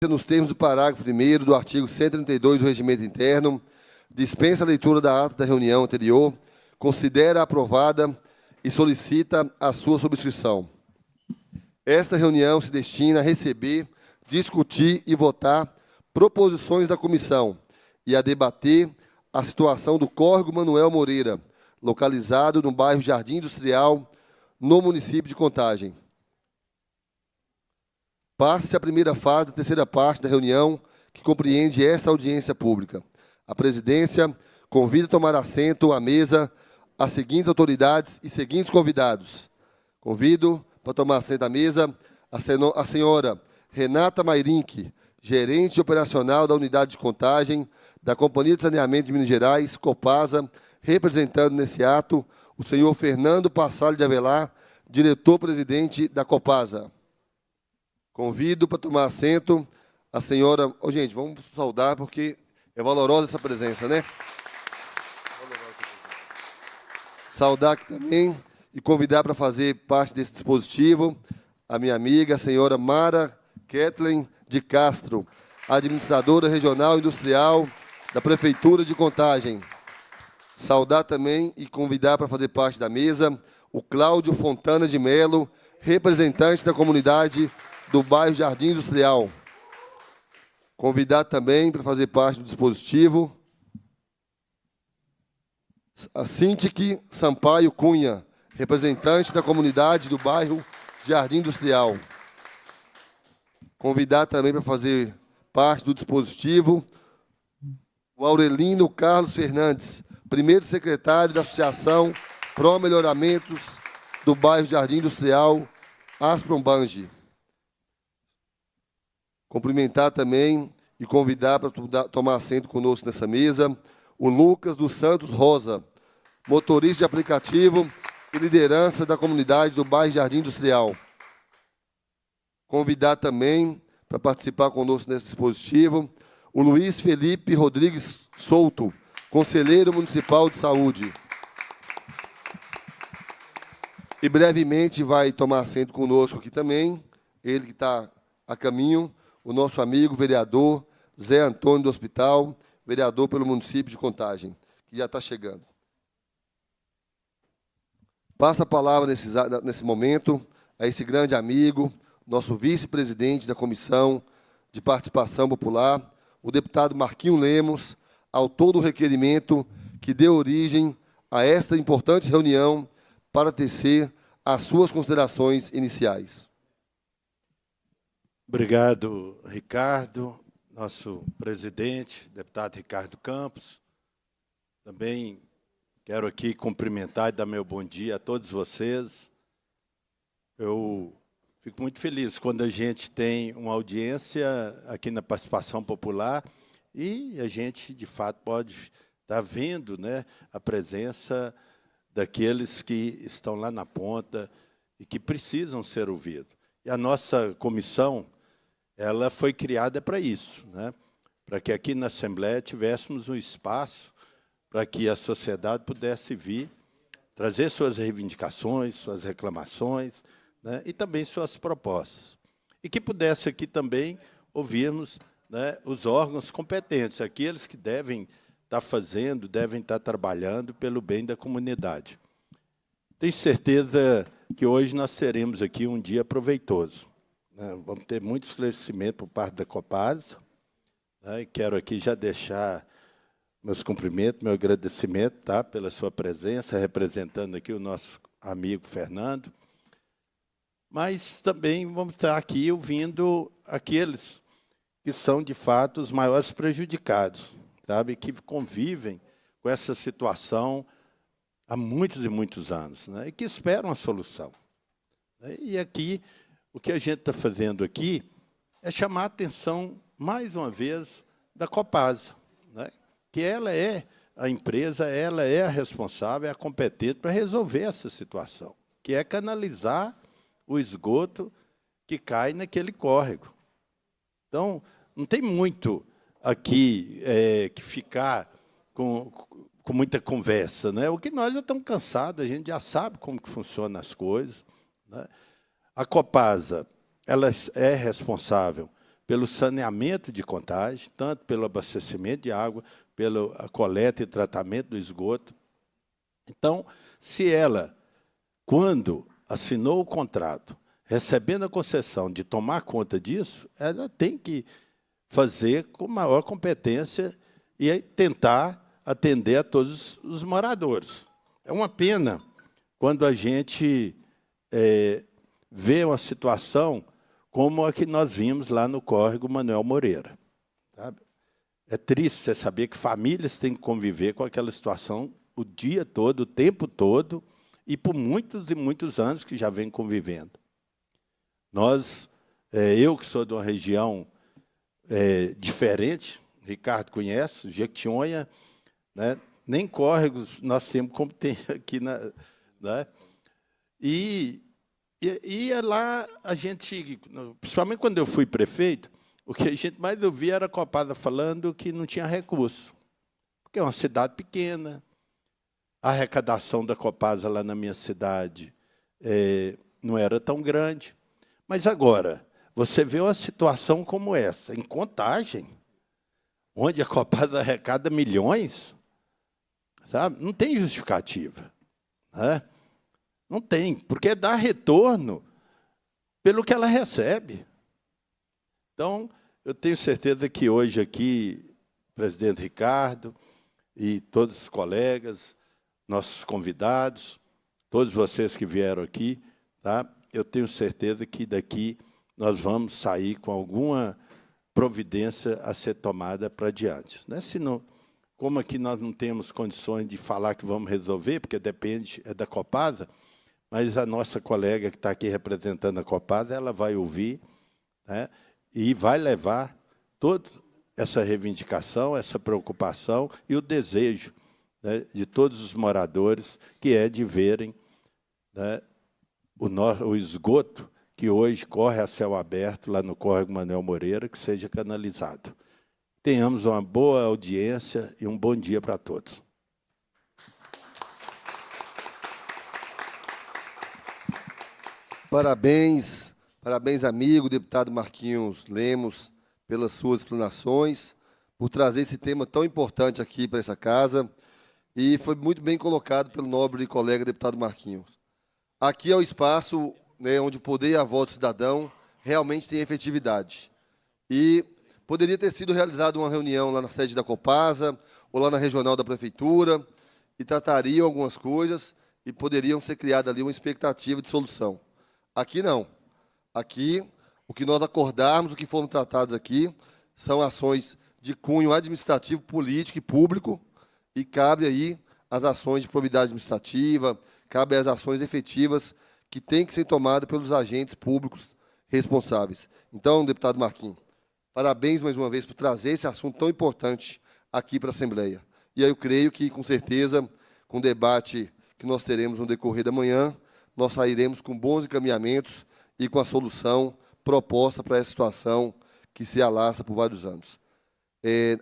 nos termos do parágrafo 1º do artigo 132 do Regimento Interno, dispensa a leitura da ata da reunião anterior, considera aprovada e solicita a sua subscrição. Esta reunião se destina a receber, discutir e votar proposições da comissão e a debater a situação do córrego Manuel Moreira, localizado no bairro Jardim Industrial, no município de Contagem. Passe-se a primeira fase da terceira parte da reunião, que compreende esta audiência pública. A presidência convida a tomar assento à mesa as seguintes autoridades e seguintes convidados. Convido para tomar assento à mesa a senhora Renata Mairink, gerente operacional da Unidade de Contagem da Companhia de Saneamento de Minas Gerais, Copasa, representando nesse ato o senhor Fernando Passalho de Avelar, diretor-presidente da Copasa. Convido para tomar assento a senhora... gente, vamos saudar, porque é valorosa essa presença, né? Saudar aqui também e convidar para fazer parte desse dispositivo a minha amiga, a senhora Mara Kathleen de Castro, administradora regional industrial da Prefeitura de Contagem. Saudar também e convidar para fazer parte da mesa o Cláudio Fontana de Melo, representante da comunidade do bairro Jardim Industrial. Convidar também para fazer parte do dispositivo a Cintique Sampaio Cunha, representante da comunidade do bairro Jardim Industrial. Convidar também para fazer parte do dispositivo o Aurelino Carlos Fernandes, primeiro secretário da Associação Pro Melhoramentos do bairro Jardim Industrial, Asprombange. Cumprimentar também e convidar para tomar assento conosco nessa mesa o Lucas dos Santos Rosa, motorista de aplicativo e liderança da comunidade do bairro Jardim Industrial. Convidar também para participar conosco nesse dispositivo o Luiz Felipe Rodrigues Souto, conselheiro municipal de saúde. E brevemente vai tomar assento conosco aqui também, ele que está a caminho, o nosso amigo vereador Zé Antônio do Hospital, vereador pelo município de Contagem, que já está chegando. Passa a palavra nesse momento a esse grande amigo, nosso vice-presidente da Comissão de Participação Popular, o deputado Marquinho Lemos, autor do requerimento que deu origem a esta importante reunião para tecer as suas considerações iniciais. Obrigado, Ricardo, nosso presidente, deputado Ricardo Campos. Também quero aqui cumprimentar e dar meu bom dia a todos vocês. Eu fico muito feliz quando a gente tem uma audiência aqui na Participação Popular e a gente, de fato, pode estar vendo, né, a presença daqueles que estão lá na ponta e que precisam ser ouvidos. E a nossa comissão, ela foi criada para isso, né? Para que aqui na Assembleia tivéssemos um espaço para que a sociedade pudesse vir, trazer suas reivindicações, suas reclamações, né? E também suas propostas. E que pudesse aqui também ouvirmos, né, os órgãos competentes, aqueles que devem estar fazendo, devem estar trabalhando pelo bem da comunidade. Tenho certeza que hoje nós teremos aqui um dia proveitoso. Vamos ter muito esclarecimento por parte da Copasa. Né? Quero aqui já deixar meus cumprimentos, meu agradecimento, tá, pela sua presença, representando aqui o nosso amigo Fernando. Mas também vamos estar aqui ouvindo aqueles que são, de fato, os maiores prejudicados, sabe? Que convivem com essa situação há muitos e muitos anos, né? E que esperam a solução. E aqui, o que a gente está fazendo aqui é chamar a atenção, mais uma vez, da Copasa, né? Que ela é a empresa, ela é a responsável, é a competente para resolver essa situação, que é canalizar o esgoto que cai naquele córrego. Então, não tem muito aqui que ficar com muita conversa, né? O que nós já estamos cansados, a gente já sabe como que funcionam as coisas, né? A Copasa, ela é responsável pelo saneamento de Contagem, tanto pelo abastecimento de água, pela coleta e tratamento do esgoto. Então, se ela, quando assinou o contrato, recebendo a concessão de tomar conta disso, ela tem que fazer com maior competência e aí tentar atender a todos os moradores. É uma pena quando a gente vê uma situação como a que nós vimos lá no córrego Manuel Moreira. Sabe? É triste você saber que famílias têm que conviver com aquela situação o dia todo, o tempo todo, e por muitos e muitos anos que já vem convivendo. Eu que sou de uma região diferente, Ricardo conhece, Jequitinhonha, né? Nem córregos nós temos como tem aqui. Né? E lá a gente, principalmente quando eu fui prefeito, o que a gente mais ouvia era a Copasa falando que não tinha recurso, porque é uma cidade pequena, a arrecadação da Copasa lá na minha cidade não era tão grande. Mas agora, você vê uma situação como essa, em Contagem, onde a Copasa arrecada milhões, sabe? Não tem justificativa. Né? Não tem, porque dá retorno pelo que ela recebe. Então, eu tenho certeza que hoje aqui, o presidente Ricardo e todos os colegas, nossos convidados, todos vocês que vieram aqui, tá? Eu tenho certeza que daqui nós vamos sair com alguma providência a ser tomada para diante. Né? Senão, como aqui nós não temos condições de falar que vamos resolver, porque depende da Copasa, mas a nossa colega que está aqui representando a Copasa, ela vai ouvir, né, e vai levar toda essa reivindicação, essa preocupação e o desejo, né, de todos os moradores, que é de verem, né, o esgoto que hoje corre a céu aberto lá no córrego Manuel Moreira, que seja canalizado. Tenhamos uma boa audiência e um bom dia para todos. Parabéns, amigo, deputado Marquinhos Lemos, pelas suas explanações, por trazer esse tema tão importante aqui para essa casa, e foi muito bem colocado pelo nobre colega deputado Marquinhos. Aqui é o espaço, né, onde o poder e a voz do cidadão realmente tem efetividade. E poderia ter sido realizada uma reunião lá na sede da Copasa, ou lá na regional da Prefeitura, e tratariam algumas coisas, e poderiam ser criadas ali uma expectativa de solução. Aqui não. Aqui, o que nós acordarmos, o que foram tratados aqui, são ações de cunho administrativo, político e público, e cabe aí as ações de probidade administrativa, cabe as ações efetivas que têm que ser tomadas pelos agentes públicos responsáveis. Então, deputado Marquinhos, parabéns mais uma vez por trazer esse assunto tão importante aqui para a Assembleia. E aí eu creio que, com certeza, com o debate que nós teremos no decorrer da manhã, nós sairemos com bons encaminhamentos e com a solução proposta para essa situação que se alastra por vários anos.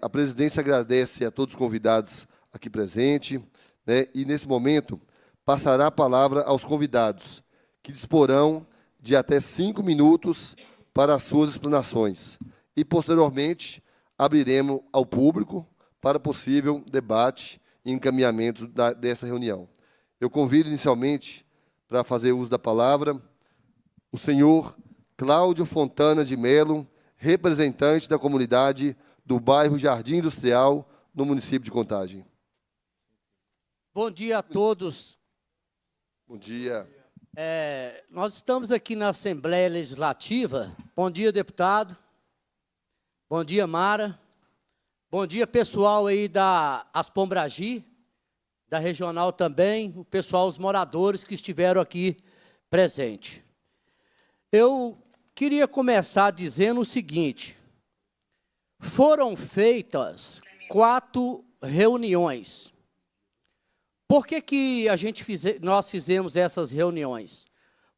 A presidência agradece a todos os convidados aqui presentes, né, e, nesse momento, passará a palavra aos convidados, que disporão de até 5 minutos para as suas explanações. E, posteriormente, abriremos ao público para possível debate e encaminhamento dessa reunião. Eu convido, inicialmente, para fazer uso da palavra, o senhor Cláudio Fontana de Melo, representante da comunidade do bairro Jardim Industrial, no município de Contagem. Bom dia a todos. Bom dia. Nós estamos aqui na Assembleia Legislativa. Bom dia, deputado. Bom dia, Mara. Bom dia, pessoal aí da Aspombragi, da regional também, o pessoal, os moradores que estiveram aqui presentes. Eu queria começar dizendo o seguinte: foram feitas 4 reuniões. Por que nós fizemos essas reuniões?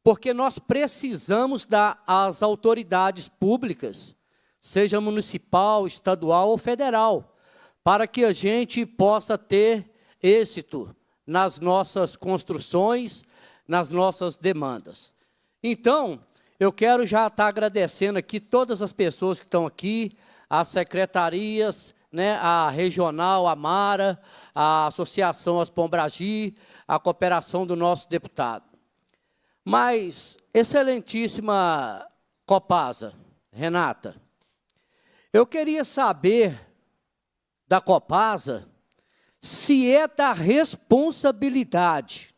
Porque nós precisamos das autoridades públicas, seja municipal, estadual ou federal, para que a gente possa ter êxito nas nossas construções, nas nossas demandas. Então, eu quero já estar agradecendo aqui todas as pessoas que estão aqui, as secretarias, né, a regional, a Mara, a Associação As Pombragi, a cooperação do nosso deputado. Mas, excelentíssima Copasa, Renata, eu queria saber da Copasa se é da responsabilidade,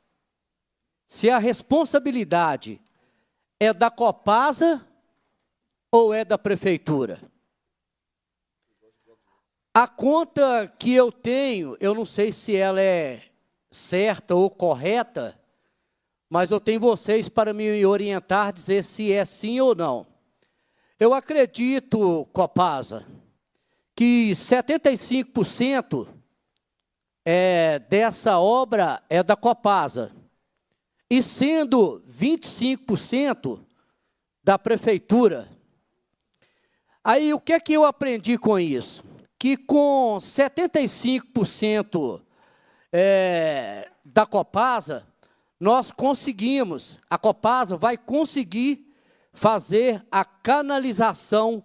se a responsabilidade é da Copasa ou é da prefeitura? A conta que eu tenho, eu não sei se ela é certa ou correta, mas eu tenho vocês para me orientar, dizer se é sim ou não. Eu acredito, Copasa, que 75% dessa obra é da Copasa, e sendo 25% da prefeitura. Aí, o que é que eu aprendi com isso? Que com 75% da Copasa, nós conseguimos, a Copasa vai conseguir fazer a canalização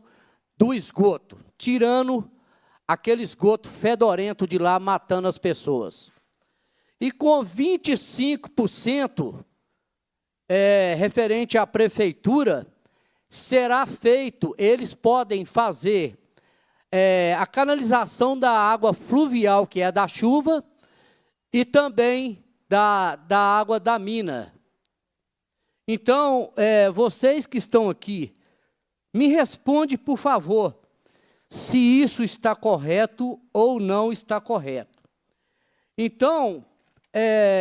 do esgoto, tirando aquele esgoto fedorento de lá, matando as pessoas. E com 25% referente à prefeitura, será feito, eles podem fazer a canalização da água fluvial, que é da chuva, e também da água da mina. Então, vocês que estão aqui, me responde, por favor, se isso está correto ou não está correto. Então,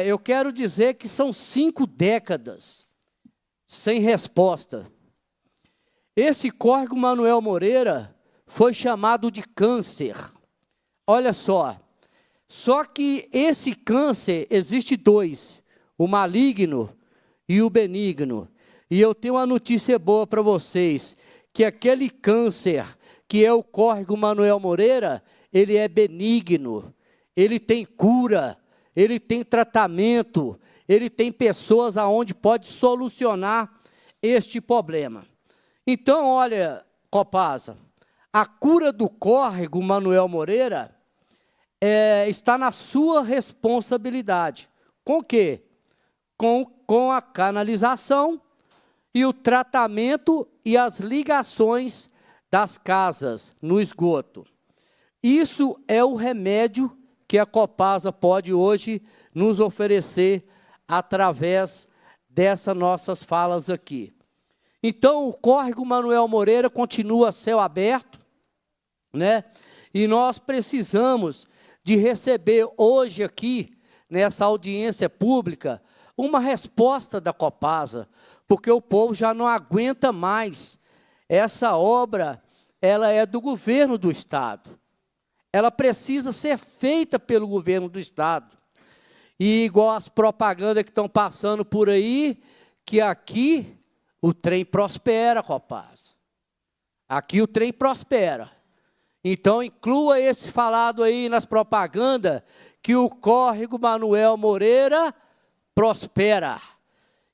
eu quero dizer que são 5 décadas sem resposta. Esse córrego Manuel Moreira foi chamado de câncer. Olha só que esse câncer, existe 2, o maligno e o benigno. E eu tenho uma notícia boa para vocês, que aquele câncer, que é o córrego Manuel Moreira, ele é benigno, ele tem cura, ele tem tratamento, ele tem pessoas aonde pode solucionar este problema. Então, olha, Copasa, a cura do córrego Manuel Moreira está na sua responsabilidade. Com o quê? Com a canalização e o tratamento e as ligações das casas no esgoto. Isso é o remédio que a Copasa pode hoje nos oferecer através dessas nossas falas aqui. Então, o córrego Manuel Moreira continua a céu aberto, né? E nós precisamos de receber hoje aqui, nessa audiência pública, uma resposta da Copasa, porque o povo já não aguenta mais. Essa obra, ela é do governo do Estado. Ela precisa ser feita pelo governo do Estado. E igual as propagandas que estão passando por aí, que aqui o trem prospera, Copasa. Aqui o trem prospera. Então, inclua esse falado aí nas propagandas, que o córrego Manuel Moreira prospera.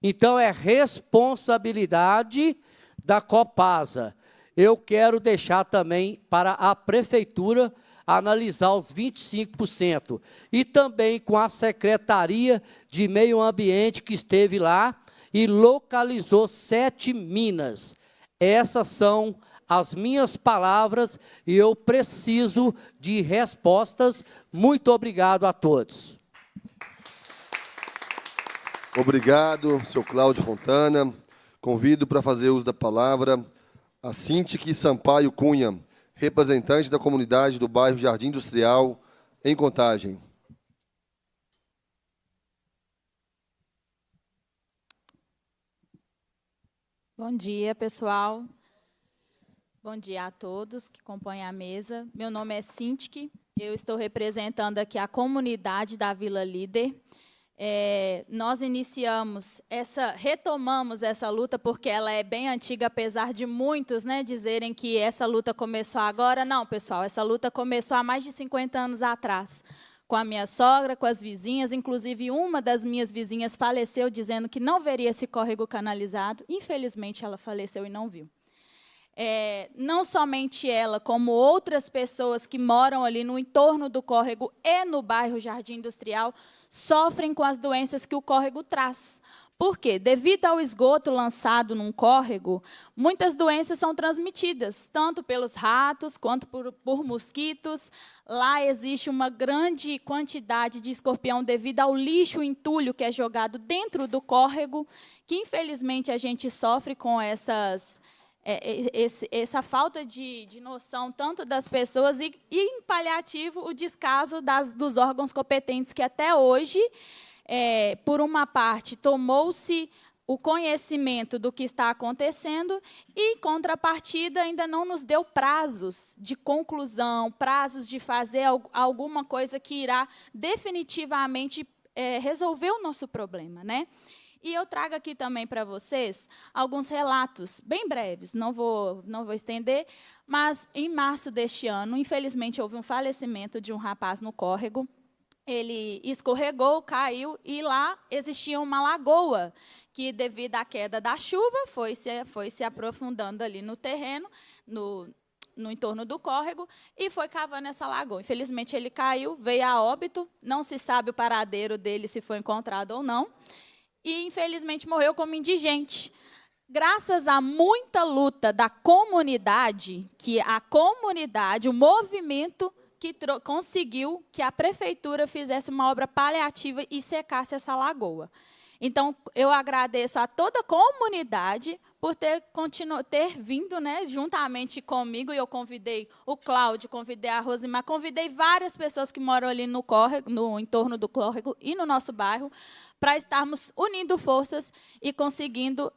Então, é responsabilidade da Copasa. Eu quero deixar também para a prefeitura analisar os 25%. E também com a Secretaria de Meio Ambiente que esteve lá e localizou 7 minas. Essas são as minhas palavras e eu preciso de respostas. Muito obrigado a todos. Obrigado, senhor Cláudio Fontana. Convido para fazer uso da palavra a Cintique Sampaio Cunha, representante da comunidade do bairro Jardim Industrial, em Contagem. Bom dia, pessoal. Bom dia a todos que compõem a mesa. Meu nome é Cintique, eu estou representando aqui a comunidade da Vila Líder. Nós retomamos essa luta porque ela é bem antiga, apesar de muitos, né, dizerem que essa luta começou agora. Não, pessoal, essa luta começou há mais de 50 anos atrás, com a minha sogra, com as vizinhas. Inclusive, uma das minhas vizinhas faleceu dizendo que não veria esse córrego canalizado. Infelizmente, ela faleceu e não viu. Não somente ela, como outras pessoas que moram ali no entorno do córrego e no bairro Jardim Industrial, sofrem com as doenças que o córrego traz. Por quê? Devido ao esgoto lançado num córrego, muitas doenças são transmitidas, tanto pelos ratos quanto por mosquitos. Lá existe uma grande quantidade de escorpião devido ao lixo entulho que é jogado dentro do córrego, que, infelizmente, a gente sofre com essa falta de noção, tanto das pessoas, e em paliativo, o descaso dos órgãos competentes, que até hoje, por uma parte, tomou-se o conhecimento do que está acontecendo e, em contrapartida, ainda não nos deu prazos de conclusão, prazos de fazer alguma coisa que irá definitivamente resolver o nosso problema, né? E eu trago aqui também para vocês alguns relatos bem breves, não vou estender, mas em março deste ano, infelizmente, houve um falecimento de um rapaz no córrego. Ele escorregou, caiu, e lá existia uma lagoa que, devido à queda da chuva, foi se aprofundando ali no terreno, no entorno do córrego, e foi cavando essa lagoa. Infelizmente, ele caiu, veio a óbito, não se sabe o paradeiro dele, se foi encontrado ou não, e, infelizmente, morreu como indigente. Graças a muita luta da comunidade, o movimento que conseguiu que a prefeitura fizesse uma obra paliativa e secasse essa lagoa. Então, eu agradeço a toda a comunidade por ter vindo, né, juntamente comigo, e eu convidei o Cláudio, convidei a Rosimar, convidei várias pessoas que moram ali no córrego, no entorno do córrego e no nosso bairro, para estarmos unindo forças e conseguindo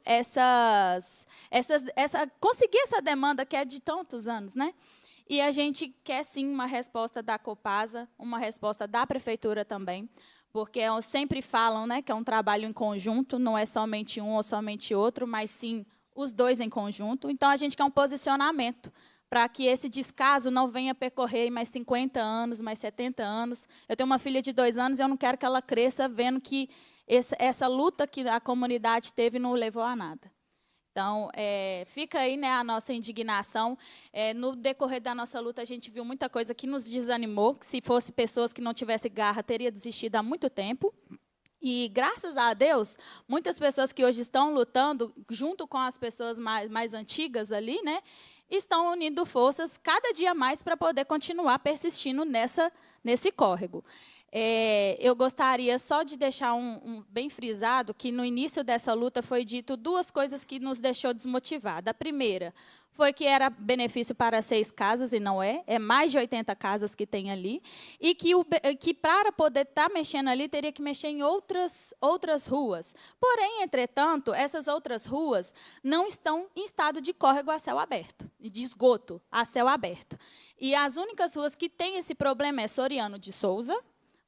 conseguir essa demanda que é de tantos anos, né? E a gente quer, sim, uma resposta da Copasa, uma resposta da Prefeitura também, porque sempre falam, né, que é um trabalho em conjunto, não é somente um ou somente outro, mas, sim, os dois em conjunto. Então, a gente quer um posicionamento para que esse descaso não venha percorrer mais 50 anos, mais 70 anos. Eu tenho uma filha de 2 anos e eu não quero que ela cresça vendo que essa luta que a comunidade teve não levou a nada. Então, fica aí, né, a nossa indignação. No decorrer da nossa luta, a gente viu muita coisa que nos desanimou, que se fosse pessoas que não tivessem garra, teria desistido há muito tempo. E, graças a Deus, muitas pessoas que hoje estão lutando, junto com as pessoas mais antigas ali, né, estão unindo forças cada dia mais para poder continuar persistindo nesse córrego. Eu gostaria só de deixar bem frisado que, no início dessa luta, foi dito 2 coisas que nos deixou desmotivados. A primeira foi que era benefício para 6 casas, e não é mais de 80 casas que tem ali, e que para poder estar mexendo ali, teria que mexer em outras ruas. Porém, entretanto, essas outras ruas não estão em estado de córrego a céu aberto, de esgoto a céu aberto. E as únicas ruas que têm esse problema é Soriano de Souza,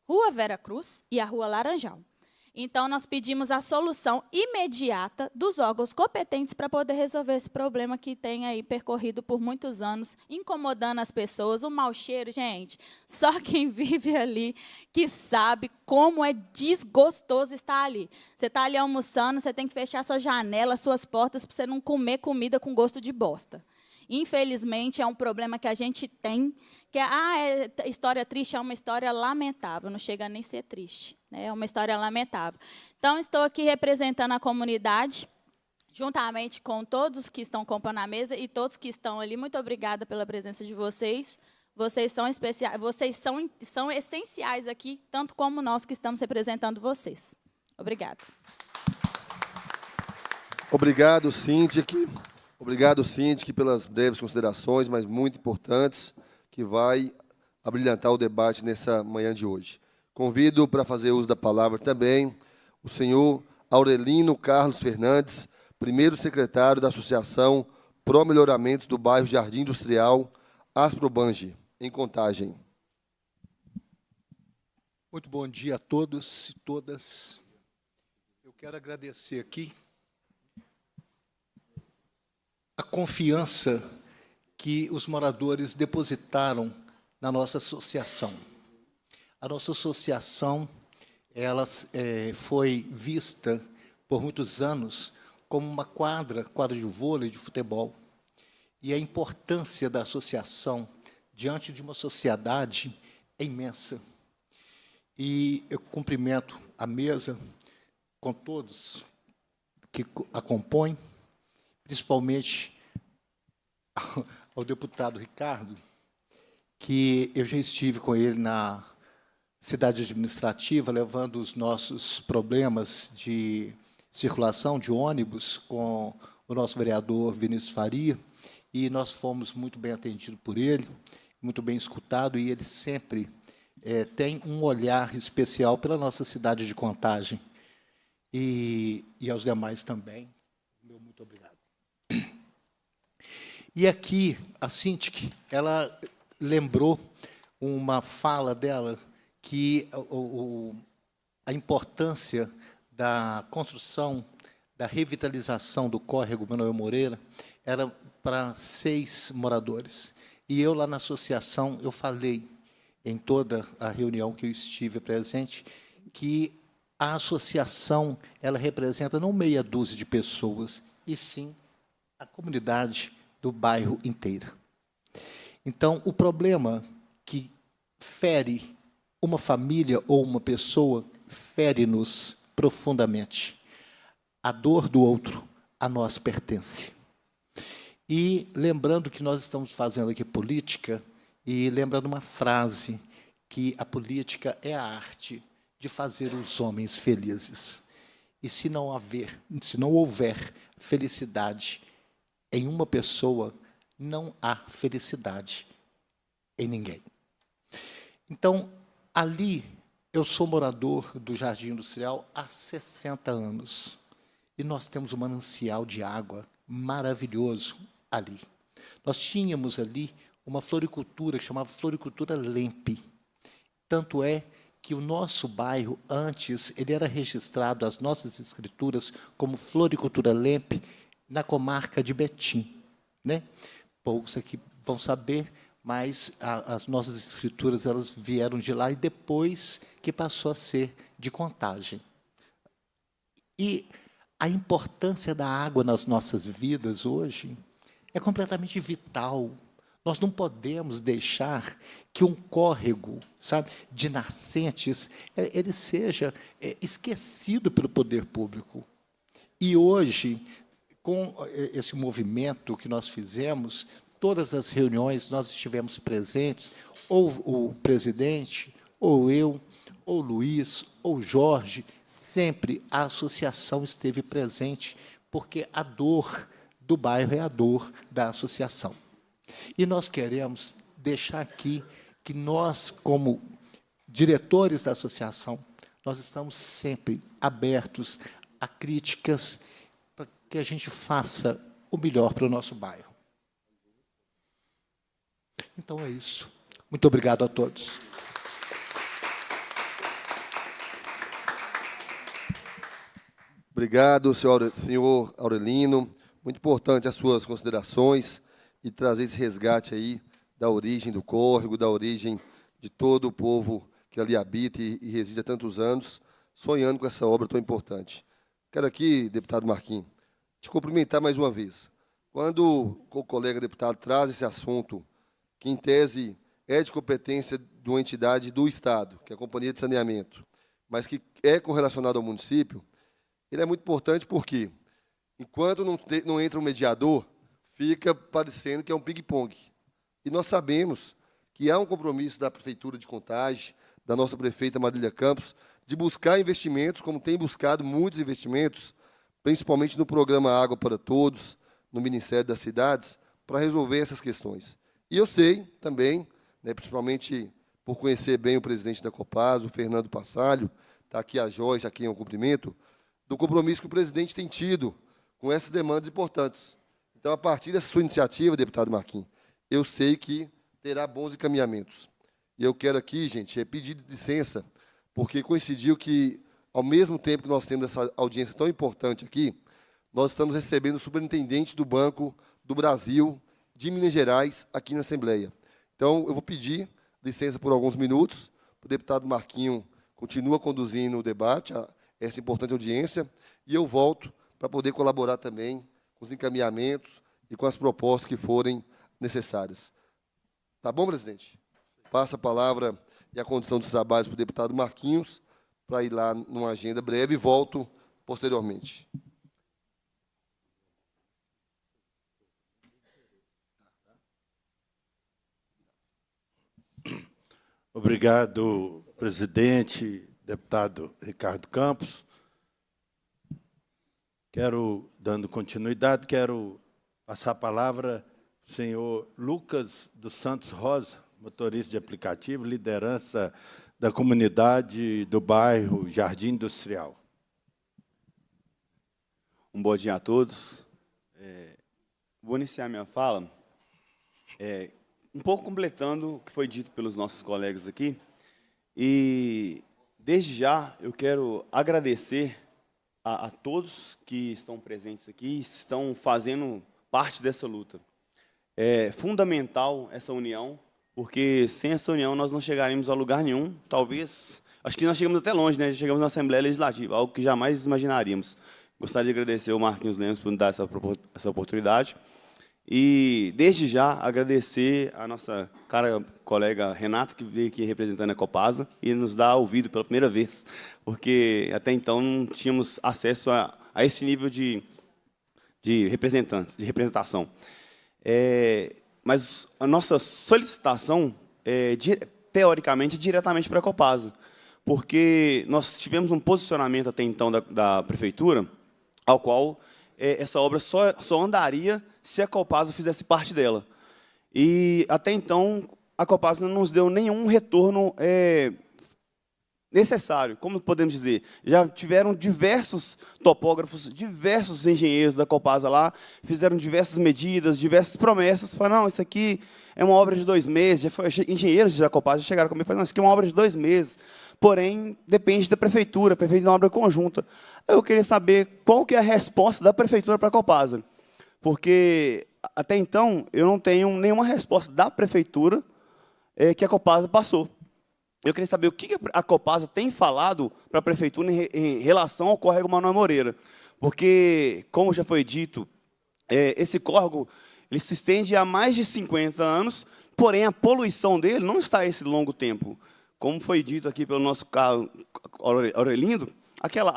Rua Vera Cruz e a Rua Laranjal. Então, nós pedimos a solução imediata dos órgãos competentes para poder resolver esse problema que tem aí percorrido por muitos anos, incomodando as pessoas. O mau cheiro, gente, só quem vive ali que sabe como é desgostoso estar ali. Você está ali almoçando, você tem que fechar sua janela, suas portas, para você não comer comida com gosto de bosta. Infelizmente, é um problema que a gente tem, que história triste, é uma história lamentável, não chega nem a ser triste, né? É uma história lamentável. Então, estou aqui representando a comunidade, juntamente com todos que estão compondo a mesa e todos que estão ali. Muito obrigada pela presença de vocês. Vocês são especiais, vocês são essenciais aqui, tanto como nós que estamos representando vocês. Obrigada. Obrigado, Síndic. Obrigado, Síndic, pelas breves considerações, mas muito importantes, que vai abrilhantar o debate nessa manhã de hoje. Convido para fazer uso da palavra também o senhor Aurelino Carlos Fernandes, primeiro secretário da Associação Pró Melhoramentos do bairro Jardim Industrial, Asprobange, em Contagem. Muito bom dia a todos e todas. Eu quero agradecer aqui a confiança que os moradores depositaram na nossa associação. A nossa associação ela foi vista por muitos anos como uma quadra de vôlei, de futebol. E a importância da associação diante de uma sociedade é imensa. E eu cumprimento a mesa com todos que a compõem, principalmente ao deputado Ricardo, que eu já estive com ele na cidade administrativa, levando os nossos problemas de circulação de ônibus com o nosso vereador Vinícius Faria, e nós fomos muito bem atendidos por ele, muito bem escutado, e ele sempre tem um olhar especial pela nossa cidade de Contagem, e aos demais também. Meu muito obrigado. E aqui, a Cintiq, ela lembrou uma fala dela, que a importância da construção, da revitalização do córrego Manuel Moreira era para 6 moradores. E eu, lá na associação, eu falei, em toda a reunião que eu estive presente, que a associação ela representa não meia dúzia de pessoas, e sim a comunidade do bairro inteira. Então, o problema que fere uma família ou uma pessoa fere-nos profundamente. A dor do outro a nós pertence. E lembrando que nós estamos fazendo aqui política, e lembrando uma frase, que a política é a arte de fazer os homens felizes. E se não houver felicidade em uma pessoa, não há felicidade em ninguém. Então, ali, eu sou morador do Jardim Industrial há 60 anos. E nós temos um manancial de água maravilhoso ali. Nós tínhamos ali uma floricultura que chamava Floricultura Lempe. Tanto é que o nosso bairro, antes, ele era registrado, as nossas escrituras, como Floricultura Lempe, na comarca de Betim, né? Poucos aqui vão saber, mas as nossas escrituras elas vieram de lá e depois que passou a ser de Contagem. E a importância da água nas nossas vidas hoje é completamente vital. Nós não podemos deixar que um córrego, sabe, de nascentes, ele seja esquecido pelo poder público. E hoje, com esse movimento que nós fizemos, todas as reuniões nós estivemos presentes, ou o presidente, ou eu, ou Luiz, ou Jorge, sempre a associação esteve presente, porque a dor do bairro é a dor da associação. E nós queremos deixar aqui que nós, como diretores da associação, nós estamos sempre abertos a críticas para que a gente faça o melhor para o nosso bairro. Então é isso. Muito obrigado a todos. Obrigado, senhor Aurelino. Muito importante as suas considerações e trazer esse resgate aí da origem do córrego, da origem de todo o povo que ali habita e reside há tantos anos, sonhando com essa obra tão importante. Quero aqui, deputado Marquinhos, te cumprimentar mais uma vez. Quando o colega deputado traz esse assunto, que, em tese, é de competência de uma entidade do Estado, que é a Companhia de Saneamento, mas que é correlacionado ao município, ele é muito importante porque, enquanto não entra um mediador, fica parecendo que é um ping-pong. E nós sabemos que há um compromisso da Prefeitura de Contagem, da nossa prefeita Marília Campos, de buscar investimentos, como tem buscado muitos investimentos, principalmente no programa Água para Todos, no Ministério das Cidades, para resolver essas questões. E eu sei também, né, principalmente por conhecer bem o presidente da Copasa, o Fernando Passalho, está aqui a Joyce, a quem eu cumprimento, do compromisso que o presidente tem tido com essas demandas importantes. Então, a partir dessa sua iniciativa, deputado Marquinhos, eu sei que terá bons encaminhamentos. E eu quero aqui, gente, pedir licença, porque coincidiu que, ao mesmo tempo que nós temos essa audiência tão importante aqui, nós estamos recebendo o superintendente do Banco do Brasil, de Minas Gerais, aqui na Assembleia. Então, eu vou pedir licença por alguns minutos, para o deputado Marquinho continua conduzindo o debate, essa importante audiência, e eu volto para poder colaborar também com os encaminhamentos e com as propostas que forem necessárias. Tá bom, presidente? Passa a palavra e a condição dos trabalhos para o deputado Marquinhos, para ir lá numa agenda breve e volto posteriormente. Obrigado, presidente, deputado Ricardo Campos. Dando continuidade, quero passar a palavra ao senhor Lucas dos Santos Rosa, motorista de aplicativo, liderança da comunidade do bairro Jardim Industrial. Um bom dia a todos. Vou iniciar minha fala um pouco completando o que foi dito pelos nossos colegas aqui. E, desde já, eu quero agradecer a todos que estão presentes aqui, estão fazendo parte dessa luta. É fundamental essa união, porque sem essa união nós não chegaremos a lugar nenhum. Talvez, acho que nós chegamos até longe, né? Chegamos na Assembleia Legislativa, algo que jamais imaginaríamos. Gostaria de agradecer ao Marquinhos Lemos por nos dar essa oportunidade. E, desde já, agradecer a nossa cara colega Renata, que veio aqui representando a Copasa e nos dá ouvido pela primeira vez, porque até então não tínhamos acesso a esse nível de representação. Mas a nossa solicitação é, teoricamente, diretamente para a Copasa, porque nós tivemos um posicionamento até então da Prefeitura, ao qual essa obra só andaria se a Copasa fizesse parte dela. E, até então, a Copasa não nos deu nenhum retorno necessário, como podemos dizer. Já tiveram diversos topógrafos, diversos engenheiros da Copasa lá, fizeram diversas medidas, diversas promessas, falaram, não, isso aqui é uma obra de 2 meses, engenheiros da Copasa já chegaram comigo e falaram, não, isso aqui é uma obra de 2 meses, porém, depende da Prefeitura, a Prefeitura é uma obra conjunta. Eu queria saber qual que é a resposta da Prefeitura para a Copasa, porque, até então, eu não tenho nenhuma resposta da Prefeitura que a Copasa passou. Eu queria saber o que a Copasa tem falado para a Prefeitura em relação ao córrego Manuel Moreira. Porque, como já foi dito, esse córrego ele se estende há mais de 50 anos, porém a poluição dele não está a esse longo tempo. Como foi dito aqui pelo nosso caro Aurelindo,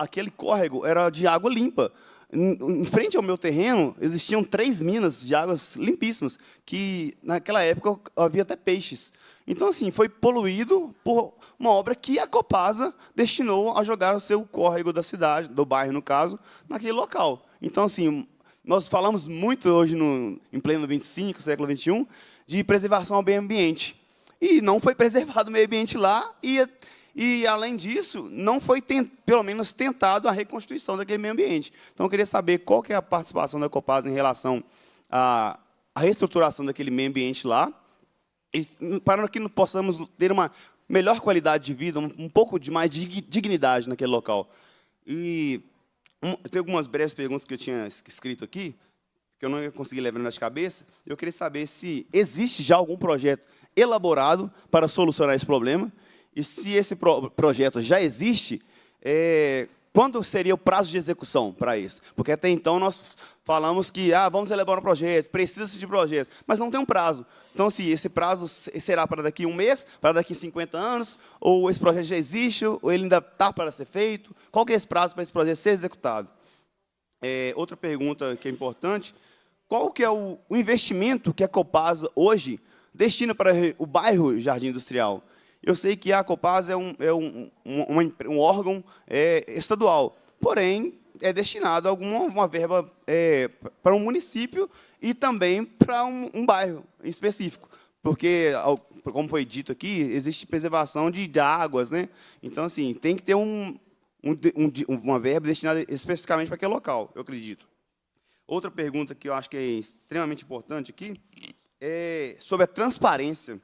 aquele córrego era de água limpa. Em frente ao meu terreno, existiam 3 minas de águas limpíssimas, que, naquela época, havia até peixes. Então, assim, foi poluído por uma obra que a Copasa destinou a jogar o seu córrego da cidade, do bairro, no caso, naquele local. Então, assim, nós falamos muito hoje, em pleno 25, século XXI, de preservação ao meio ambiente. E não foi preservado o meio ambiente lá, e, além disso, não foi, pelo menos, tentado a reconstituição daquele meio ambiente. Então, eu queria saber qual que é a participação da Copasa em relação à reestruturação daquele meio ambiente lá, e para que possamos ter uma melhor qualidade de vida, um pouco de mais dignidade naquele local. E eu tenho algumas breves perguntas que eu tinha escrito aqui, que eu não ia conseguir levar na cabeça. Eu queria saber se existe já algum projeto elaborado para solucionar esse problema, e se esse projeto já existe, quando seria o prazo de execução para isso? Porque até então nós falamos que vamos elaborar um projeto, precisa-se de projeto, mas não tem um prazo. Então, se esse prazo será para daqui a 1 mês, para daqui a 50 anos, ou esse projeto já existe, ou ele ainda está para ser feito? Qual que é esse prazo para esse projeto ser executado? Outra pergunta que é importante, qual que é o investimento que a Copasa hoje destina para o bairro Jardim Industrial? Eu sei que a Copasa é um órgão estadual, porém, é destinado a uma verba para um município e também para um bairro em específico. Porque, como foi dito aqui, existe preservação de águas, né? Então, assim, tem que ter uma verba destinada especificamente para aquele local, eu acredito. Outra pergunta que eu acho que é extremamente importante aqui é sobre a transparência.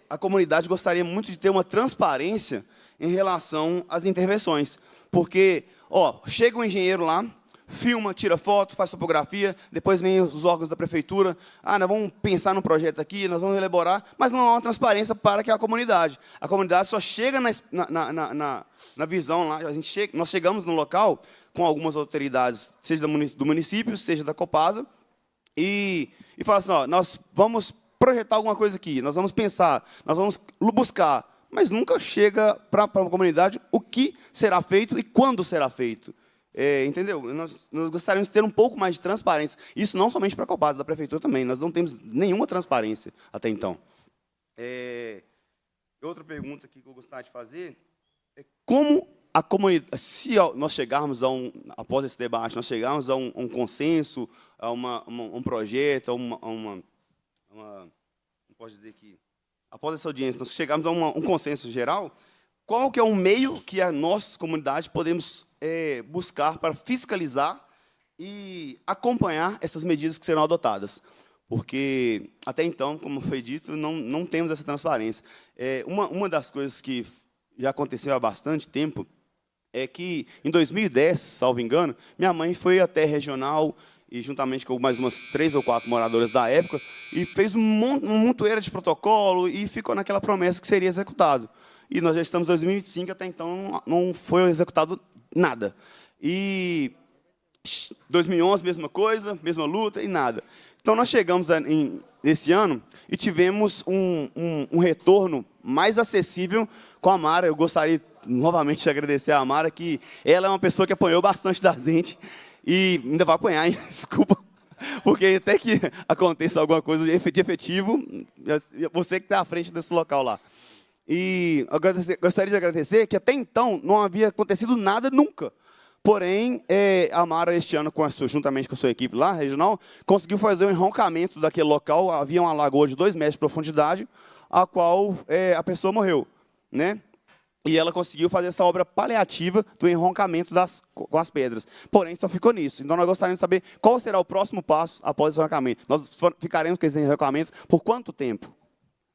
A comunidade gostaria muito de ter uma transparência em relação às intervenções. Porque, chega um engenheiro lá, filma, tira foto, faz topografia, depois vem os órgãos da prefeitura, nós vamos pensar num projeto aqui, nós vamos elaborar, mas não há uma transparência para que a comunidade só chega na visão lá, nós chegamos no local com algumas autoridades, seja do município, seja da Copasa, e fala assim, nós vamos projetar alguma coisa aqui, nós vamos pensar, nós vamos buscar, mas nunca chega para a comunidade o que será feito e quando será feito. Entendeu? Nós gostaríamos de ter um pouco mais de transparência. Isso não somente para a Copasa, da prefeitura também. Nós não temos nenhuma transparência até então. Outra pergunta aqui que eu gostaria de fazer é como a comunidade, se nós chegarmos após esse debate, nós chegarmos a um consenso, a um projeto, não posso dizer que, após essa audiência, nós chegarmos a um consenso geral, qual que é o meio que a nossa comunidade podemos buscar para fiscalizar e acompanhar essas medidas que serão adotadas? Porque, até então, como foi dito, não temos essa transparência. Uma das coisas que já aconteceu há bastante tempo é que, em 2010, salvo engano, minha mãe foi até regional, e juntamente com mais umas 3 ou 4 moradoras da época, e fez um montoeira de protocolo, e ficou naquela promessa que seria executado. E nós já estamos em 2025, até então não foi executado nada. E 2011, mesma coisa, mesma luta e nada. Então, nós chegamos nesse ano e tivemos um retorno mais acessível com a Mara. Eu gostaria novamente de agradecer a Mara, que ela é uma pessoa que apanhou bastante da gente e ainda vai apanhar, hein? Desculpa, porque até que aconteça alguma coisa de efetivo, você que está à frente desse local lá. E eu gostaria de agradecer que até então não havia acontecido nada nunca. Porém, a Mara, este ano, juntamente com a sua equipe lá, regional, conseguiu fazer um enroncamento daquele local. Havia uma lagoa de 2 metros de profundidade, a qual a pessoa morreu, né? E ela conseguiu fazer essa obra paliativa do enroncamento com as pedras. Porém, só ficou nisso. Então, nós gostaríamos de saber qual será o próximo passo após esse enroncamento. Nós ficaremos com esse enroncamento por quanto tempo?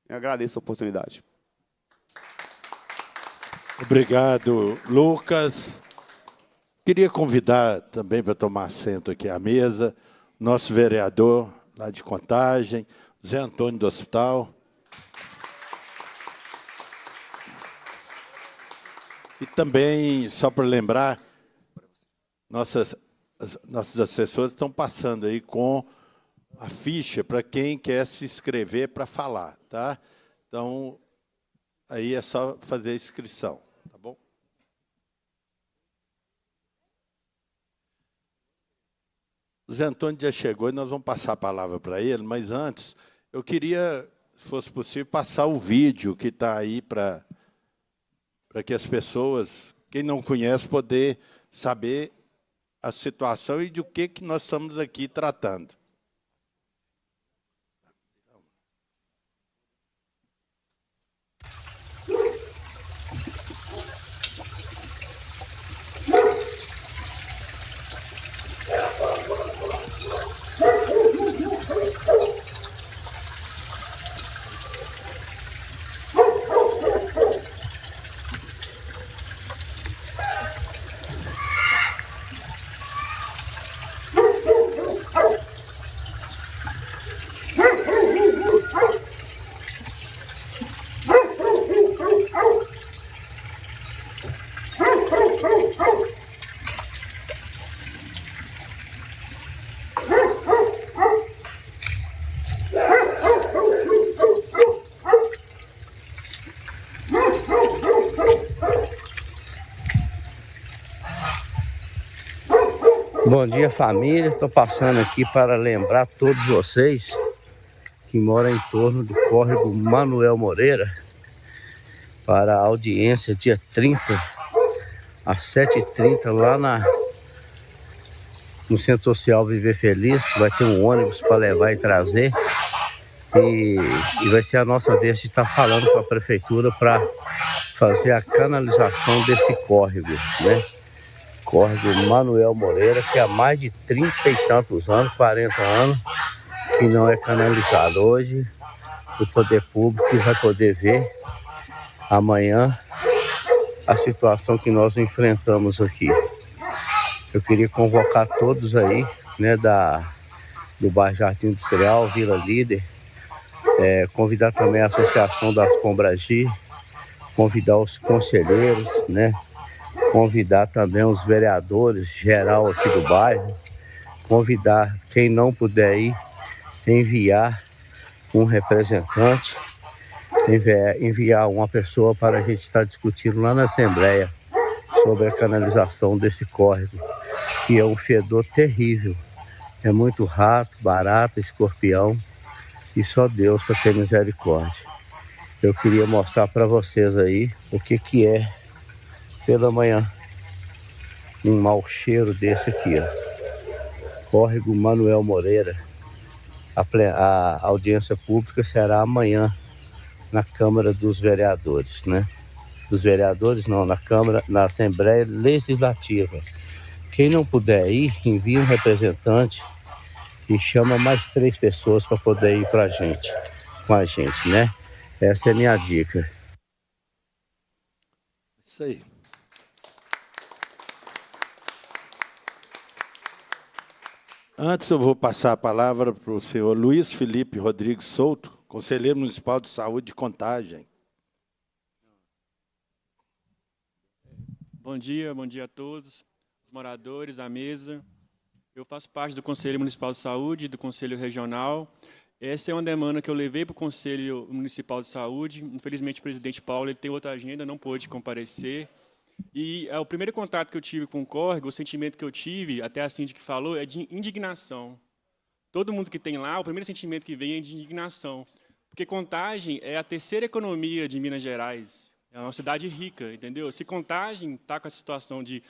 Eu agradeço a oportunidade. Obrigado, Lucas. Queria convidar também para tomar assento aqui à mesa, nosso vereador lá de Contagem, Zé Antônio do Hospital. E também, só para lembrar, nossos assessores estão passando aí com a ficha para quem quer se inscrever para falar, tá? Então, aí é só fazer a inscrição, tá bom? O Zé Antônio já chegou e nós vamos passar a palavra para ele, mas antes, eu queria, se fosse possível, passar o vídeo que está aí para que as pessoas, quem não conhece, poder saber a situação e de o que nós estamos aqui tratando. Bom dia, família. Estou passando aqui para lembrar todos vocês que moram em torno do córrego Manuel Moreira para a audiência dia 30 às 7h30 lá no Centro Social Viver Feliz. Vai ter um ônibus para levar e trazer e vai ser a nossa vez de estar falando com a prefeitura para fazer a canalização desse córrego, né? Córrego Manuel Moreira, que há mais de 30 e tantos anos, 40 anos, que não é canalizado. Hoje, o poder público vai poder ver amanhã a situação que nós enfrentamos aqui. Eu queria convocar todos aí, né, do bairro Jardim Industrial, Vila Líder, convidar também a Associação das Pombragi, convidar os conselheiros, né, convidar também os vereadores geral aqui do bairro, convidar quem não puder ir, enviar um representante, enviar uma pessoa para a gente estar discutindo lá na Assembleia sobre a canalização desse córrego, que é um fedor terrível. É muito rato, barata, escorpião, e só Deus para ter misericórdia. Eu queria mostrar para vocês aí o que é, pela manhã, um mau cheiro desse aqui, ó. Córrego Manuel Moreira. A audiência pública será amanhã na Câmara dos Vereadores, né? Dos vereadores não, na Assembleia Legislativa. Quem não puder ir, envia um representante e chama mais 3 pessoas para poder ir com a gente, né? Essa é a minha dica. Isso aí. Antes eu vou passar a palavra para o senhor Luiz Felipe Rodrigues Souto, conselheiro municipal de saúde de Contagem. Bom dia a todos, os moradores, a mesa. Eu faço parte do Conselho Municipal de Saúde e do Conselho Regional. Essa é uma demanda que eu levei para o Conselho Municipal de Saúde. Infelizmente, o presidente Paulo ele tem outra agenda, não pôde comparecer. E o primeiro contato que eu tive com o córrego, o sentimento que eu tive, até a síndica falou, é de indignação. Todo mundo que tem lá, o primeiro sentimento que vem é de indignação. Porque Contagem é a terceira economia de Minas Gerais. É uma cidade rica, entendeu? Se Contagem está com a situação de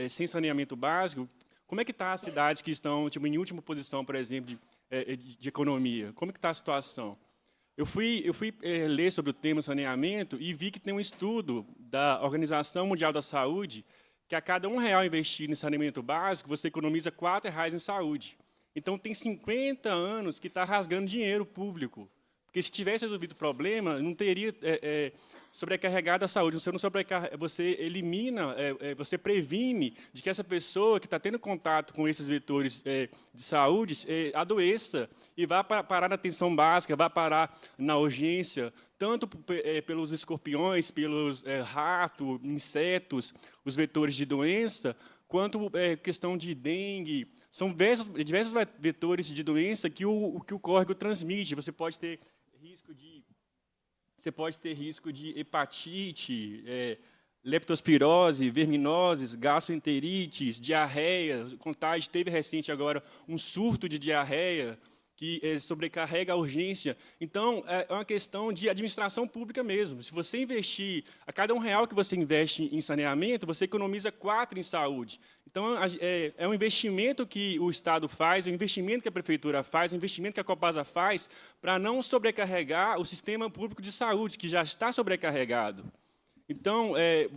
sem saneamento básico, como é que está as cidades que estão tipo, em última posição, por exemplo, de economia? Como é que está a situação? Eu fui ler sobre o tema saneamento e vi que tem um estudo da Organização Mundial da Saúde que a cada R$1 investido em saneamento básico, você economiza R$4 em saúde. Então, tem 50 anos que está rasgando dinheiro público. Porque se tivesse resolvido o problema, não teria sobrecarregado a saúde. Você não sobrecarrega, você elimina, você previne de que essa pessoa que está tendo contato com esses vetores de saúde adoeça e vá parar na atenção básica, vá parar na urgência, tanto pelos escorpiões, pelos ratos, insetos, os vetores de doença, quanto questão de dengue. São diversos vetores de doença que o córrego transmite. Você pode ter risco de hepatite, leptospirose, verminoses, gastroenterites, diarreia. Contagem teve recente agora um surto de diarreia que sobrecarrega a urgência. Então, é uma questão de administração pública mesmo. Se você investir, a cada R$1 que você investe em saneamento, você economiza R$4 em saúde. Então, é um investimento que o Estado faz, é um investimento que a Prefeitura faz, é um investimento que a Copasa faz para não sobrecarregar o sistema público de saúde, que já está sobrecarregado. Então,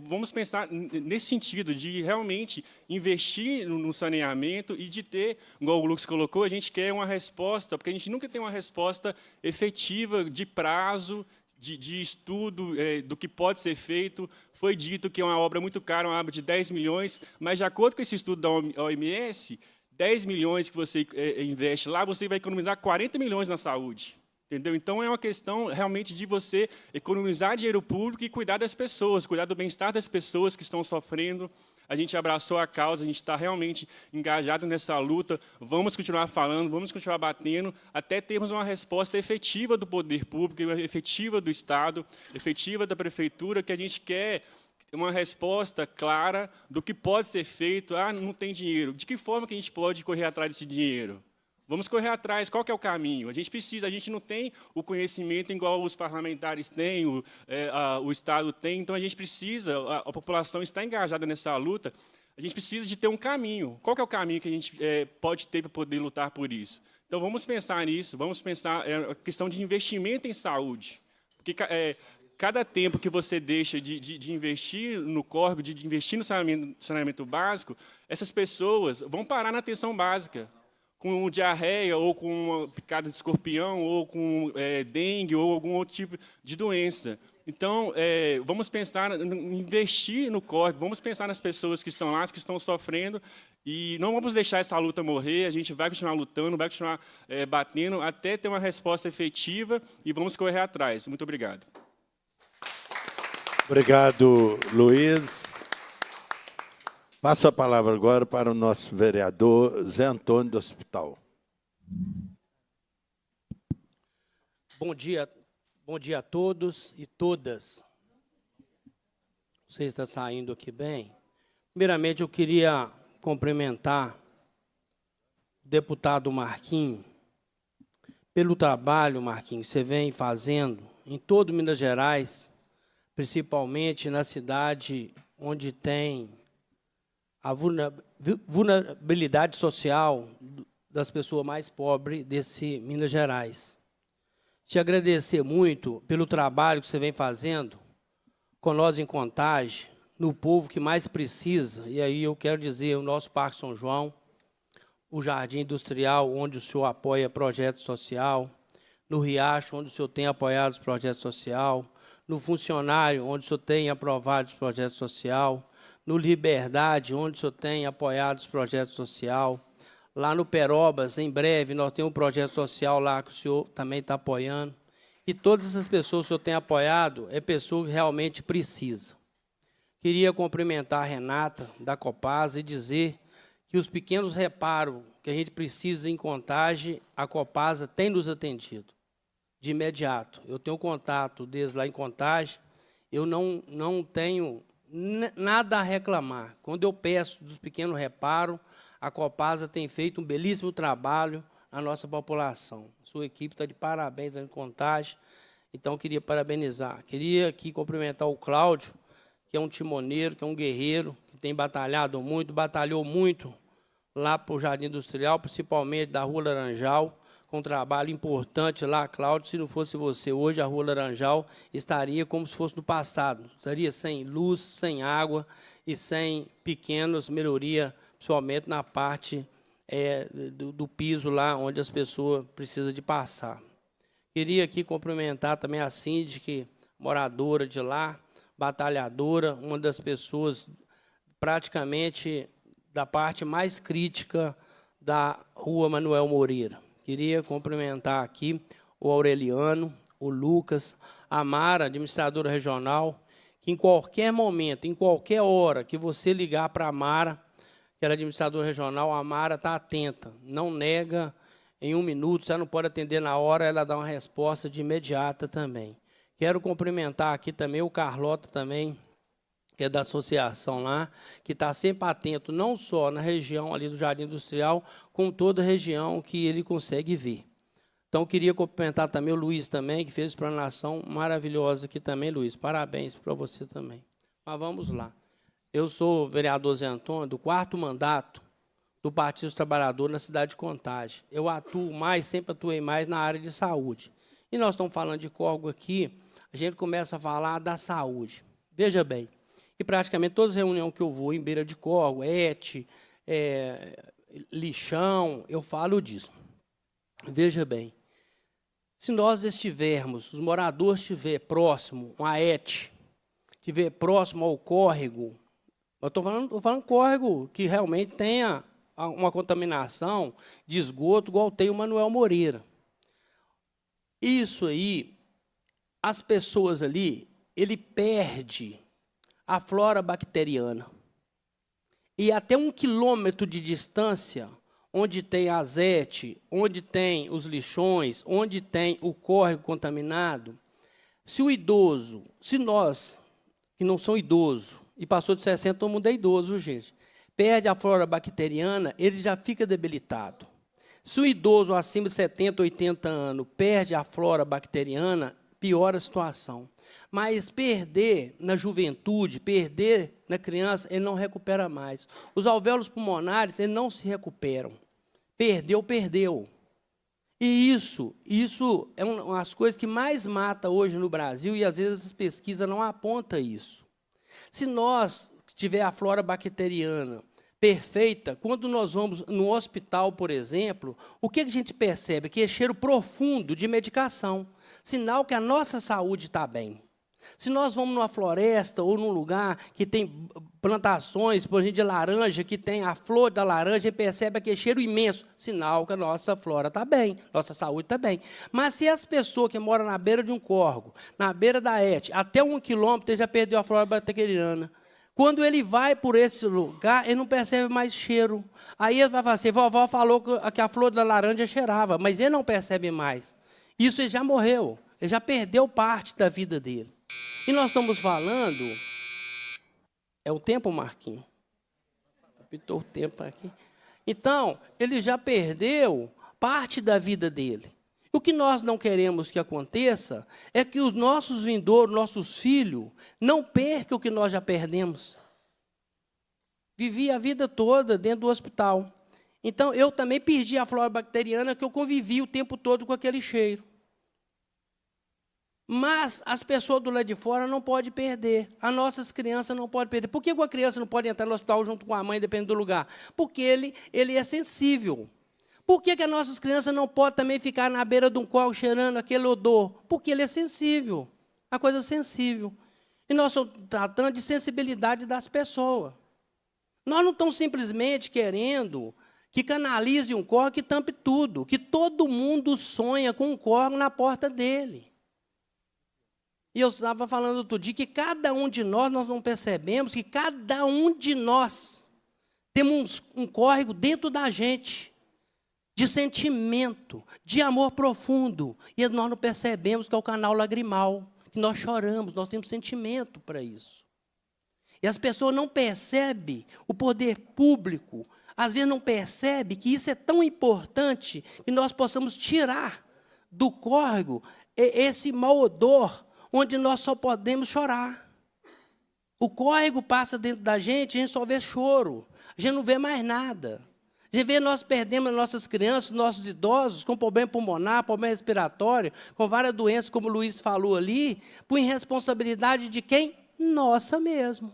vamos pensar nesse sentido de realmente investir no saneamento e de ter, igual o Lucas colocou, a gente quer uma resposta, porque a gente nunca tem uma resposta efetiva de prazo, de estudo do que pode ser feito. Foi dito que é uma obra muito cara, uma obra de 10 milhões, mas, de acordo com esse estudo da OMS, 10 milhões que você investe lá, você vai economizar 40 milhões na saúde. Entendeu? Então, é uma questão realmente de você economizar dinheiro público e cuidar das pessoas, cuidar do bem-estar das pessoas que estão sofrendo. A gente abraçou a causa, a gente está realmente engajado nessa luta. Vamos continuar falando, vamos continuar batendo, até termos uma resposta efetiva do poder público, efetiva do Estado, efetiva da Prefeitura, que a gente quer uma resposta clara do que pode ser feito. Ah, não tem dinheiro. De que forma que a gente pode correr atrás desse dinheiro? Vamos correr atrás. Qual que é o caminho? A gente não tem o conhecimento igual os parlamentares têm, o Estado tem, então a gente precisa, a população está engajada nessa luta, a gente precisa de ter um caminho. Qual que é o caminho que a gente pode ter para poder lutar por isso? Então, vamos pensar nisso, vamos pensar a questão de investimento em saúde. Porque cada tempo que você deixa de investir no córrego, de investir no saneamento básico, essas pessoas vão parar na atenção básica. com diarreia, ou com uma picada de escorpião, ou com dengue, ou algum outro tipo de doença. Então, vamos pensar em investir no córrego, vamos pensar nas pessoas que estão lá, que estão sofrendo, e não vamos deixar essa luta morrer, a gente vai continuar lutando, vai continuar batendo, até ter uma resposta efetiva, e vamos correr atrás. Muito obrigado. Obrigado, Luiz. Passo a palavra agora para o nosso vereador Zé Antônio do Hospital. Bom dia a todos e todas. Você está saindo aqui bem? Primeiramente, eu queria cumprimentar o deputado Marquinhos pelo trabalho, Marquinhos, que você vem fazendo em todo Minas Gerais, principalmente na cidade onde tem a vulnerabilidade social das pessoas mais pobres desse Minas Gerais. Te agradecer muito pelo trabalho que você vem fazendo com nós em Contagem, no povo que mais precisa, e aí eu quero dizer o nosso Parque São João, o Jardim Industrial, onde o senhor apoia projeto social, no Riacho, onde o senhor tem apoiado os projetos social, no Funcionário, onde o senhor tem aprovado os projetos social, no Liberdade, onde o senhor tem apoiado os projetos social, lá no Perobas, em breve, nós temos um projeto social lá que o senhor também está apoiando, e todas essas pessoas que o senhor tem apoiado, é pessoa que realmente precisa. Queria cumprimentar a Renata, da Copasa, e dizer que os pequenos reparos que a gente precisa em Contagem, a Copasa tem nos atendido, de imediato. Eu tenho contato desde lá em Contagem, eu não tenho nada a reclamar. Quando eu peço dos pequenos reparos, a Copasa tem feito um belíssimo trabalho na nossa população. Sua equipe está de parabéns em Contagem, então queria parabenizar. Queria aqui cumprimentar o Cláudio, que é um timoneiro, que é um guerreiro, que tem batalhado muito, batalhou muito lá para o Jardim Industrial, principalmente da Rua Laranjal, com um trabalho importante lá, Cláudio. Se não fosse você, hoje a Rua Laranjal estaria como se fosse no passado, estaria sem luz, sem água e sem pequenas melhorias, principalmente na parte do piso lá, onde as pessoas precisam de passar. Queria aqui cumprimentar também a síndica, moradora de lá, batalhadora, uma das pessoas praticamente da parte mais crítica da Rua Manuel Moreira. Queria cumprimentar aqui o Aureliano, o Lucas, a Mara, administradora regional, que em qualquer momento, em qualquer hora que você ligar para a Mara, que era administradora regional, a Mara está atenta, não nega em 1 minuto, você não pode atender na hora, ela dá uma resposta de imediata também. Quero cumprimentar aqui também o Carlota também, que é da associação lá, que está sempre atento, não só na região ali do Jardim Industrial, como toda a região que ele consegue ver. Então, queria cumprimentar também o Luiz também, que fez explanação maravilhosa aqui também, Luiz. Parabéns para você também. Mas vamos lá. Eu sou o vereador Zé Antônio, do 4º mandato do Partido dos Trabalhadores na cidade de Contagem. Eu atuo mais, sempre atuei mais na área de saúde. E nós estamos falando de córrego aqui, a gente começa a falar da saúde. Veja bem, e praticamente todas as reuniões que eu vou em beira de córrego, lixão, eu falo disso. Veja bem, se nós estivermos, os moradores estiverem próximo a estiver próximo ao córrego, eu estou falando córrego que realmente tenha uma contaminação de esgoto, igual tem o Manuel Moreira. Isso aí, as pessoas ali, ele perde a flora bacteriana. E até 1 quilômetro de distância, onde tem a azete, onde tem os lixões, onde tem o córrego contaminado, se o idoso, se nós, que não são idosos, e passou de 60, todo mundo é idoso, gente, perde a flora bacteriana, ele já fica debilitado. Se o idoso acima de 70, 80 anos perde a flora bacteriana, piora a situação. Mas perder na juventude, perder na criança, ele não recupera mais. Os alvéolos pulmonares, eles não se recuperam. Perdeu. E isso é uma das coisas que mais mata hoje no Brasil, e às vezes as pesquisas não apontam isso. Se nós tiver a flora bacteriana perfeita, quando nós vamos no hospital, por exemplo, o que a gente percebe? Que é cheiro profundo de medicação, sinal que a nossa saúde está bem. Se nós vamos numa floresta ou num lugar que tem plantações, por exemplo, de laranja, que tem a flor da laranja, e percebe aquele cheiro imenso, sinal que a nossa flora está bem, nossa saúde está bem. Mas se as pessoas que moram na beira de um córrego, na beira da ET, até 1 quilômetro, ele já perdeu a flora bacteriana. Quando ele vai por esse lugar, ele não percebe mais cheiro. Aí ele vai falar assim, vovó falou que a flor da laranja cheirava, mas ele não percebe mais. Isso ele já morreu, ele já perdeu parte da vida dele. E nós estamos falando... É o tempo, Marquinhos? Apitou o tempo aqui. Então, ele já perdeu parte da vida dele. O que nós não queremos que aconteça é que os nossos vindouros, nossos filhos, não percam o que nós já perdemos. Vivi a vida toda dentro do hospital. Então, eu também perdi a flora bacteriana, que eu convivi o tempo todo com aquele cheiro. Mas as pessoas do lado de fora não podem perder. As nossas crianças não podem perder. Por que uma criança não pode entrar no hospital junto com a mãe, dependendo do lugar? Porque ele é sensível. Por que as nossas crianças não podem também ficar na beira de um córrego cheirando aquele odor? Porque ele é sensível. A coisa sensível. E nós estamos tratando de sensibilidade das pessoas. Nós não estamos simplesmente querendo que canalize um córrego que tampe tudo. Que todo mundo sonha com um córrego na porta dele. E eu estava falando outro dia que cada um de nós não percebemos que cada um de nós temos um córrego dentro da gente, de sentimento, de amor profundo. E nós não percebemos que é o canal lagrimal, que nós choramos, nós temos sentimento para isso. E as pessoas não percebem o poder público, às vezes não percebem que isso é tão importante que nós possamos tirar do córrego esse mau odor, onde nós só podemos chorar. O córrego passa dentro da gente, a gente só vê choro, a gente não vê mais nada. A gente vê nós perdemos as nossas crianças, nossos idosos, com problema pulmonar, problema respiratório, com várias doenças, como o Luiz falou ali, por irresponsabilidade de quem? Nossa mesmo.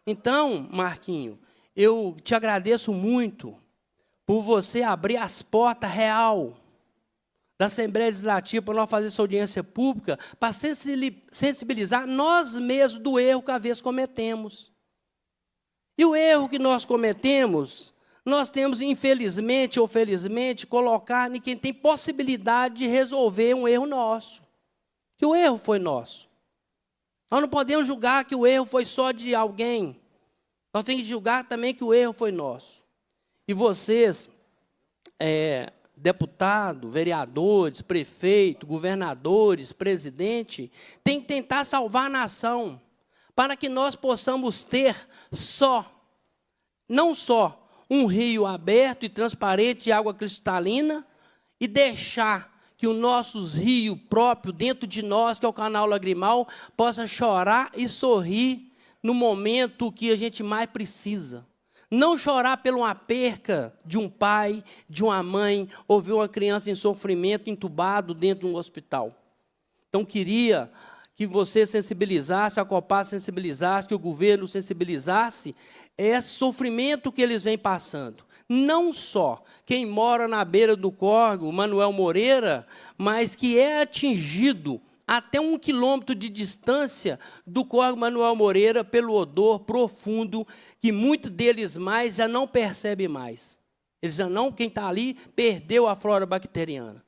Então, Marquinho, eu te agradeço muito por você abrir as portas real da Assembleia Legislativa para nós fazer essa audiência pública, para sensibilizar nós mesmos do erro que às vezes cometemos. E o erro que nós cometemos, nós temos, infelizmente ou felizmente, colocar em quem tem possibilidade de resolver um erro nosso. Que o erro foi nosso. Nós não podemos julgar que o erro foi só de alguém. Nós temos que julgar também que o erro foi nosso. E vocês... deputado, vereadores, prefeito, governadores, presidente, tem que tentar salvar a nação, para que nós possamos ter não só um rio aberto e transparente de água cristalina, e deixar que o nosso rio próprio, dentro de nós, que é o canal lagrimal, possa chorar e sorrir no momento que a gente mais precisa. Não chorar por uma perca de um pai, de uma mãe, ou ver uma criança em sofrimento, entubado dentro de um hospital. Então, queria que você sensibilizasse, a Copasa sensibilizasse, que o governo sensibilizasse esse sofrimento que eles vêm passando. Não só quem mora na beira do córrego, Manuel Moreira, mas que é atingido até 1 quilômetro de distância do córrego Manuel Moreira, pelo odor profundo, que muitos deles mais já não percebem mais. Eles já não, quem está ali, perdeu a flora bacteriana.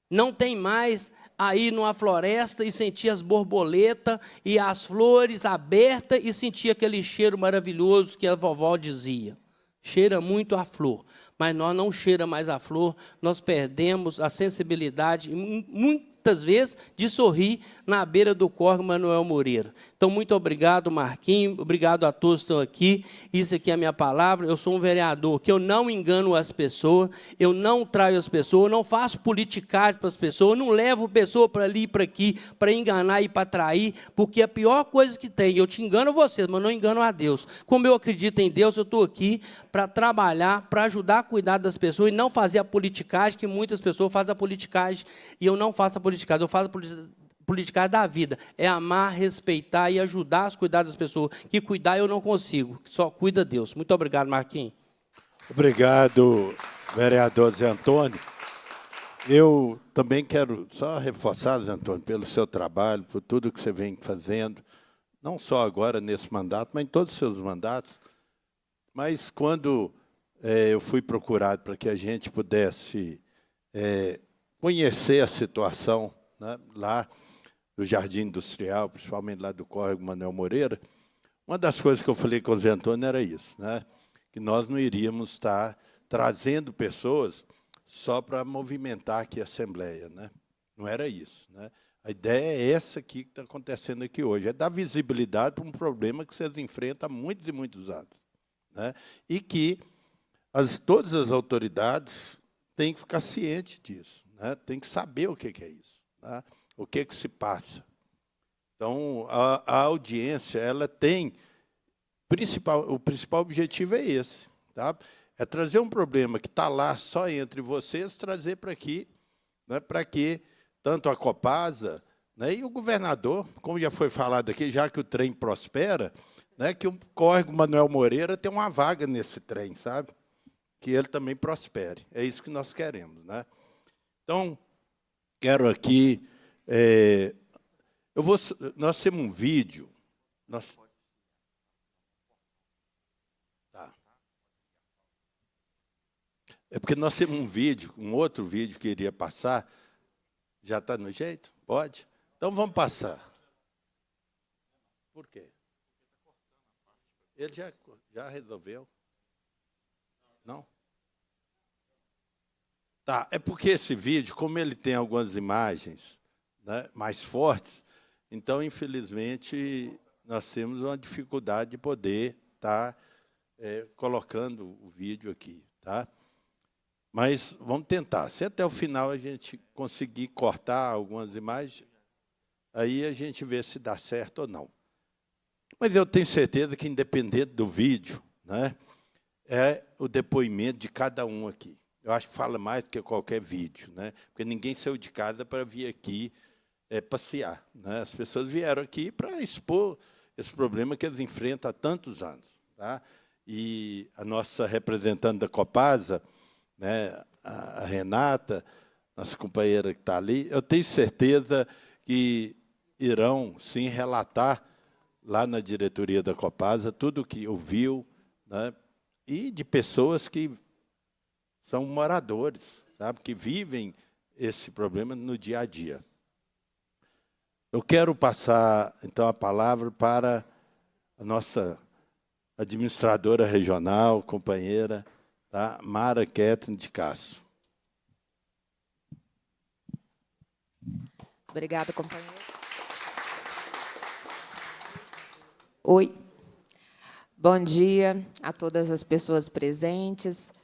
Não tem mais a ir numa floresta e sentir as borboletas e as flores abertas e sentir aquele cheiro maravilhoso que a vovó dizia. Cheira muito a flor, mas nós não cheira mais a flor, nós perdemos a sensibilidade, muitas vezes, de sorrir na beira do córrego Manuel Moreira. Então, muito obrigado, Marquinhos, obrigado a todos que estão aqui. Isso aqui é a minha palavra. Eu sou um vereador que eu não engano as pessoas, eu não traio as pessoas, eu não faço politicagem para as pessoas, eu não levo pessoa para ali e para aqui, para enganar e para trair, porque a pior coisa que tem, eu te engano vocês, mas não engano a Deus. Como eu acredito em Deus, eu estou aqui para trabalhar, para ajudar a cuidar das pessoas e não fazer a politicagem, que muitas pessoas fazem a politicagem, e eu não faço a politicagem, eu faço a politicagem politicagem da vida. É amar, respeitar e ajudar a cuidar das pessoas. Que cuidar eu não consigo, só cuida Deus. Muito obrigado, Marquinhos. Obrigado, vereador Zé Antônio. Eu também quero só reforçar, Zé Antônio, pelo seu trabalho, por tudo que você vem fazendo, não só agora nesse mandato, mas em todos os seus mandatos. Mas quando eu fui procurado para que a gente pudesse conhecer a situação, né, lá do Jardim Industrial, principalmente lá do Córrego Manuel Moreira, uma das coisas que eu falei com o Zé Antônio era isso, né, que nós não iríamos estar trazendo pessoas só para movimentar aqui a Assembleia, né? Não era isso, né? A ideia é essa aqui que está acontecendo aqui hoje, é dar visibilidade para um problema que vocês enfrentam há muitos e muitos anos, né? E que todas as autoridades têm que ficar cientes disso, né? Tem que saber o que é isso, né? O que se passa. Então, a audiência, ela tem... o principal objetivo é esse, tá? É trazer um problema que está lá só entre vocês, trazer para aqui, né, para que tanto a Copasa, né, e o governador, como já foi falado aqui, já que o trem prospera, né, que o Córrego Manuel Moreira tem uma vaga nesse trem, sabe? Que ele também prospere. É isso que nós queremos, né? Então, quero aqui... nós temos um vídeo... É porque nós temos um vídeo, um outro vídeo que iria passar. Já está no jeito? Pode? Então vamos passar. Por quê? Ele já resolveu? Não? Tá, é porque esse vídeo, como ele tem algumas imagens, né, mais fortes, então, infelizmente, nós temos uma dificuldade de poder estar colocando o vídeo aqui, tá? Mas vamos tentar. Se até o final a gente conseguir cortar algumas imagens, aí a gente vê se dá certo ou não. Mas eu tenho certeza que, independente do vídeo, né, é o depoimento de cada um aqui. Eu acho que fala mais do que qualquer vídeo, né? Porque ninguém saiu de casa para vir aqui passear, né? As pessoas vieram aqui para expor esse problema que eles enfrentam há tantos anos, tá? E a nossa representante da Copasa, né, a Renata, nossa companheira que está ali, eu tenho certeza que irão, sim, relatar lá na diretoria da Copasa tudo o que ouviu, né, e de pessoas que são moradores, sabe, que vivem esse problema no dia a dia. Eu quero passar, então, a palavra para a nossa administradora regional, companheira, tá? Mara Ketrin de Castro. Obrigada, companheiro. Oi. Bom dia a todas as pessoas presentes.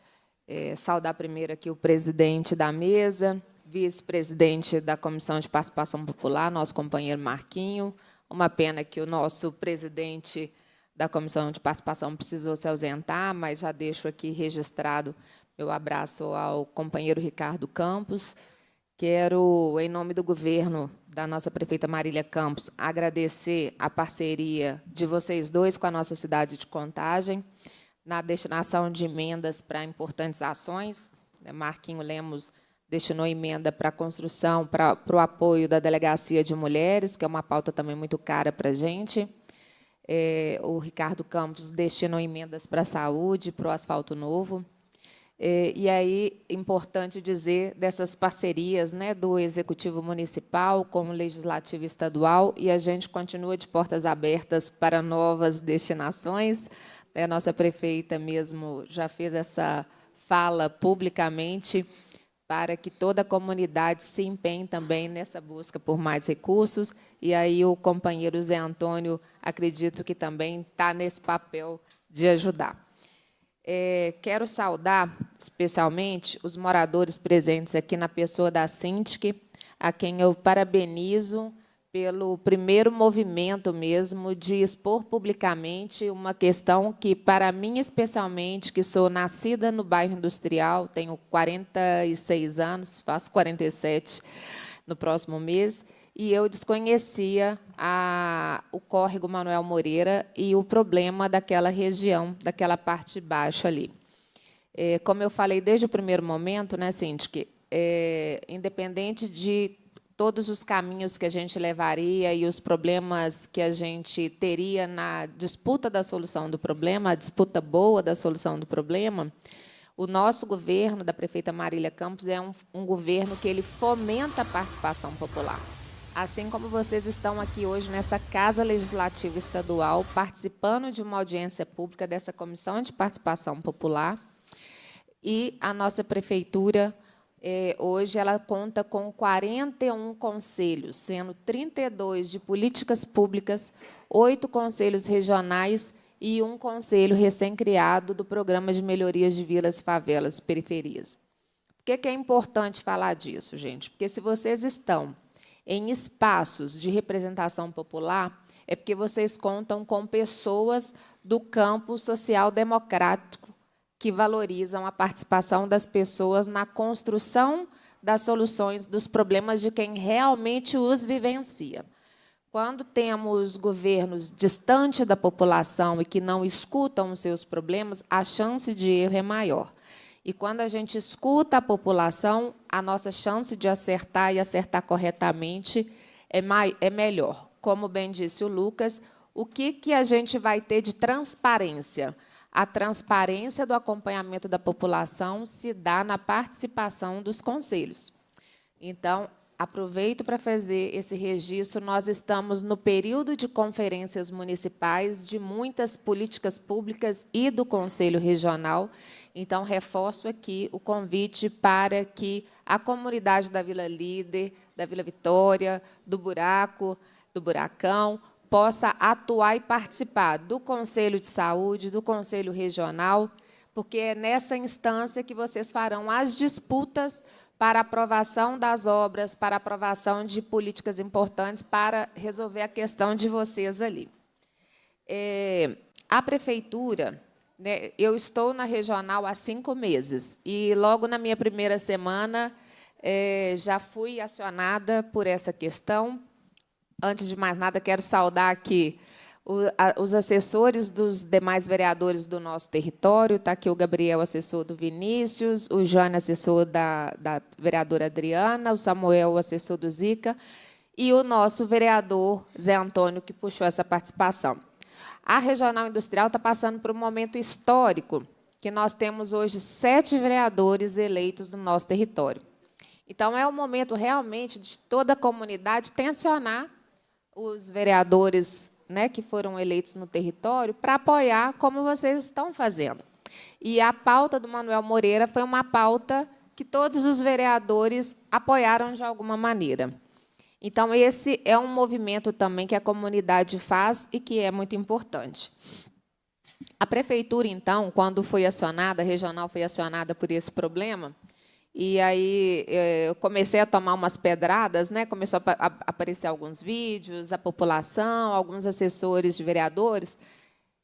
Saudar primeiro aqui o presidente da mesa, vice-presidente da Comissão de Participação Popular, nosso companheiro Marquinho. Uma pena que o nosso presidente da Comissão de Participação precisou se ausentar, mas já deixo aqui registrado meu abraço ao companheiro Ricardo Campos. Quero, em nome do governo da nossa prefeita Marília Campos, agradecer a parceria de vocês dois com a nossa cidade de Contagem, na destinação de emendas para importantes ações. Marquinho Lemos destinou emenda para a construção, para o apoio da Delegacia de Mulheres, que é uma pauta também muito cara para a gente. O Ricardo Campos destinou emendas para a saúde, para o asfalto novo. E aí, importante dizer dessas parcerias, né, do Executivo Municipal com o Legislativo Estadual, e a gente continua de portas abertas para novas destinações. A nossa prefeita mesmo já fez essa fala publicamente para que toda a comunidade se empenhe também nessa busca por mais recursos. E aí o companheiro Zé Antônio, acredito que também está nesse papel de ajudar. Quero saudar, especialmente, os moradores presentes aqui na pessoa da Síndic, a quem eu parabenizo pelo primeiro movimento mesmo de expor publicamente uma questão que, para mim, especialmente, que sou nascida no bairro industrial, tenho 46 anos, faço 47 no próximo mês, e eu desconhecia o córrego Manuel Moreira e o problema daquela região, daquela parte baixa ali. Como eu falei desde o primeiro momento, né, Síndica, independente de todos os caminhos que a gente levaria e os problemas que a gente teria na disputa da solução do problema, a disputa boa da solução do problema, o nosso governo, da prefeita Marília Campos, é um governo que ele fomenta a participação popular. Assim como vocês estão aqui hoje nessa Casa Legislativa Estadual, participando de uma audiência pública dessa Comissão de Participação Popular, e a nossa prefeitura, hoje, ela conta com 41 conselhos, sendo 32 de políticas públicas, 8 conselhos regionais e 1 conselho recém-criado do Programa de Melhorias de Vilas, Favelas e Periferias. Por que é importante falar disso, gente? Porque se vocês estão em espaços de representação popular, é porque vocês contam com pessoas do campo social-democrático que valorizam a participação das pessoas na construção das soluções dos problemas de quem realmente os vivencia. Quando temos governos distantes da população e que não escutam os seus problemas, a chance de erro é maior. E quando a gente escuta a população, a nossa chance de acertar e acertar corretamente é melhor. Como bem disse o Lucas, o que a gente vai ter de transparência? A transparência do acompanhamento da população se dá na participação dos conselhos. Então, aproveito para fazer esse registro. Nós estamos no período de conferências municipais de muitas políticas públicas e do Conselho Regional. Então, reforço aqui o convite para que a comunidade da Vila Líder, da Vila Vitória, do Buracão, possa atuar e participar do Conselho de Saúde, do Conselho Regional, porque é nessa instância que vocês farão as disputas para aprovação das obras, para aprovação de políticas importantes, para resolver a questão de vocês ali. A prefeitura, né, eu estou na regional há 5 meses, e logo na minha primeira semana já fui acionada por essa questão. Antes de mais nada, quero saudar aqui os assessores dos demais vereadores do nosso território. Está aqui o Gabriel, assessor do Vinícius, o Jânio, assessor da vereadora Adriana, o Samuel, assessor do Zica, e o nosso vereador Zé Antônio, que puxou essa participação. A Regional Industrial está passando por um momento histórico, que nós temos hoje 7 vereadores eleitos no nosso território. Então, é o momento, realmente, de toda a comunidade tensionar os vereadores, né, que foram eleitos no território, para apoiar como vocês estão fazendo. E a pauta do Manuel Moreira foi uma pauta que todos os vereadores apoiaram de alguma maneira. Então, esse é um movimento também que a comunidade faz e que é muito importante. A prefeitura, então, quando foi acionada, a regional foi acionada por esse problema, e aí eu comecei a tomar umas pedradas, né? Começou a aparecer alguns vídeos, a população, alguns assessores de vereadores.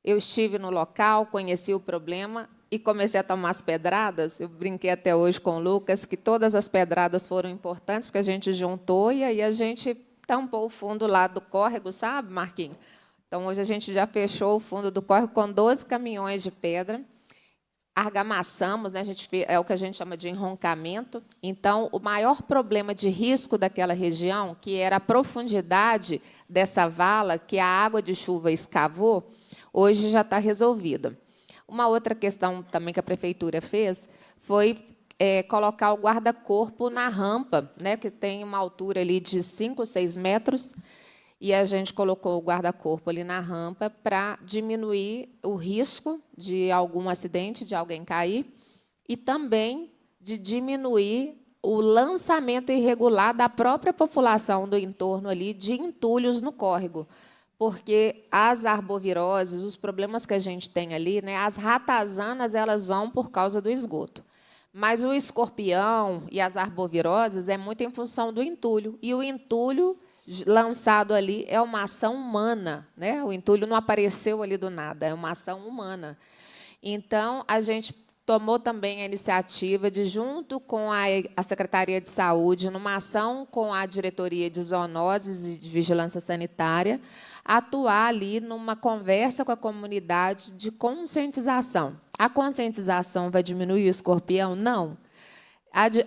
Eu estive no local, conheci o problema e comecei a tomar as pedradas. Eu brinquei até hoje com o Lucas que todas as pedradas foram importantes, porque a gente juntou e aí a gente tampou o fundo lá do córrego, sabe, Marquinhos? Então, hoje a gente já fechou o fundo do córrego com 12 caminhões de pedra. Argamassamos, né, é o que a gente chama de enroncamento. Então, o maior problema de risco daquela região, que era a profundidade dessa vala que a água de chuva escavou, hoje já está resolvida. Uma outra questão também que a prefeitura fez foi colocar o guarda-corpo na rampa, né, que tem uma altura ali de 5 ou 6 metros, e a gente colocou o guarda-corpo ali na rampa para diminuir o risco de algum acidente, de alguém cair, e também de diminuir o lançamento irregular da própria população do entorno ali de entulhos no córrego, porque as arboviroses, os problemas que a gente tem ali, né, as ratazanas, elas vão por causa do esgoto. Mas o escorpião e as arboviroses é muito em função do entulho, e o entulho lançado ali é uma ação humana, né? O entulho não apareceu ali do nada, é uma ação humana. Então, a gente tomou também a iniciativa de, junto com a Secretaria de Saúde, numa ação com a Diretoria de Zoonoses e de Vigilância Sanitária, atuar ali numa conversa com a comunidade de conscientização. A conscientização vai diminuir o escorpião? Não.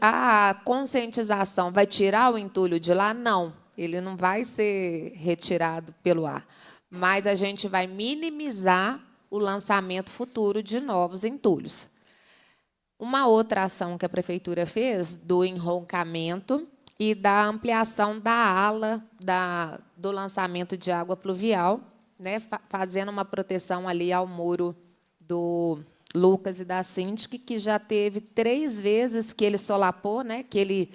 A conscientização vai tirar o entulho de lá? Não. Ele não vai ser retirado pelo ar. Mas a gente vai minimizar o lançamento futuro de novos entulhos. Uma outra ação que a Prefeitura fez, do enroncamento e da ampliação da ala do lançamento de água pluvial, né, fazendo uma proteção ali ao muro do Lucas e da Cintiq, que já teve 3 vezes que ele solapou, né, que ele,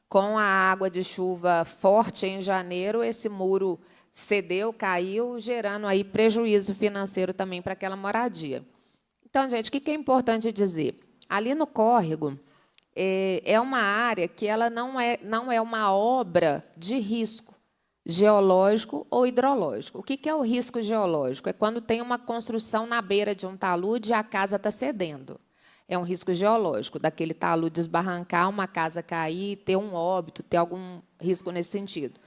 com a água de chuva forte em janeiro, esse muro cedeu, caiu, gerando aí prejuízo financeiro também para aquela moradia. Então, gente, o que é importante dizer? Ali no córrego, é uma área que ela não é uma obra de risco geológico ou hidrológico. O que é o risco geológico? É quando tem uma construção na beira de um talude e a casa está cedendo. É um risco geológico, daquele talude desbarrancar, uma casa cair, ter um óbito, ter algum risco nesse sentido.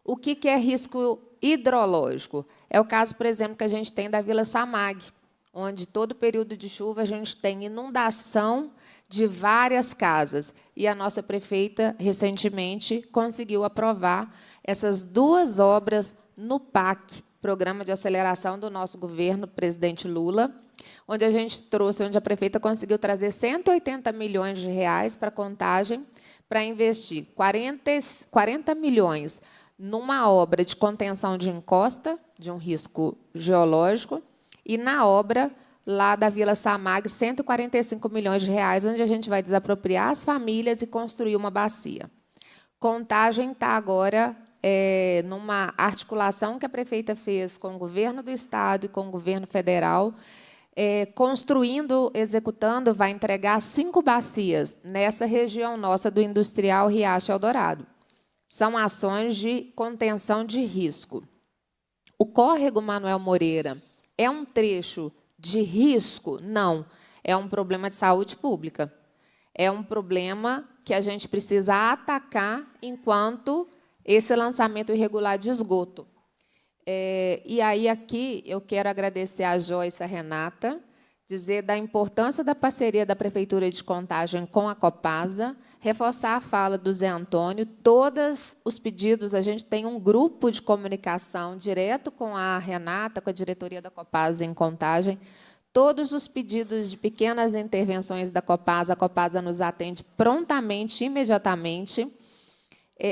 O que é risco hidrológico? É o caso, por exemplo, que a gente tem da Vila Samag, onde todo período de chuva a gente tem inundação de várias casas. E a nossa prefeita, recentemente, conseguiu aprovar essas 2 obras no PAC, Programa de Aceleração do nosso governo, presidente Lula, onde a gente trouxe, onde a prefeita conseguiu trazer 180 milhões de reais para a Contagem, para investir 40 milhões numa obra de contenção de encosta, de um risco geológico, e na obra lá da Vila Samag, 145 milhões de reais, onde a gente vai desapropriar as famílias e construir uma bacia. Contagem está agora numa articulação que a prefeita fez com o governo do Estado e com o governo federal, construindo, executando, vai entregar 5 bacias nessa região nossa do industrial Riacho Eldorado. São ações de contenção de risco. O córrego Manuel Moreira é um trecho de risco? Não. É um problema de saúde pública. É um problema que a gente precisa atacar enquanto esse lançamento irregular de esgoto. E aí, aqui, eu quero agradecer a Joyce e a Renata, dizer da importância da parceria da Prefeitura de Contagem com a Copasa, reforçar a fala do Zé Antônio, todos os pedidos, a gente tem um grupo de comunicação direto com a Renata, com a diretoria da Copasa em Contagem, todos os pedidos de pequenas intervenções da Copasa, a Copasa nos atende prontamente, imediatamente,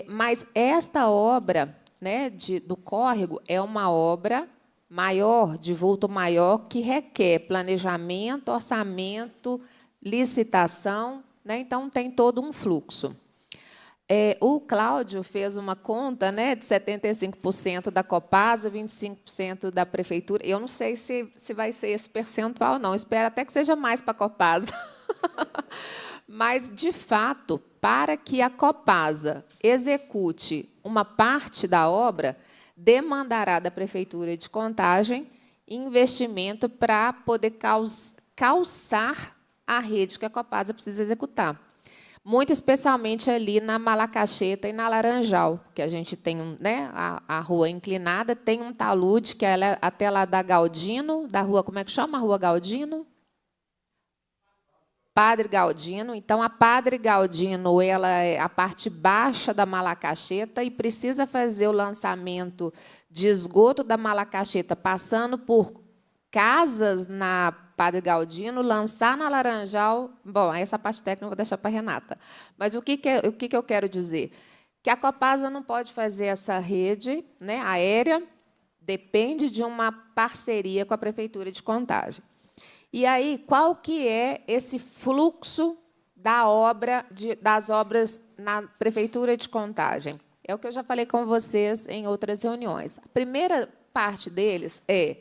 mas esta obra, né, do córrego é uma obra maior, de vulto maior, que requer planejamento, orçamento, licitação, né? Então, tem todo um fluxo. O Cláudio fez uma conta, né, de 75% da Copasa, 25% da Prefeitura. Eu não sei se vai ser esse percentual, não. Espero até que seja mais para a Copasa. Mas, de fato, para que a Copasa execute uma parte da obra, demandará da Prefeitura de Contagem investimento para poder calçar a rede que a Copasa precisa executar. Muito especialmente ali na Malacacheta e na Laranjal, que a gente tem, né, a rua inclinada, tem um talude, que é até lá da Galdino, da rua, como é que chama a rua Galdino? Padre Galdino. Então, a Padre Galdino ela é a parte baixa da Malacacheta e precisa fazer o lançamento de esgoto da Malacacheta, passando por casas na Padre Galdino, lançar na Laranjal. Bom, essa parte técnica eu vou deixar para a Renata. Mas o que eu quero dizer? Que a Copasa não pode fazer essa rede, né, aérea, depende de uma parceria com a Prefeitura de Contagem. E aí, qual que é esse fluxo das obras na Prefeitura de Contagem? É o que eu já falei com vocês em outras reuniões. A primeira parte deles é: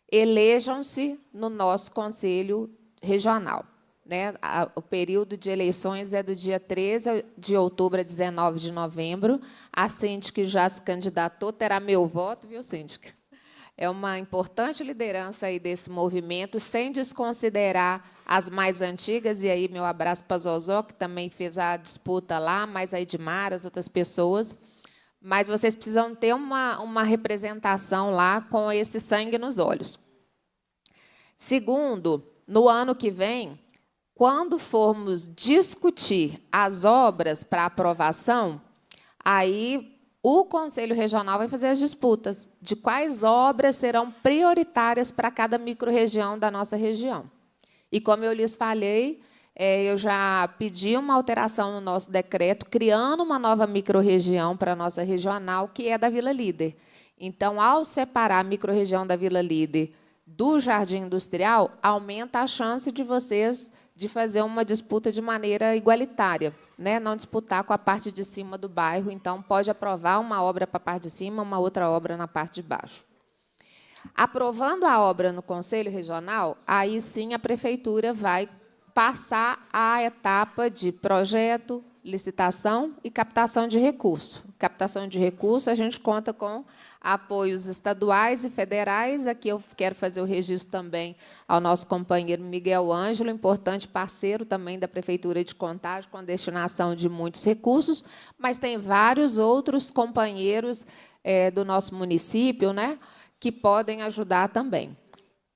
elejam-se no nosso Conselho Regional. Né? O período de eleições é do dia 13 de outubro a 19 de novembro. A Cintiq já se candidatou, terá meu voto, viu, Cintiq? é uma importante liderança aí desse movimento, sem desconsiderar as mais antigas, e aí meu abraço para a Zozó, que também fez a disputa lá, mais a Edmar, as outras pessoas. Mas vocês precisam ter uma representação lá com esse sangue nos olhos. Segundo, no ano que vem, quando formos discutir as obras para aprovação, aí o Conselho Regional vai fazer as disputas de quais obras serão prioritárias para cada microrregião da nossa região. E, como eu lhes falei, eu já pedi uma alteração no nosso decreto, criando uma nova microrregião para a nossa regional, que é da Vila Líder. Então, ao separar a microrregião da Vila Líder do Jardim Industrial, aumenta a chance de vocês de fazer uma disputa de maneira igualitária, né? Não disputar com a parte de cima do bairro. Então, pode aprovar uma obra para a parte de cima, uma outra obra na parte de baixo. Aprovando a obra no Conselho Regional, aí sim a Prefeitura vai passar à etapa de projeto, licitação e captação de recurso. Captação de recurso, a gente conta com apoios estaduais e federais. Aqui eu quero fazer o registro também ao nosso companheiro Miguel Ângelo, importante parceiro também da Prefeitura de Contagem, com a destinação de muitos recursos, mas tem vários outros companheiros do nosso município, né, que podem ajudar também.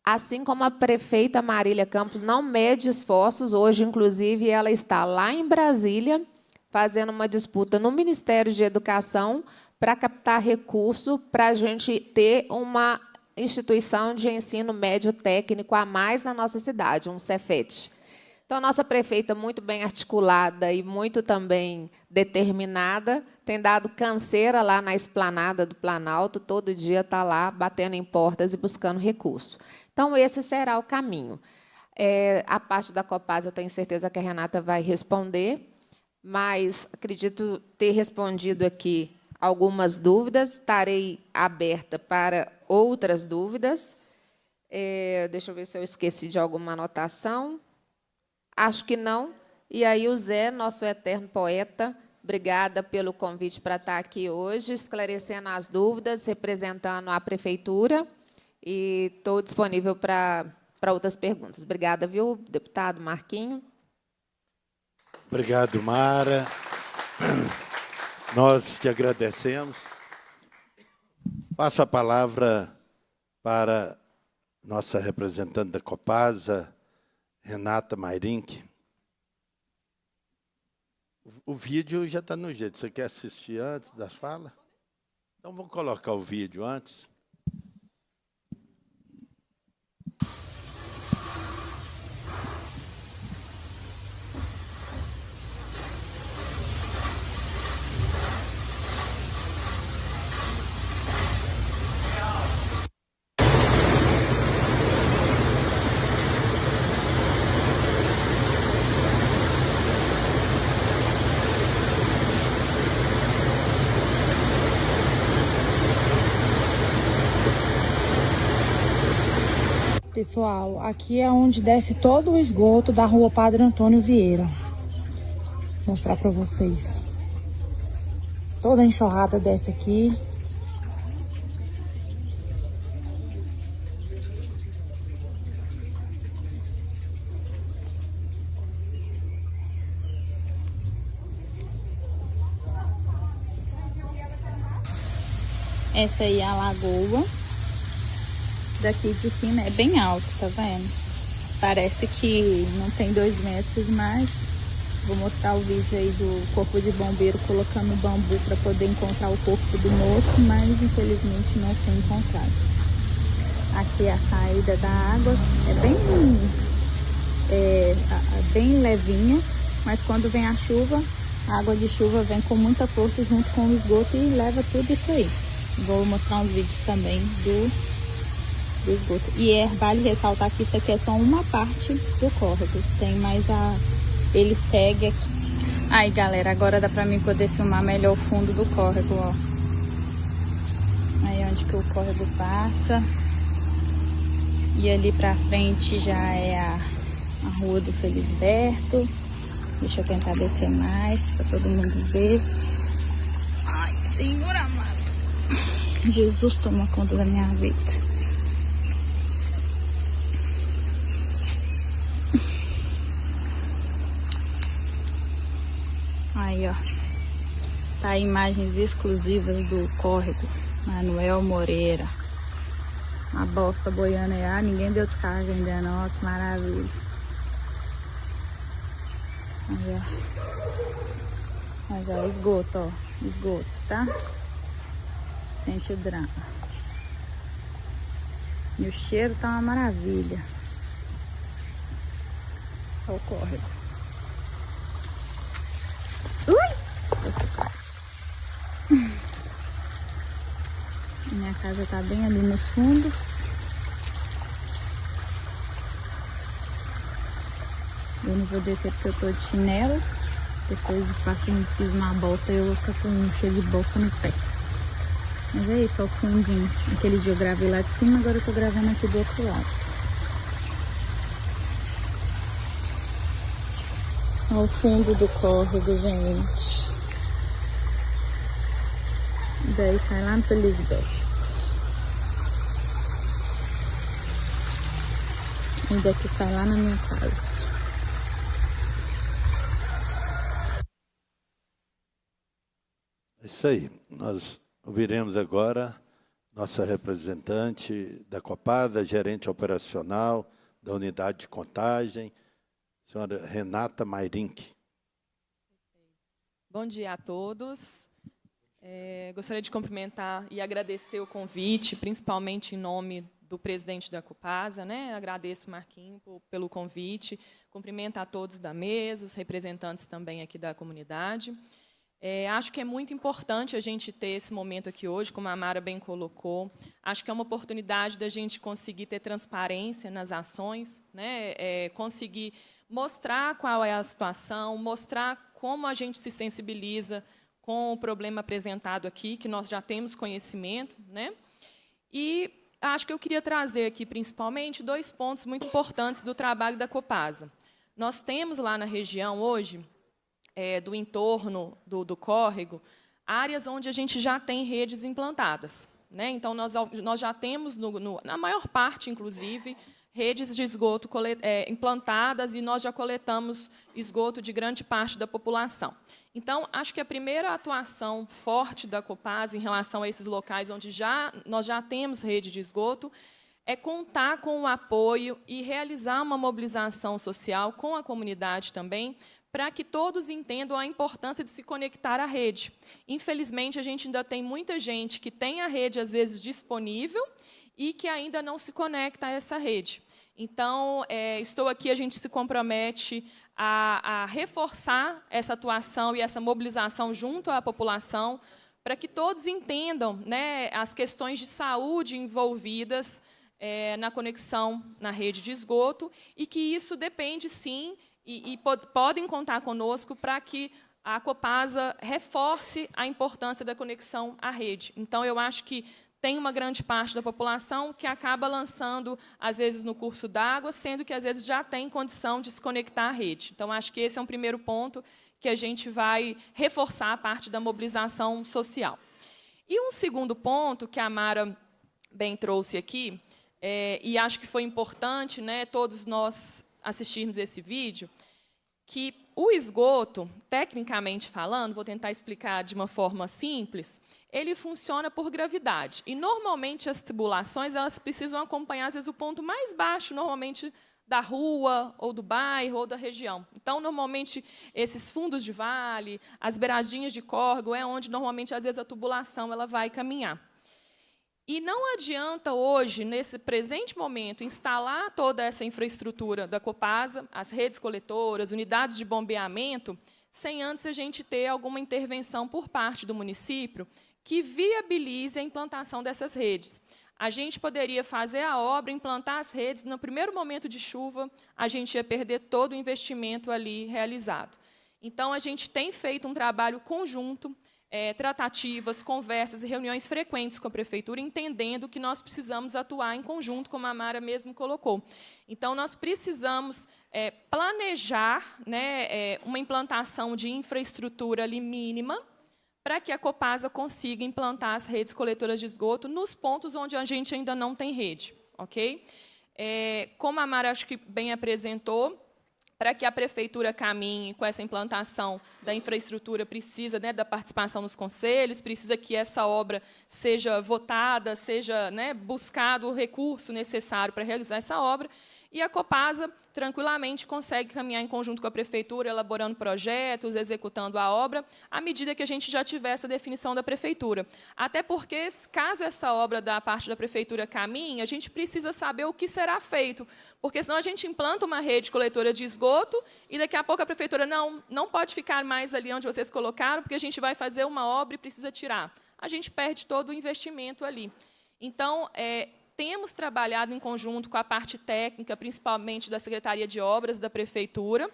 Assim como a prefeita Marília Campos não mede esforços, hoje, inclusive, ela está lá em Brasília, fazendo uma disputa no Ministério de Educação para captar recurso para a gente ter uma instituição de ensino médio técnico a mais na nossa cidade, um Cefet. Então, a nossa prefeita, muito bem articulada e muito também determinada, tem dado canseira lá na esplanada do Planalto, todo dia está lá batendo em portas e buscando recurso. Então, esse será o caminho. A parte da Copasa, eu tenho certeza que a Renata vai responder, mas acredito ter respondido aqui algumas dúvidas. Estarei aberta para outras dúvidas. Deixa eu ver se eu esqueci de alguma anotação. Acho que não. E aí, o Zé, nosso eterno poeta, obrigada pelo convite para estar aqui hoje, esclarecendo as dúvidas, representando a Prefeitura. E estou disponível para outras perguntas. Obrigada, viu, deputado Marquinho? Obrigado, Mara. Nós te agradecemos. Passo a palavra para nossa representante da Copasa, Renata Mairink. O vídeo já está no jeito. Você quer assistir antes das falas? Então, vou colocar o vídeo antes. Pessoal, aqui é onde desce todo o esgoto da rua Padre Antônio Vieira. Vou mostrar para vocês. Toda a enxurrada desce aqui. Essa aí é a lagoa. Daqui de cima é bem alto, tá vendo? Parece que não tem 2 metros, mas vou mostrar o vídeo aí do corpo de bombeiro colocando bambu para poder encontrar o corpo do moço, mas infelizmente não foi encontrado. Aqui é a saída da água, bem levinha, mas quando vem a chuva, a água de chuva vem com muita força junto com o esgoto e leva tudo isso aí. Vou mostrar uns vídeos também do esgoto. E vale ressaltar que isso aqui é só uma parte do córrego. Tem mais ele segue aqui. Aí, galera, agora dá pra mim poder filmar melhor o fundo do córrego, ó. Aí onde que o córrego passa. E ali pra frente já é a rua do Felisberto. Deixa eu tentar descer mais pra todo mundo ver. Ai, segura, mano. Jesus toma conta da minha vida. Aí, ó. Tá aí imagens exclusivas do córrego Manuel Moreira. A bosta boiando aí. Ah, ninguém deu descarga ainda não. Que maravilha. Aí, ó. Mas, ó, esgoto, ó. Esgoto, tá? Sente o drama. E o cheiro tá uma maravilha. Olha o córrego. Minha casa tá bem ali no fundo. Eu não vou descer porque eu tô de chinelo. Depois fiz uma bolsa e eu vou ficar com um cheio de bolsa no pé. Mas é isso, ó, o fundinho. Aquele dia eu gravei lá de cima, agora eu tô gravando aqui do outro lado. Olha o fundo do córrego, gente. Daí sai lá no Felizberto. E daqui sai lá na minha casa. É isso aí. Nós ouviremos agora nossa representante da Copasa, gerente operacional da unidade de contagem, senhora Renata Mairink. Bom dia a todos. Gostaria de cumprimentar e agradecer o convite, principalmente em nome do presidente da Copasa, né? Agradeço, Marquinhos, pelo convite. Cumprimento a todos da mesa, os representantes também aqui da comunidade. Acho que é muito importante a gente ter esse momento aqui hoje, como a Mara bem colocou. Acho que é uma oportunidade da gente conseguir ter transparência nas ações, né? Conseguir mostrar qual é a situação, mostrar como a gente se sensibiliza com o problema apresentado aqui, que nós já temos conhecimento, né? E acho que eu queria trazer aqui, principalmente, 2 pontos muito importantes do trabalho da Copasa. Nós temos lá na região, hoje, do entorno do córrego, áreas onde a gente já tem redes implantadas, né? Então, nós já temos, na maior parte, inclusive, redes de esgoto implantadas e nós já coletamos esgoto de grande parte da população. Então, acho que a primeira atuação forte da Copasa em relação a esses locais onde nós já temos rede de esgoto é contar com o apoio e realizar uma mobilização social com a comunidade também, para que todos entendam a importância de se conectar à rede. Infelizmente, a gente ainda tem muita gente que tem a rede, às vezes, disponível e que ainda não se conecta a essa rede. Então, estou aqui, a gente se compromete a reforçar essa atuação e essa mobilização junto à população, para que todos entendam, né, as questões de saúde envolvidas na conexão na rede de esgoto, e que isso depende, sim, e podem contar conosco para que a Copasa reforce a importância da conexão à rede. Então, eu acho que tem uma grande parte da população que acaba lançando, às vezes, no curso d'água, sendo que, às vezes, já tem condição de se conectar à rede. Então, acho que esse é um primeiro ponto que a gente vai reforçar a parte da mobilização social. E um segundo ponto que a Mara bem trouxe aqui, e acho que foi importante, né, todos nós assistirmos esse vídeo, que o esgoto, tecnicamente falando, vou tentar explicar de uma forma simples, ele funciona por gravidade. E, normalmente, as tubulações elas precisam acompanhar, às vezes, o ponto mais baixo, normalmente, da rua, ou do bairro, ou da região. Então, normalmente, esses fundos de vale, as beiradinhas de córrego, é onde, normalmente, às vezes, a tubulação ela vai caminhar. E não adianta hoje, nesse presente momento, instalar toda essa infraestrutura da Copasa, as redes coletoras, unidades de bombeamento, sem antes a gente ter alguma intervenção por parte do município que viabilize a implantação dessas redes. A gente poderia fazer a obra, implantar as redes, no primeiro momento de chuva, a gente ia perder todo o investimento ali realizado. Então, a gente tem feito um trabalho conjunto, tratativas, conversas e reuniões frequentes com a Prefeitura, entendendo que nós precisamos atuar em conjunto, como a Mara mesmo colocou. Então, nós precisamos planejar, né, uma implantação de infraestrutura ali mínima, para que a Copasa consiga implantar as redes coletoras de esgoto nos pontos onde a gente ainda não tem rede. Ok? Como a Mara acho que bem apresentou, para que a Prefeitura caminhe com essa implantação da infraestrutura, precisa, né, da participação nos conselhos, precisa que essa obra seja votada, seja, né, buscado o recurso necessário para realizar essa obra, e a Copasa tranquilamente consegue caminhar em conjunto com a Prefeitura, elaborando projetos, executando a obra, à medida que a gente já tiver essa definição da Prefeitura. Até porque, caso essa obra da parte da Prefeitura caminhe, a gente precisa saber o que será feito, porque senão a gente implanta uma rede coletora de esgoto e daqui a pouco a Prefeitura não pode ficar mais ali onde vocês colocaram, porque a gente vai fazer uma obra e precisa tirar. A gente perde todo o investimento ali. Então, temos trabalhado em conjunto com a parte técnica, principalmente da Secretaria de Obras da Prefeitura,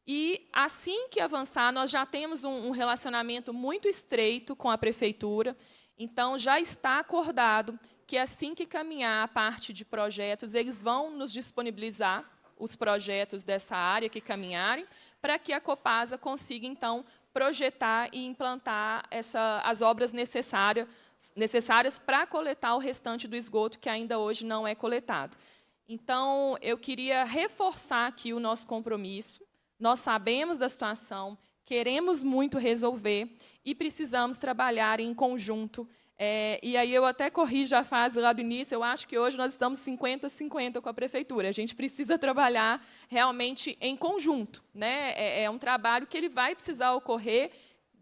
e, assim que avançar, nós já temos um relacionamento muito estreito com a Prefeitura, então já está acordado que, assim que caminhar a parte de projetos, eles vão nos disponibilizar os projetos dessa área que caminharem, para que a Copasa consiga, então, projetar e implantar as obras necessárias para coletar o restante do esgoto que ainda hoje não é coletado. Então, eu queria reforçar aqui o nosso compromisso. Nós sabemos da situação, queremos muito resolver e precisamos trabalhar em conjunto. E aí eu até corrijo a fase lá do início, eu acho que hoje nós estamos 50-50 com a Prefeitura. A gente precisa trabalhar realmente em conjunto, né? É um trabalho que ele vai precisar ocorrer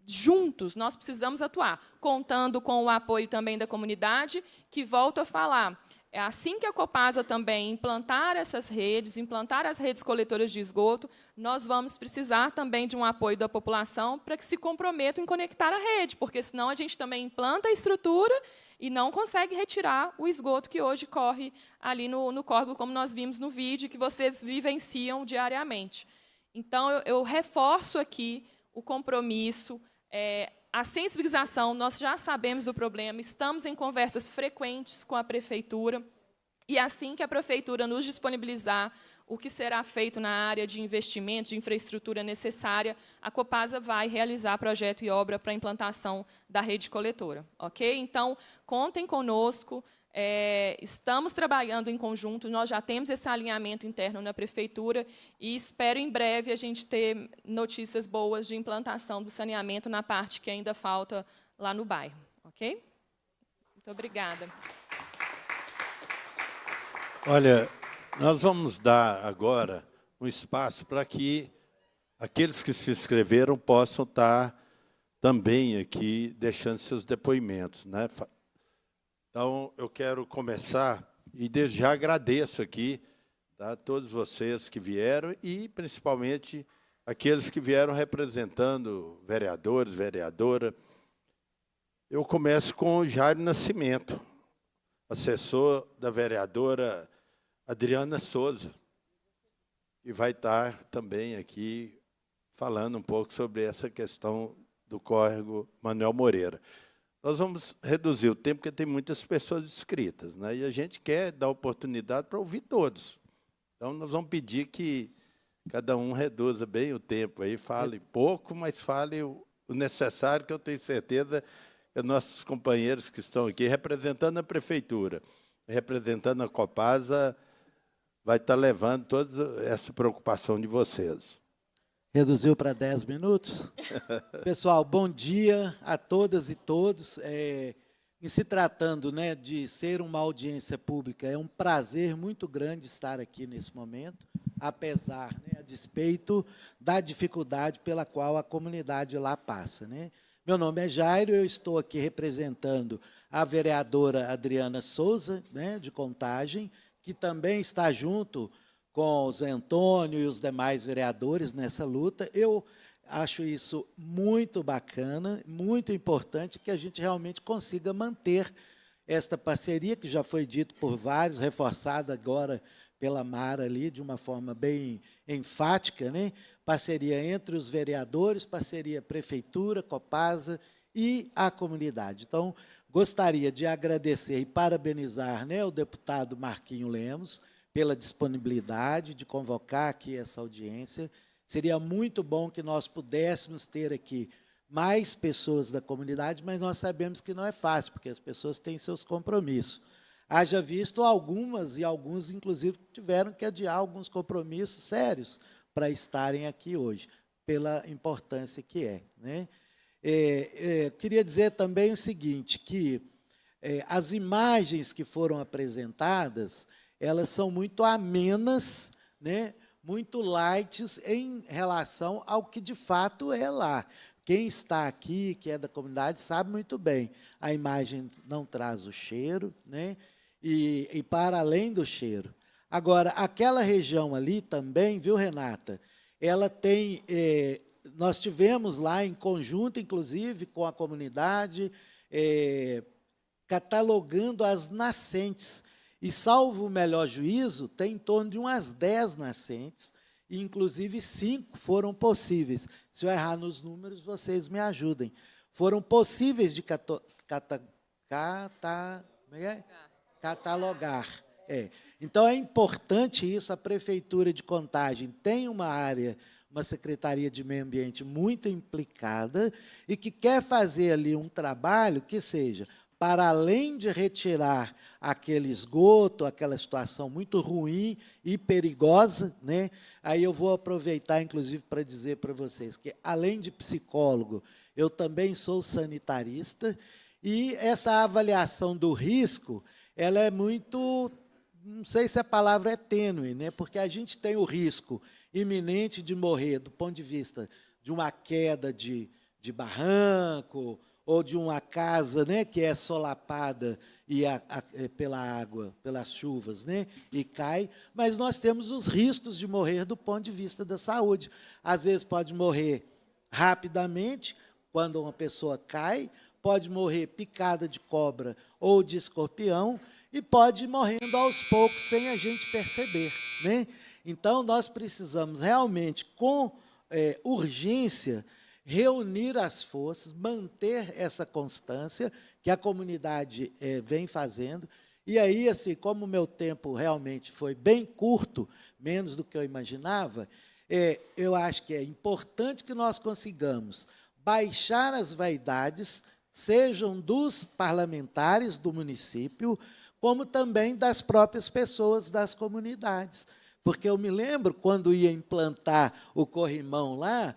juntos, nós precisamos atuar, contando com o apoio também da comunidade, que, volto a falar, assim que a Copasa também implantar essas redes, implantar as redes coletoras de esgoto, nós vamos precisar também de um apoio da população para que se comprometam em conectar a rede, porque senão a gente também implanta a estrutura e não consegue retirar o esgoto que hoje corre ali no córrego, como nós vimos no vídeo, que vocês vivenciam diariamente. Então, eu reforço aqui o compromisso, a sensibilização. Nós já sabemos do problema, estamos em conversas frequentes com a Prefeitura, e assim que a Prefeitura nos disponibilizar o que será feito na área de investimento, de infraestrutura necessária, a Copasa vai realizar projeto e obra para a implantação da rede coletora. Ok? Então, contem conosco, estamos trabalhando em conjunto, nós já temos esse alinhamento interno na Prefeitura e espero em breve a gente ter notícias boas de implantação do saneamento na parte que ainda falta lá no bairro. Ok? Muito obrigada. Olha, nós vamos dar agora um espaço para que aqueles que se inscreveram possam estar também aqui deixando seus depoimentos, né? Então, eu quero começar e desde já agradeço aqui, tá, a todos vocês que vieram e, principalmente, aqueles que vieram representando vereadores, vereadora. Eu começo com o Jairo Nascimento, assessor da vereadora Adriana Souza, e vai estar também aqui falando um pouco sobre essa questão do córrego Manuel Moreira. Nós vamos reduzir o tempo, porque tem muitas pessoas inscritas, né? E a gente quer dar oportunidade para ouvir todos. Então, nós vamos pedir que cada um reduza bem o tempo, aí fale pouco, mas fale o necessário, que eu tenho certeza que os nossos companheiros que estão aqui, representando a Prefeitura, representando a Copasa, vai estar levando toda essa preocupação de vocês. Reduziu para 10 minutos? Pessoal, bom dia a todas e todos. Em se tratando, né, de ser uma audiência pública, é um prazer muito grande estar aqui nesse momento, apesar, né, a despeito da dificuldade pela qual a comunidade lá passa, né? Meu nome é Jairo, eu estou aqui representando a vereadora Adriana Souza, né, de Contagem, que também está junto com o Zé Antônio e os demais vereadores nessa luta. Eu acho isso muito bacana, muito importante, que a gente realmente consiga manter esta parceria, que já foi dito por vários, reforçada agora pela Mara ali, de uma forma bem enfática, né? Parceria entre os vereadores, parceria Prefeitura, Copasa e a comunidade. Então, gostaria de agradecer e parabenizar, né, o deputado Marquinho Lemos, pela disponibilidade de convocar aqui essa audiência. Seria muito bom que nós pudéssemos ter aqui mais pessoas da comunidade, mas nós sabemos que não é fácil, porque as pessoas têm seus compromissos. Haja visto algumas, e alguns, inclusive, tiveram que adiar alguns compromissos sérios para estarem aqui hoje, pela importância que é, né? Queria dizer também o seguinte, que as imagens que foram apresentadas, elas são muito amenas, né? Muito light em relação ao que, de fato, é lá. Quem está aqui, que é da comunidade, sabe muito bem. A imagem não traz o cheiro, né? E para além do cheiro. Agora, aquela região ali também, viu, Renata? Ela tem... nós tivemos lá, em conjunto, inclusive, com a comunidade, catalogando as nascentes. E, salvo o melhor juízo, tem em torno de umas 10 nascentes, e, inclusive, 5 foram possívees. Se eu errar nos números, vocês me ajudem. Foram possíveis de catalogar. Então, é importante isso, a Prefeitura de Contagem tem uma área, uma Secretaria de Meio Ambiente muito implicada e que quer fazer ali um trabalho que seja, para além de retirar aquele esgoto, aquela situação muito ruim e perigosa, né? Aí eu vou aproveitar, inclusive, para dizer para vocês que, além de psicólogo, eu também sou sanitarista, e essa avaliação do risco, ela é muito, não sei se a palavra é tênue, né? Porque a gente tem o risco iminente de morrer do ponto de vista de uma queda de barranco, ou de uma casa, né, que é solapada pela água, pelas chuvas, né, e cai, mas nós temos os riscos de morrer do ponto de vista da saúde. Às vezes pode morrer rapidamente, quando uma pessoa cai, pode morrer picada de cobra ou de escorpião, e pode ir morrendo aos poucos, sem a gente perceber, né? Então, nós precisamos realmente, com urgência, reunir as forças, manter essa constância que a comunidade vem fazendo. E aí, assim, como o meu tempo realmente foi bem curto, menos do que eu imaginava, eu acho que é importante que nós consigamos baixar as vaidades, sejam dos parlamentares do município, como também das próprias pessoas das comunidades. Porque eu me lembro, quando ia implantar o corrimão lá,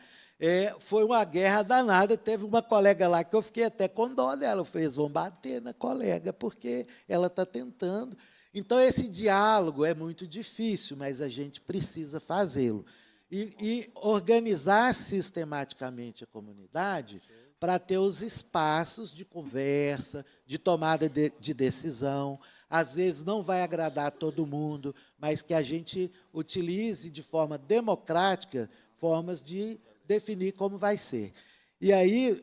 foi uma guerra danada. Teve uma colega lá que eu fiquei até com dó dela. Eu falei, eles vão bater na colega, porque ela está tentando. Então, esse diálogo é muito difícil, mas a gente precisa fazê-lo. E organizar sistematicamente a comunidade para ter os espaços de conversa, de tomada de decisão. Às vezes não vai agradar todo mundo, mas que a gente utilize de forma democrática formas de definir como vai ser. E aí,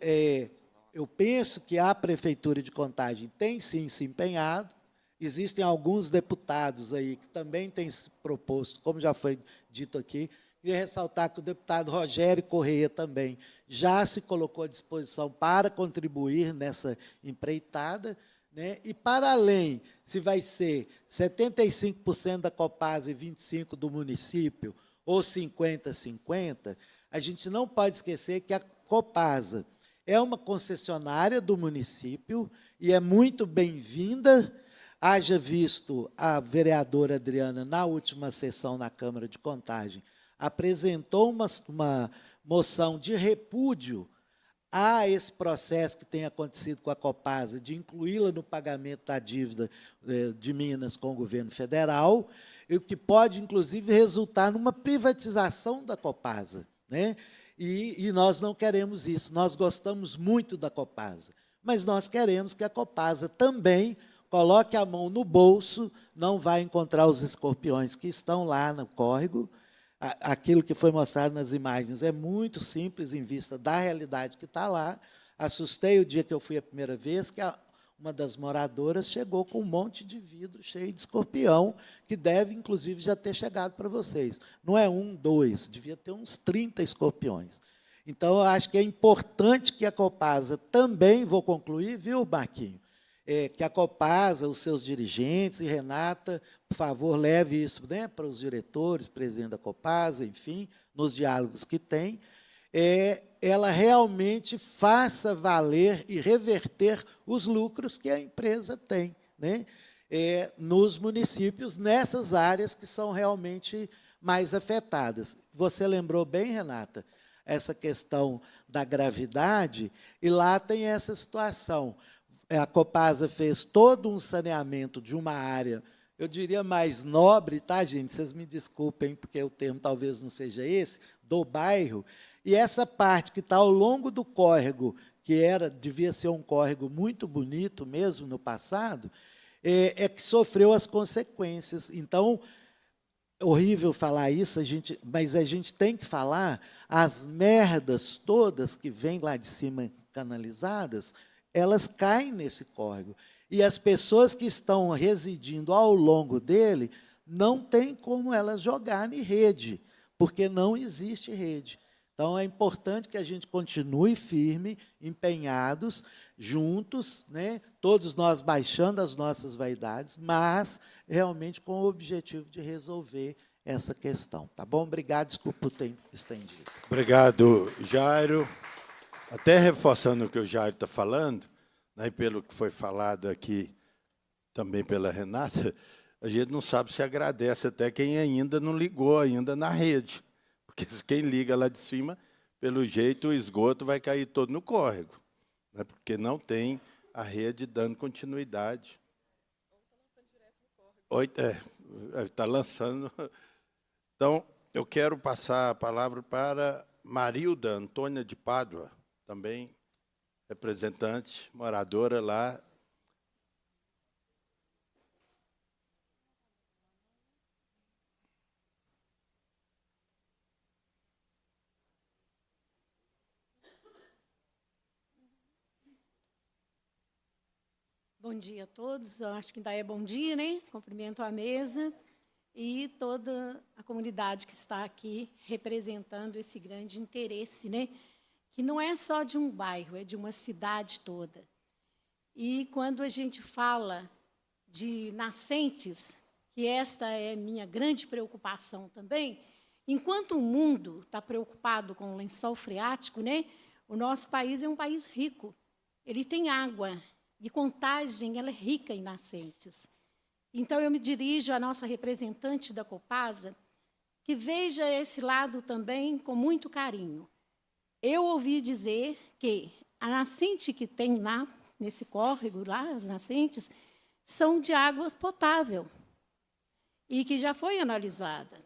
eu penso que a Prefeitura de Contagem tem, sim, se empenhado. Existem alguns deputados aí que também têm se proposto, como já foi dito aqui. Queria ressaltar que o deputado Rogério Correia também já se colocou à disposição para contribuir nessa empreitada, né? E, para além, se vai ser 75% da Copasa e 25% do município, ou 50-50%, a gente não pode esquecer que a Copasa é uma concessionária do município e é muito bem-vinda. Haja visto a vereadora Adriana, na última sessão na Câmara de Contagem, apresentou uma moção de repúdio a esse processo que tem acontecido com a Copasa, de incluí-la no pagamento da dívida de Minas com o governo federal, e o que pode, inclusive, resultar numa privatização da Copasa, né? E nós não queremos isso. Nós gostamos muito da Copasa, mas nós queremos que a Copasa também coloque a mão no bolso, não vai encontrar os escorpiões que estão lá no córrego. Aquilo que foi mostrado nas imagens é muito simples em vista da realidade que está lá. Assustei o dia que eu fui a primeira vez, que uma das moradoras chegou com um monte de vidro cheio de escorpião, que deve, inclusive, já ter chegado para vocês. Não é 1, 2, devia ter uns 30 escorpiões. Então, eu acho que é importante que a Copasa também, vou concluir, viu, Marquinho? Que a Copasa, os seus dirigentes, e Renata, por favor, leve isso, né, para os diretores, presidente da Copasa, enfim, nos diálogos que tem, ela realmente faça valer e reverter os lucros que a empresa tem, né? Nos municípios, nessas áreas que são realmente mais afetadas. Você lembrou bem, Renata, essa questão da gravidade, e lá tem essa situação. A Copasa fez todo um saneamento de uma área, eu diria mais nobre, tá, gente? Vocês me desculpem, porque o termo talvez não seja esse, do bairro, e essa parte que está ao longo do córrego, que devia ser um córrego muito bonito mesmo no passado, que sofreu as consequências. Então, horrível falar isso, mas a gente tem que falar, as merdas todas que vêm lá de cima canalizadas, elas caem nesse córrego. E as pessoas que estão residindo ao longo dele, não tem como elas jogarem rede, porque não existe rede. Então, é importante que a gente continue firme, empenhados, juntos, né? Todos nós baixando as nossas vaidades, mas realmente com o objetivo de resolver essa questão. Tá bom? Obrigado, desculpa por ter estendido. Obrigado, Jairo. Até reforçando o que o Jairo está falando, né, pelo que foi falado aqui também pela Renata, a gente não sabe se agradece até quem ainda não ligou ainda na rede. Porque quem liga lá de cima, pelo jeito, o esgoto vai cair todo no córrego, né, porque não tem a rede dando continuidade. Está lançando. Então, eu quero passar a palavra para Marilda Antônia de Pádua, também representante, moradora lá. Bom dia a todos, eu acho que ainda é bom dia, né? Cumprimento a mesa e toda a comunidade que está aqui representando esse grande interesse, né? Que não é só de um bairro, é de uma cidade toda. E quando a gente fala de nascentes, que esta é minha grande preocupação também, enquanto o mundo está preocupado com o lençol freático, né? O nosso país é um país rico, ele tem água, e Contagem ela é rica em nascentes. Então, eu me dirijo à nossa representante da Copasa, que veja esse lado também com muito carinho. Eu ouvi dizer que a nascente que tem lá, nesse córrego, lá, as nascentes, são de água potável e que já foi analisada.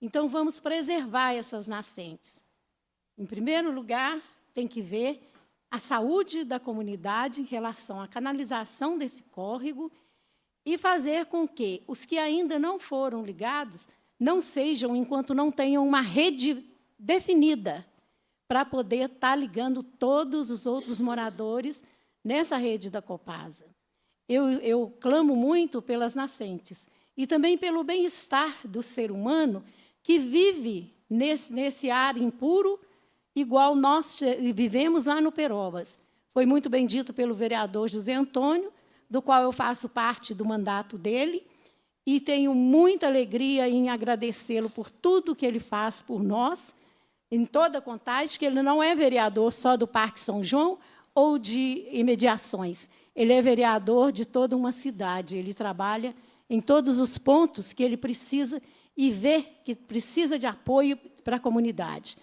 Então, vamos preservar essas nascentes. Em primeiro lugar, tem que ver a saúde da comunidade em relação à canalização desse córrego e fazer com que os que ainda não foram ligados não sejam, enquanto não tenham uma rede definida para poder estar ligando todos os outros moradores nessa rede da Copasa. Eu clamo muito pelas nascentes e também pelo bem-estar do ser humano que vive nesse ar impuro, igual nós vivemos lá no Perobas. Foi muito bem dito pelo vereador José Antônio, do qual eu faço parte do mandato dele, e tenho muita alegria em agradecê-lo por tudo que ele faz por nós, em toda a Contagem, que ele não é vereador só do Parque São João ou de imediações, ele é vereador de toda uma cidade, ele trabalha em todos os pontos que ele precisa e vê que precisa de apoio para a comunidade.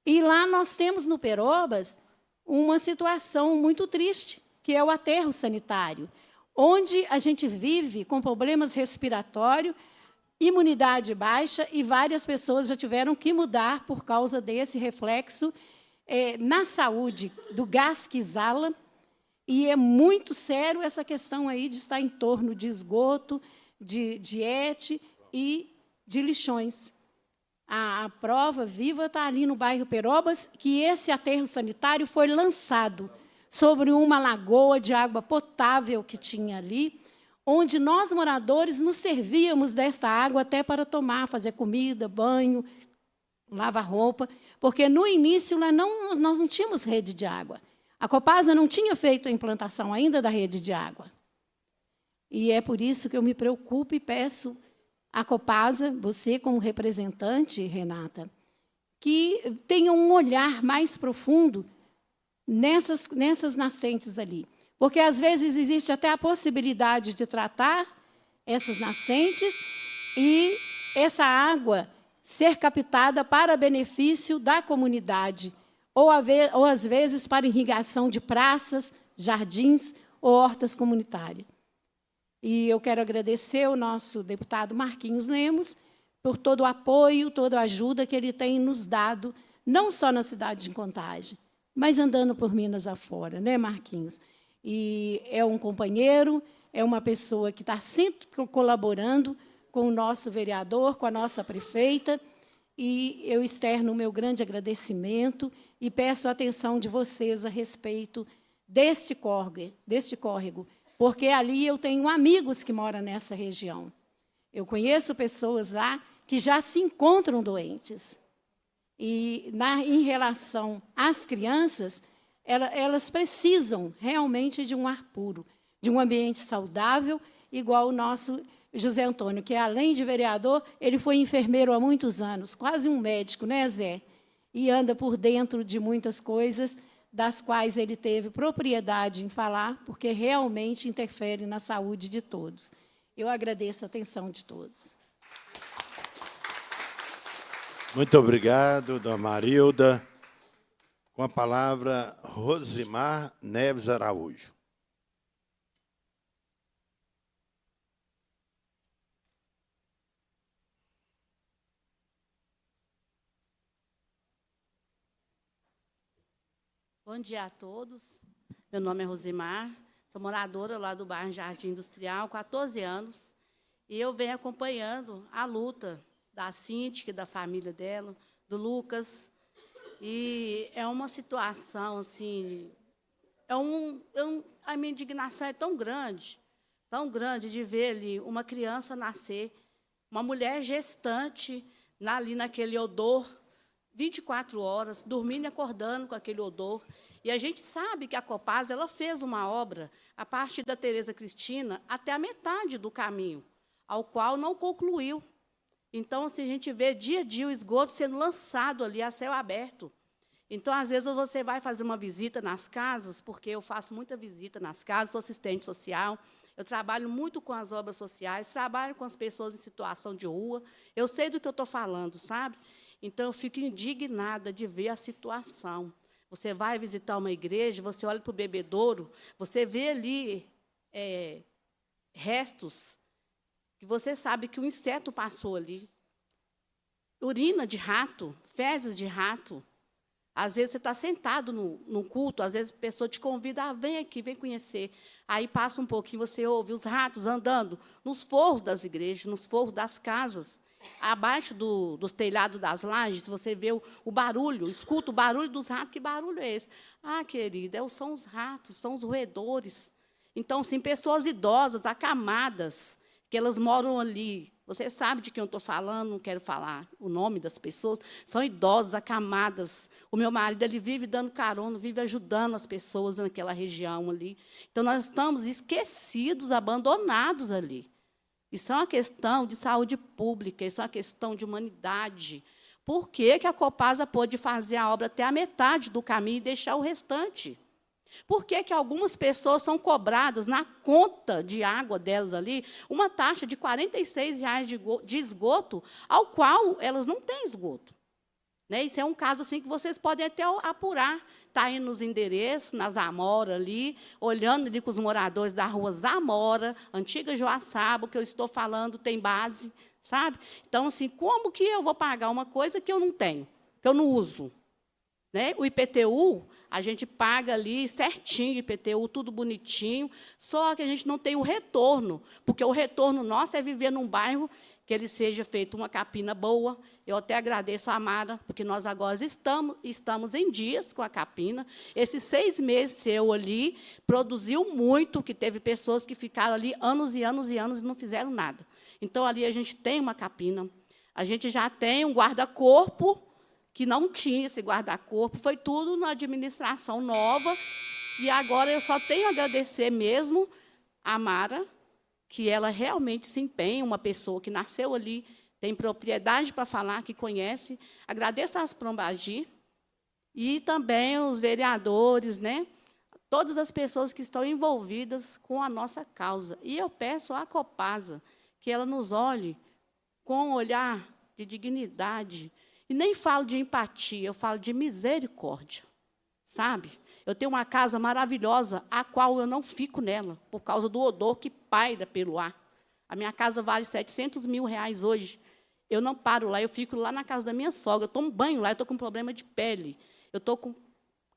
E lá nós temos, no Perobas, uma situação muito triste, que é o aterro sanitário, onde a gente vive com problemas respiratórios, imunidade baixa, e várias pessoas já tiveram que mudar por causa desse reflexo na saúde do gás que exala, e é muito sério essa questão aí de estar em torno de esgoto, de ET e de lixões. A prova viva está ali no bairro Perobas, que esse aterro sanitário foi lançado sobre uma lagoa de água potável que tinha ali, onde nós, moradores, nos servíamos desta água até para tomar, fazer comida, banho, lavar roupa, porque, no início, lá nós não tínhamos rede de água. A Copasa não tinha feito a implantação ainda da rede de água. E é por isso que eu me preocupo e peço à Copasa, você como representante, Renata, que tenham um olhar mais profundo nessas nascentes ali. Porque, às vezes, existe até a possibilidade de tratar essas nascentes e essa água ser captada para benefício da comunidade, ou às vezes para irrigação de praças, jardins ou hortas comunitárias. E eu quero agradecer ao nosso deputado Marquinhos Lemos por todo o apoio, toda a ajuda que ele tem nos dado, não só na cidade de Contagem, mas andando por Minas afora, né, Marquinhos? E é um companheiro, é uma pessoa que está sempre colaborando com o nosso vereador, com a nossa prefeita, e eu externo o meu grande agradecimento e peço a atenção de vocês a respeito deste córrego, porque ali eu tenho amigos que moram nessa região. Eu conheço pessoas lá que já se encontram doentes. E, em relação às crianças, elas precisam realmente de um ar puro, de um ambiente saudável, igual o nosso José Antônio, que, além de vereador, ele foi enfermeiro há muitos anos, quase um médico, né, Zé? E anda por dentro de muitas coisas, das quais ele teve propriedade em falar, porque realmente interfere na saúde de todos. Eu agradeço a atenção de todos. Muito obrigado, dona Marilda. Com a palavra, Rosimar Neves Araújo. Bom dia a todos. Meu nome é Rosimar, sou moradora lá do bairro Jardim Industrial, 14 anos, e eu venho acompanhando a luta da Cíntia, da família dela, do Lucas, e é uma situação, assim, a minha indignação é tão grande de ver ali uma criança nascer, uma mulher gestante, ali naquele odor, 24 horas, dormindo e acordando com aquele odor. E a gente sabe que a Copasa ela fez uma obra, a partir da Tereza Cristina, até a metade do caminho, ao qual não concluiu. Então, assim, a gente vê dia a dia o esgoto sendo lançado ali a céu aberto. Então, às vezes, você vai fazer uma visita nas casas, porque eu faço muita visita nas casas, sou assistente social, eu trabalho muito com as obras sociais, trabalho com as pessoas em situação de rua, eu sei do que eu estou falando, sabe? Então, eu fico indignada de ver a situação. Você vai visitar uma igreja, você olha para o bebedouro, você vê ali restos que você sabe que o inseto passou ali. Urina de rato, fezes de rato. Às vezes, você está sentado no culto, às vezes, a pessoa te convida, vem aqui, vem conhecer. Aí, passa um pouquinho, você ouve os ratos andando nos forros das igrejas, nos forros das casas. Abaixo dos telhados das lajes, você vê o barulho, escuta o barulho dos ratos. Que barulho é esse? Ah, querida, são os ratos, são os roedores. Então, sim, pessoas idosas, acamadas, que elas moram ali. Você sabe de quem eu estou falando, não quero falar o nome das pessoas. São idosas, acamadas. O meu marido ele vive dando carona, vive ajudando as pessoas naquela região ali. Então, nós estamos esquecidos, abandonados ali. Isso é uma questão de saúde pública, isso é uma questão de humanidade. Por que a Copasa pôde fazer a obra até a metade do caminho e deixar o restante? Por que algumas pessoas são cobradas na conta de água delas ali uma taxa de R$ 46,00 de esgoto, ao qual elas não têm esgoto? Né? Isso é um caso assim, que vocês podem até apurar. Está aí nos endereços, na Zamora, ali, olhando ali com os moradores da rua Zamora, antiga Joaçaba, que eu estou falando, tem base, sabe? Então, assim, como que eu vou pagar uma coisa que eu não tenho, que eu não uso? Né? O IPTU, a gente paga ali certinho, IPTU, tudo bonitinho, só que a gente não tem o retorno, porque o retorno nosso é viver num bairro que ele seja feito uma capina boa. Eu até agradeço a Mara, porque nós agora estamos em dias com a capina. Esses 6 meses seu ali produziu muito, que teve pessoas que ficaram ali anos e anos e anos e não fizeram nada. Então, ali a gente tem uma capina, a gente já tem um guarda-corpo, que não tinha esse guarda-corpo, foi tudo na administração nova, e agora eu só tenho a agradecer mesmo a Mara, que ela realmente se empenha, uma pessoa que nasceu ali, tem propriedade para falar, que conhece. Agradeço às Prombagi e também os vereadores, né? Todas as pessoas que estão envolvidas com a nossa causa. E eu peço à Copasa que ela nos olhe com um olhar de dignidade. E nem falo de empatia, eu falo de misericórdia, sabe? Eu tenho uma casa maravilhosa, a qual eu não fico nela, por causa do odor que paira pelo ar. A minha casa vale R$700 mil hoje. Eu não paro lá, eu fico lá na casa da minha sogra, eu tomo banho lá, eu estou com problema de pele, eu estou com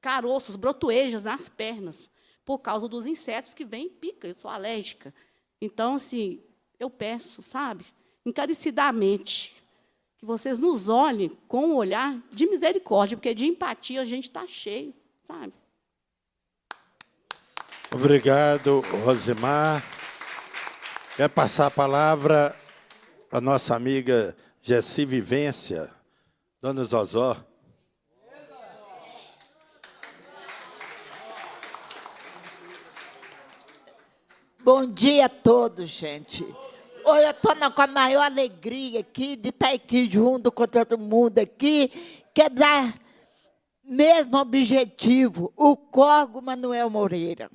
caroços, brotoejas nas pernas, por causa dos insetos que vêm e pica, eu sou alérgica. Então, assim, eu peço, sabe, encarecidamente, que vocês nos olhem com um olhar de misericórdia, porque de empatia a gente está cheio, sabe? Obrigado, Rosimar. Quero passar a palavra para a nossa amiga Gessi Vivência, dona Zozó. Bom dia a todos, gente. Hoje eu estou com a maior alegria aqui de estar aqui junto com todo mundo aqui, que é dar mesmo objetivo, o Córrego Manuel Moreira.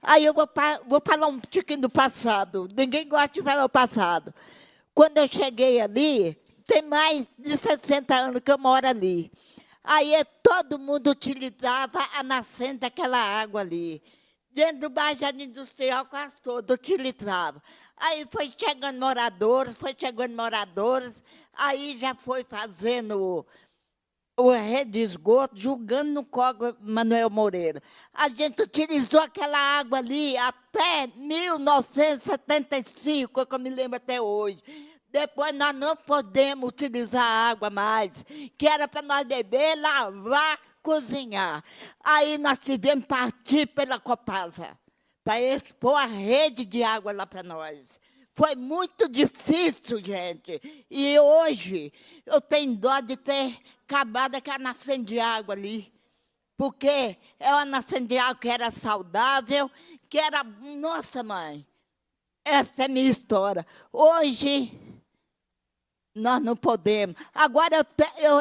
Aí eu vou falar um tiquinho do passado. Ninguém gosta de falar o passado. Quando eu cheguei ali, tem mais de 60 anos que eu moro ali. Aí todo mundo utilizava a nascente daquela água ali. Dentro do bairro Jardim Industrial, quase todo utilizava. Aí foi chegando moradores, aí já foi fazendo o rede de esgoto, julgando no Córrego Manuel Moreira. A gente utilizou aquela água ali até 1975, que eu me lembro até hoje. Depois nós não podemos utilizar a água mais, que era para nós beber, lavar, cozinhar. Aí nós tivemos que partir pela Copasa, para expor a rede de água lá para nós. Foi muito difícil, gente. E hoje eu tenho dó de ter acabado aquela nascente de água ali. Porque é uma nascente de água que era saudável, que era... Nossa, mãe, essa é a minha história. Hoje... nós não podemos. Agora,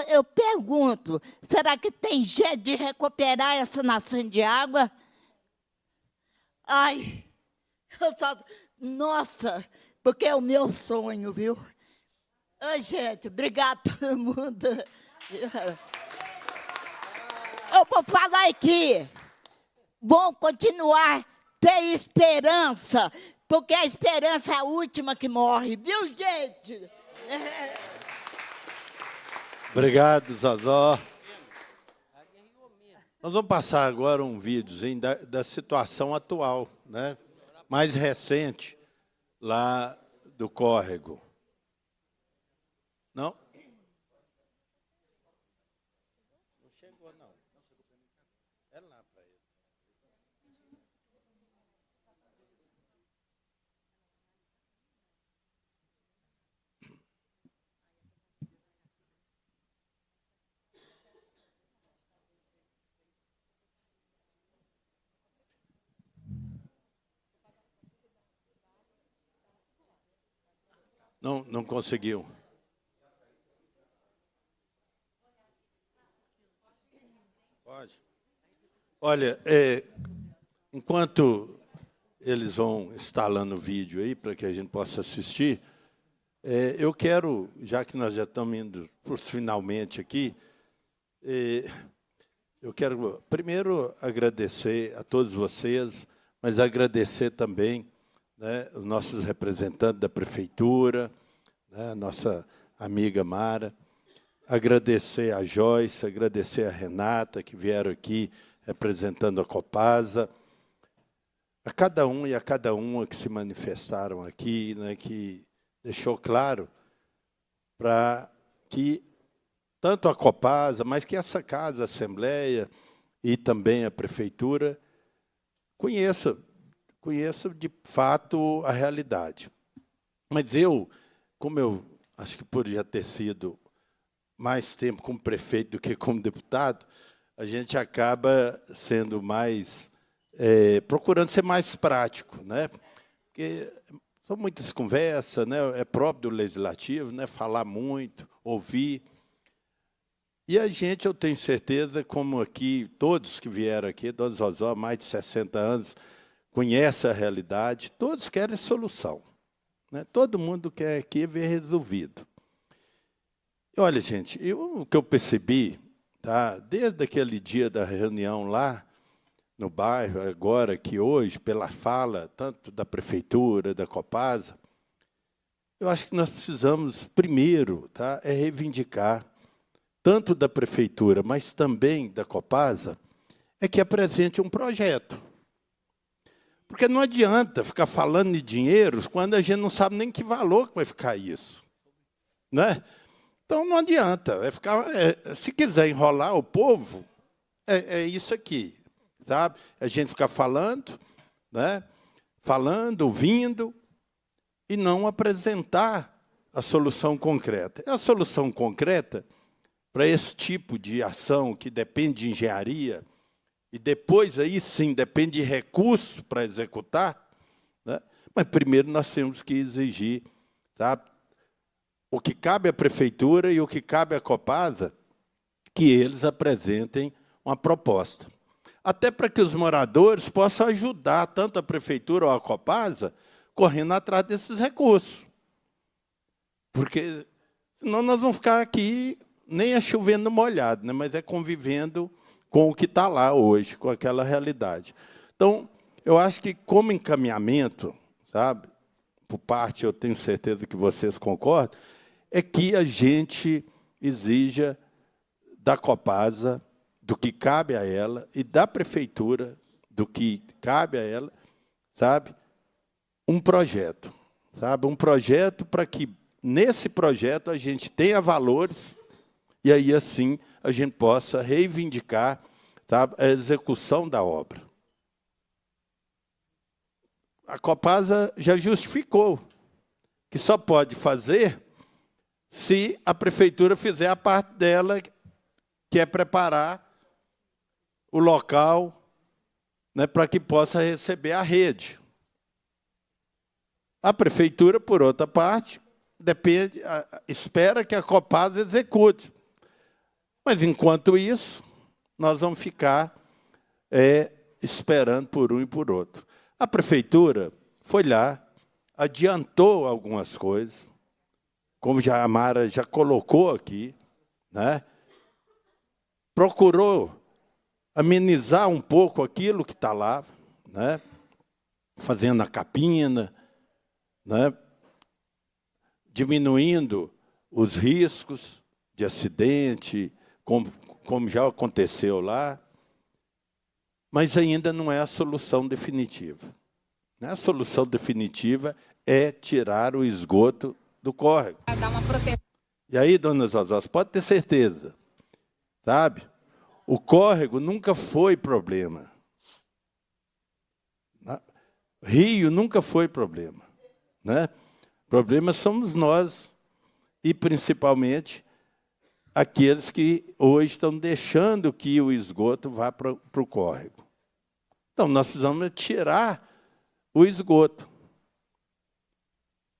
eu pergunto, será que tem jeito de recuperar essa nascente de água? Ai, nossa, porque é o meu sonho, viu? Ai, gente, obrigado a todo mundo. Eu vou falar aqui. Vão continuar ter esperança, porque a esperança é a última que morre, viu, gente? Obrigado, Zozó. Nós vamos passar agora um videozinho da situação atual, né? Mais recente, lá do córrego. Não? Não chegou, não. É lá para ele. Não conseguiu. Pode. Olha, enquanto eles vão instalando o vídeo aí para que a gente possa assistir, eu quero, já que nós já estamos indo para os finalmente aqui, eu quero primeiro agradecer a todos vocês, mas agradecer também, né, os nossos representantes da prefeitura, né, nossa amiga Mara, agradecer a Joyce, agradecer a Renata, que vieram aqui representando a Copasa, a cada um e a cada uma que se manifestaram aqui, né, que deixou claro para que tanto a Copasa, mas que essa casa, a Assembleia e também a Prefeitura conheça de fato a realidade. Mas como eu acho que poderia ter sido mais tempo como prefeito do que como deputado, a gente acaba sendo mais, procurando ser mais prático, né? Porque São muitas conversas, né? É próprio do legislativo, né? Falar muito, ouvir. E a gente, eu tenho certeza, como aqui, todos que vieram aqui, todos os mais de 60 anos, conhecem a realidade, todos querem solução, né? Todo mundo quer aqui ver resolvido. E olha, gente, o que eu percebi, tá? Desde aquele dia da reunião lá, no bairro, agora que hoje, pela fala, tanto da Prefeitura, da Copasa, eu acho que nós precisamos, primeiro, tá, reivindicar, tanto da Prefeitura, mas também da Copasa, é que apresente um projeto. Porque não adianta ficar falando de dinheiro quando a gente não sabe nem que valor que vai ficar isso. Né? Então, não adianta. Se quiser enrolar o povo, é isso aqui. Sabe? A gente ficar falando, né? Falando, ouvindo, e não apresentar a solução concreta. A solução concreta, para esse tipo de ação que depende de engenharia, e depois, aí sim, depende de recurso para executar, né? Mas primeiro nós temos que exigir, tá? O que cabe à Prefeitura e o que cabe à Copasa, que eles apresentem uma proposta. Até para que os moradores possam ajudar tanto a Prefeitura ou a Copasa correndo atrás desses recursos. Porque senão nós vamos ficar aqui nem é chovendo molhado, né? Mas é convivendo com o que está lá hoje, com aquela realidade. Então, eu acho que como encaminhamento, sabe, por parte, eu tenho certeza que vocês concordam, é que a gente exija da Copasa, do que cabe a ela, e da Prefeitura, do que cabe a ela, sabe, um projeto. Sabe, um projeto para que, nesse projeto, a gente tenha valores, e aí, assim, a gente possa reivindicar, sabe, a execução da obra. A Copasa já justificou que só pode fazer se a Prefeitura fizer a parte dela, que é preparar o local, né, para que possa receber a rede. A Prefeitura, por outra parte, espera que a Copasa execute. Mas, enquanto isso, nós vamos ficar esperando por um e por outro. A Prefeitura foi lá, adiantou algumas coisas, como a Mara já colocou aqui, né? Procurou amenizar um pouco aquilo que está lá, né? Fazendo a capina, né? Diminuindo os riscos de acidente, como já aconteceu lá, mas ainda não é a solução definitiva. A solução definitiva é tirar o esgoto do córrego. E aí, dona Zozós, pode ter certeza, sabe? O córrego nunca foi problema. Rio nunca foi problema, né? Problema somos nós, e principalmente aqueles que hoje estão deixando que o esgoto vá para o córrego. Então, nós precisamos tirar o esgoto.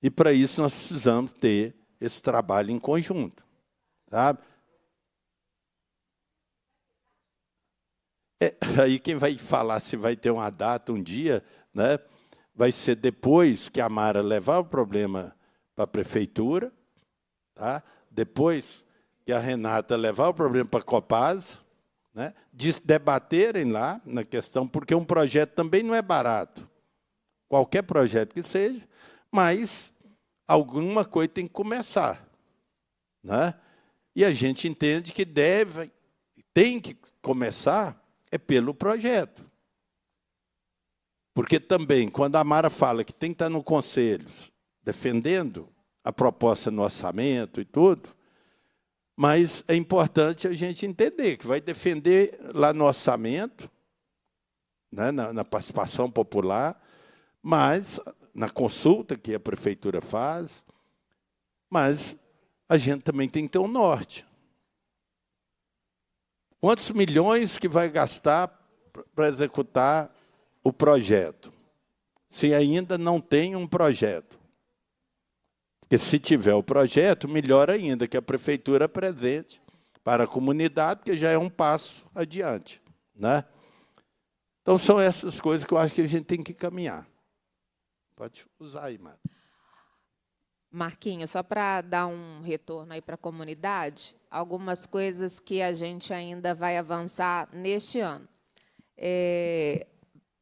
E, para isso, nós precisamos ter esse trabalho em conjunto. Sabe? Aí quem vai falar se vai ter uma data, um dia, né, vai ser depois que a Mara levar o problema para a Prefeitura, tá? Depois que a Renata levar o problema para a Copasa, né, debaterem lá na questão, porque um projeto também não é barato. Qualquer projeto que seja, mas alguma coisa tem que começar. Né? E a gente entende que tem que começar pelo projeto. Porque também, quando a Mara fala que tem que estar no conselho, defendendo a proposta no orçamento e tudo, mas é importante a gente entender que vai defender lá no orçamento, né, na participação popular, mas na consulta que a Prefeitura faz, mas a gente também tem que ter um norte. Quantos milhões que vai gastar para executar o projeto, se ainda não tem um projeto? Porque se tiver o projeto, melhor ainda, que a prefeitura apresente para a comunidade, porque já é um passo adiante, né? Então, são essas coisas que eu acho que a gente tem que caminhar. Pode usar aí, Mara. Marquinhos, só para dar um retorno aí para a comunidade, algumas coisas que a gente ainda vai avançar neste ano.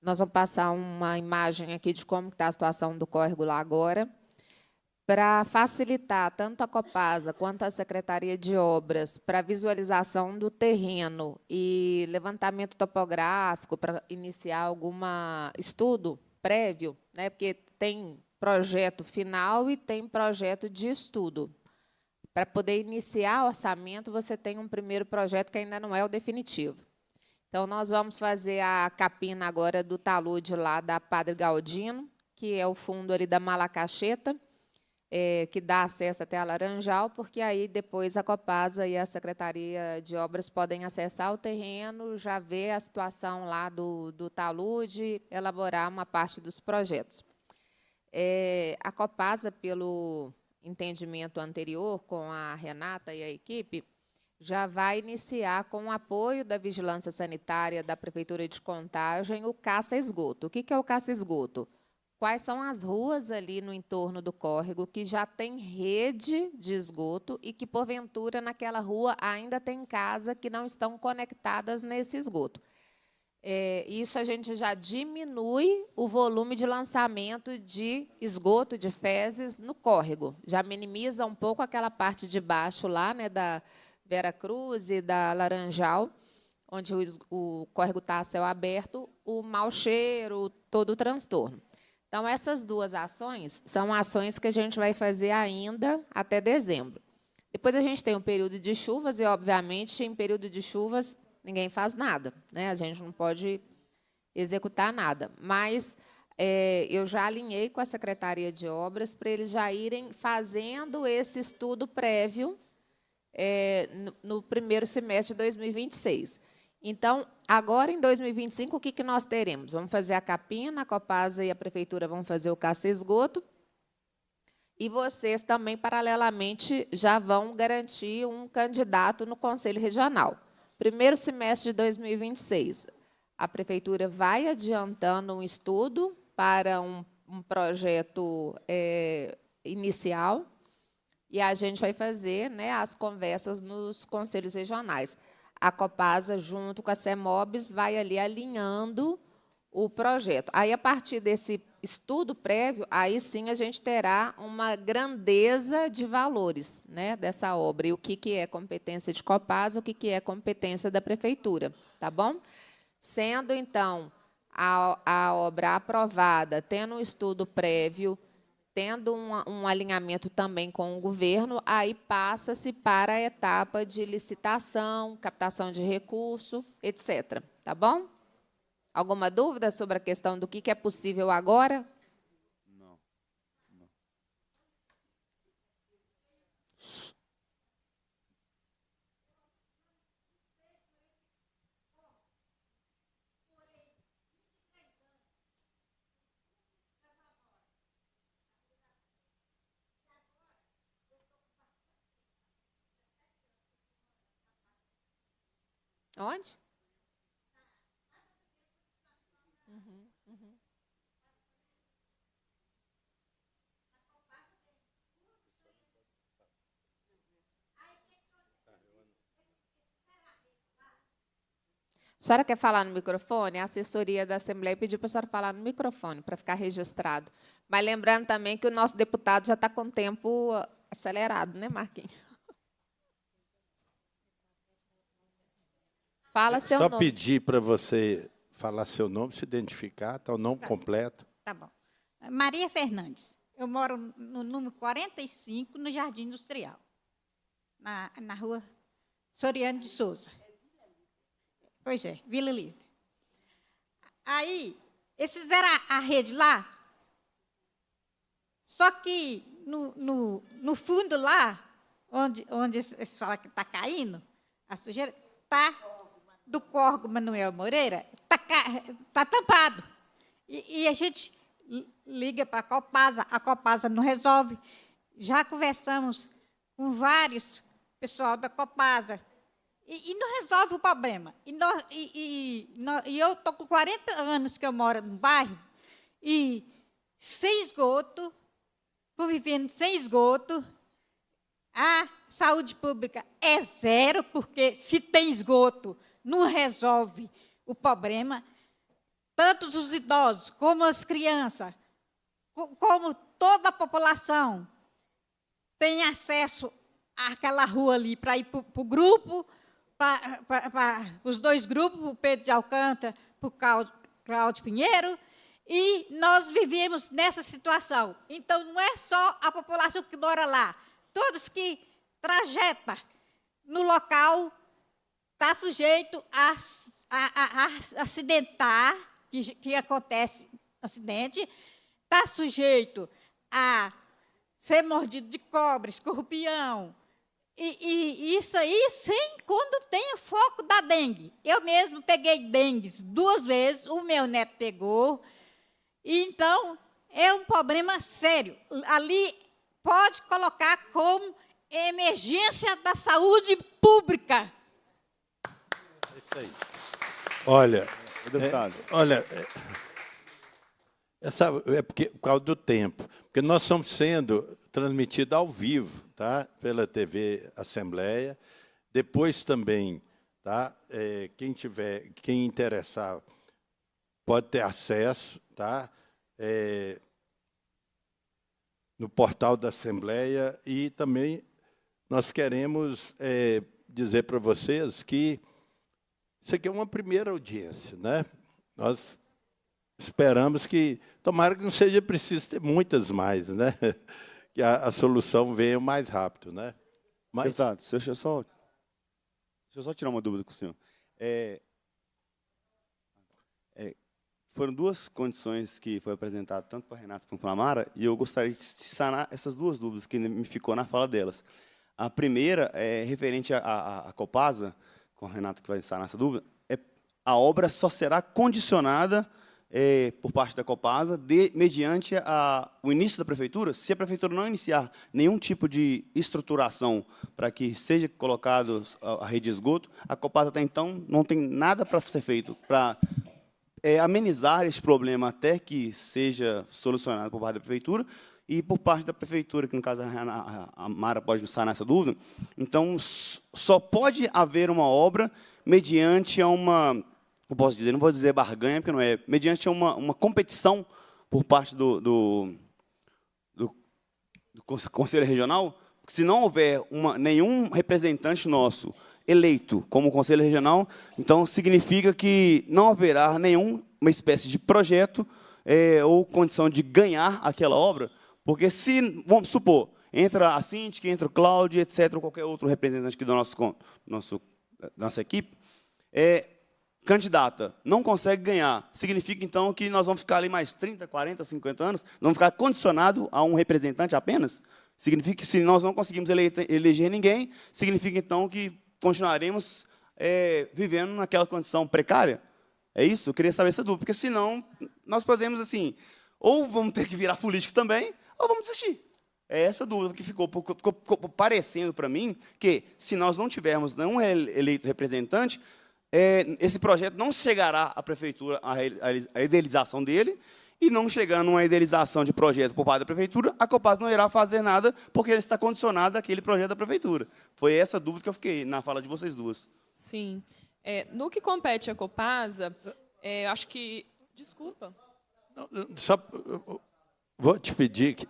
Nós vamos passar uma imagem aqui de como está a situação do córrego lá agora, para facilitar tanto a Copasa quanto a Secretaria de Obras para visualização do terreno e levantamento topográfico para iniciar algum estudo prévio, né, porque tem projeto final e tem projeto de estudo. Para poder iniciar o orçamento, você tem um primeiro projeto que ainda não é o definitivo. Então, nós vamos fazer a capina agora do talude lá da Padre Galdino, que é o fundo ali da Malacacheta, que dá acesso até a Laranjal, porque aí depois a Copasa e a Secretaria de Obras podem acessar o terreno, já ver a situação lá do talude, elaborar uma parte dos projetos. A Copasa, pelo entendimento anterior com a Renata e a equipe, já vai iniciar, com o apoio da Vigilância Sanitária da Prefeitura de Contagem, o caça-esgoto. O que é o caça-esgoto? Quais são as ruas ali no entorno do córrego que já tem rede de esgoto e que, porventura, naquela rua ainda tem casas que não estão conectadas nesse esgoto. Isso a gente já diminui o volume de lançamento de esgoto, de fezes, no córrego. Já minimiza um pouco aquela parte de baixo lá, né, da Vera Cruz e da Laranjal, onde o córrego está a céu aberto, o mau cheiro, todo o transtorno. Então, essas duas ações são ações que a gente vai fazer ainda até dezembro. Depois a gente tem um período de chuvas e, obviamente, em período de chuvas, ninguém faz nada, né? A gente não pode executar nada. Mas eu já alinhei com a Secretaria de Obras para eles já irem fazendo esse estudo prévio no primeiro semestre de 2026. Então, agora, em 2025, o que nós teremos? Vamos fazer a capina, a Copasa e a Prefeitura vão fazer o caça-esgoto, e vocês também, paralelamente, já vão garantir um candidato no Conselho Regional. Primeiro semestre de 2026, a Prefeitura vai adiantando um estudo para um projeto inicial, e a gente vai fazer, né, as conversas nos conselhos regionais. A Copasa, junto com a CEMOBS, vai ali alinhando o projeto. Aí, a partir desse estudo prévio, aí sim a gente terá uma grandeza de valores, né, dessa obra, e o que é competência de Copasa, o que é competência da Prefeitura, tá bom? Sendo, então, a obra aprovada, tendo um estudo prévio, tendo um alinhamento também com o governo, aí passa-se para a etapa de licitação, captação de recurso, etc. Tá bom? Alguma dúvida sobre a questão do que é possível agora? Não. Onde? A senhora quer falar no microfone? A assessoria da Assembleia pediu para a senhora falar no microfone, para ficar registrado. Mas lembrando também que o nosso deputado já está com o tempo acelerado, né, Marquinhos? Fala seu nome. Só pedir para você falar seu nome, se identificar, tá, o nome completo. Tá bom. Maria Fernandes. Eu moro no número 45, no Jardim Industrial, na rua Soriano de Souza. Pois é, Vila Líder. Aí, eles fizeram a rede lá, só que no fundo lá, onde eles falam que está caindo, a sujeira, está do córrego Manuel Moreira, está tampado. E a gente liga para a Copasa não resolve. já conversamos com vários pessoal da Copasa, e não resolve o problema. E eu estou com 40 anos que eu moro no bairro, e sem esgoto, estou vivendo sem esgoto, a saúde pública é zero, porque se tem esgoto, não resolve o problema. Tanto os idosos, como as crianças, como toda a população tem acesso àquela rua ali para ir para o grupo, para os dois grupos, para o Pedro de Alcântara, para o Cláudio Pinheiro, e nós vivemos nessa situação. Então, não é só a população que mora lá, todos que trajetam no local está sujeito a acidentar, que acontece acidente, está sujeito a ser mordido de cobra, escorpião, e isso aí sem quando tem o foco da dengue. Eu mesmo peguei dengue 2 vezes, o meu neto pegou, e então é um problema sério. Ali pode colocar como emergência da saúde pública. É isso aí. Olha, é porque, por causa do tempo, porque nós estamos sendo transmitidos ao vivo, tá? Pela TV Assembleia. Depois também, tá? Quem interessar pode ter acesso, tá? No portal da Assembleia, e também nós queremos dizer para vocês que isso aqui é uma primeira audiência, né? Nós esperamos que, tomara que não seja preciso ter muitas mais, né? Que a solução venha mais rápido, né? Mas... Deputado, deixa eu só tirar uma dúvida com o senhor. Foram 2 condições que foi apresentado tanto para a Renata quanto para a Mara, e eu gostaria de sanar essas 2 dúvidas que me ficou na fala delas. A primeira é referente à Copasa, com a Renata que vai sanar essa dúvida, a obra só será condicionada por parte da Copasa mediante o início da prefeitura. Se a prefeitura não iniciar nenhum tipo de estruturação para que seja colocado a rede de esgoto, a Copasa até então não tem nada para ser feito para amenizar esse problema até que seja solucionado por parte da prefeitura. E por parte da prefeitura, que no caso a Mara pode nos sanar essa dúvida, então só pode haver uma obra mediante uma, eu posso dizer, não vou dizer barganha, porque não é, mediante uma competição por parte do Conselho Regional, porque se não houver nenhum representante nosso eleito como Conselho Regional, então significa que não haverá nenhuma espécie de projeto ou condição de ganhar aquela obra. Porque se, vamos supor, entra a Síndica, entra o Cláudio, etc., ou qualquer outro representante aqui da nossa equipe, candidata, não consegue ganhar, significa, então, que nós vamos ficar ali mais 30, 40, 50 anos, vamos ficar condicionado a um representante apenas? Significa que, se nós não conseguimos eleger ninguém, significa, então, que continuaremos vivendo naquela condição precária? É isso? Eu queria saber essa dúvida, porque, senão, nós podemos, assim, ou vamos ter que virar político também, ou vamos desistir. É essa dúvida que ficou parecendo para mim, que se nós não tivermos nenhum eleito representante, esse projeto não chegará à prefeitura, a idealização dele, e não chegando a uma idealização de projeto por parte da prefeitura, a Copasa não irá fazer nada, porque ele está condicionado àquele projeto da prefeitura. Foi essa dúvida que eu fiquei na fala de vocês duas. Sim. No que compete à Copasa, acho que... Desculpa. Só vou te pedir que...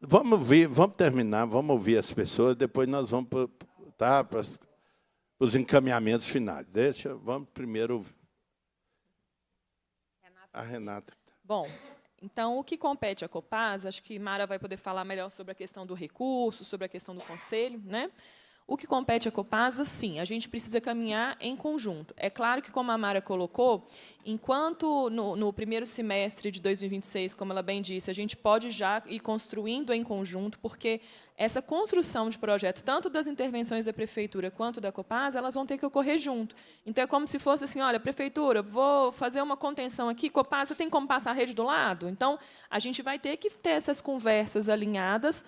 Vamos terminar, vamos ouvir as pessoas, depois nós vamos para os encaminhamentos finais. Vamos primeiro ouvir a Renata. Bom, então, o que compete à Copasa, acho que Mara vai poder falar melhor sobre a questão do recurso, sobre a questão do conselho, né? O que compete à Copasa, sim, a gente precisa caminhar em conjunto. É claro que, como a Mara colocou, Enquanto no primeiro semestre de 2026, como ela bem disse, a gente pode já ir construindo em conjunto, porque essa construção de projeto, tanto das intervenções da Prefeitura quanto da Copasa, elas vão ter que ocorrer junto. Então, é como se fosse assim, olha, Prefeitura, vou fazer uma contenção aqui, Copasa tem como passar a rede do lado? Então, a gente vai ter que ter essas conversas alinhadas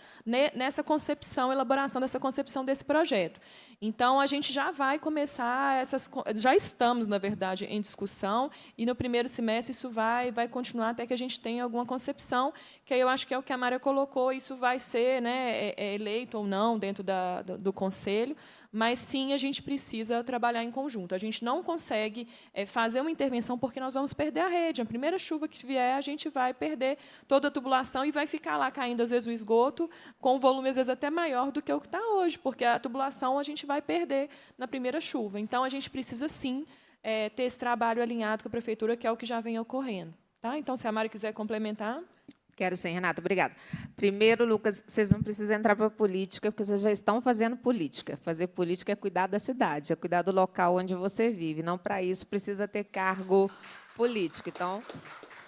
nessa concepção, elaboração dessa concepção desse projeto. Então, a gente já vai começar já estamos, na verdade, em discussão, e no primeiro semestre isso vai continuar até que a gente tenha alguma concepção, que aí eu acho que é o que a Mara colocou, isso vai ser, né, eleito ou não dentro do Conselho, mas, sim, a gente precisa trabalhar em conjunto. A gente não consegue fazer uma intervenção porque nós vamos perder a rede. A primeira chuva que vier, a gente vai perder toda a tubulação e vai ficar lá caindo, às vezes, o esgoto, com um volume, às vezes, até maior do que o que está hoje, porque a tubulação a gente vai perder na primeira chuva. Então, a gente precisa, sim, ter esse trabalho alinhado com a Prefeitura, que é o que já vem ocorrendo. Tá? Então, se a Mara quiser complementar... Quero sim, Renata, obrigada. Primeiro, Lucas, vocês não precisam entrar para a política, porque vocês já estão fazendo política. Fazer política é cuidar da cidade, é cuidar do local onde você vive. Não, para isso, precisa ter cargo político. Então,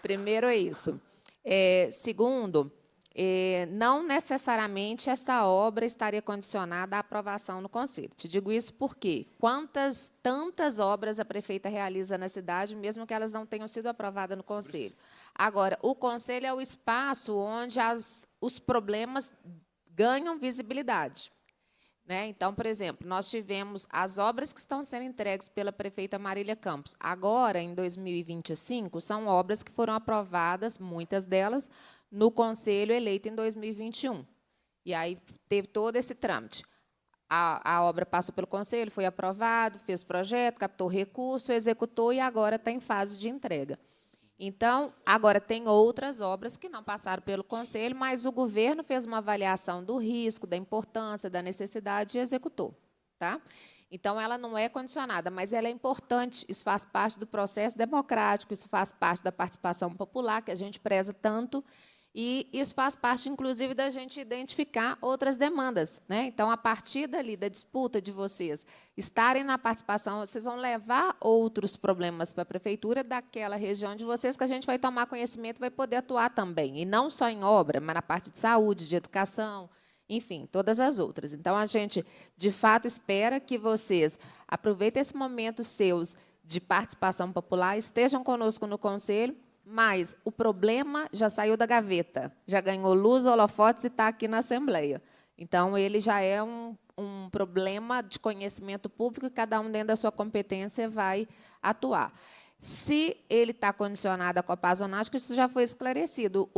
primeiro é isso. Segundo, não necessariamente essa obra estaria condicionada à aprovação no Conselho. Te digo isso porque tantas obras a prefeita realiza na cidade, mesmo que elas não tenham sido aprovadas no Conselho. Agora, o Conselho é o espaço onde os problemas ganham visibilidade. Né? Então, por exemplo, nós tivemos as obras que estão sendo entregues pela prefeita Marília Campos. Agora, em 2025, são obras que foram aprovadas, muitas delas, no Conselho eleito em 2021. E aí teve todo esse trâmite. A obra passou pelo Conselho, foi aprovado, fez projeto, captou recurso, executou e agora está em fase de entrega. Então, agora tem outras obras que não passaram pelo Conselho, mas o governo fez uma avaliação do risco, da importância, da necessidade e executou. Tá? Então, ela não é condicionada, mas ela é importante, isso faz parte do processo democrático, isso faz parte da participação popular, que a gente preza tanto, e isso faz parte, inclusive, da gente identificar outras demandas. Né? Então, a partir dali, da disputa de vocês estarem na participação, vocês vão levar outros problemas para a Prefeitura daquela região de vocês, que a gente vai tomar conhecimento e vai poder atuar também. E não só em obra, mas na parte de saúde, de educação, enfim, todas as outras. Então, a gente, de fato, espera que vocês aproveitem esse momento seus de participação popular, estejam conosco no Conselho, mas o problema já saiu da gaveta, já ganhou luz, holofotes e está aqui na Assembleia. Então, ele já é um problema de conhecimento público e cada um, dentro da sua competência, vai atuar. Se ele está condicionado à Copasa ou não, acho que isso já foi esclarecido.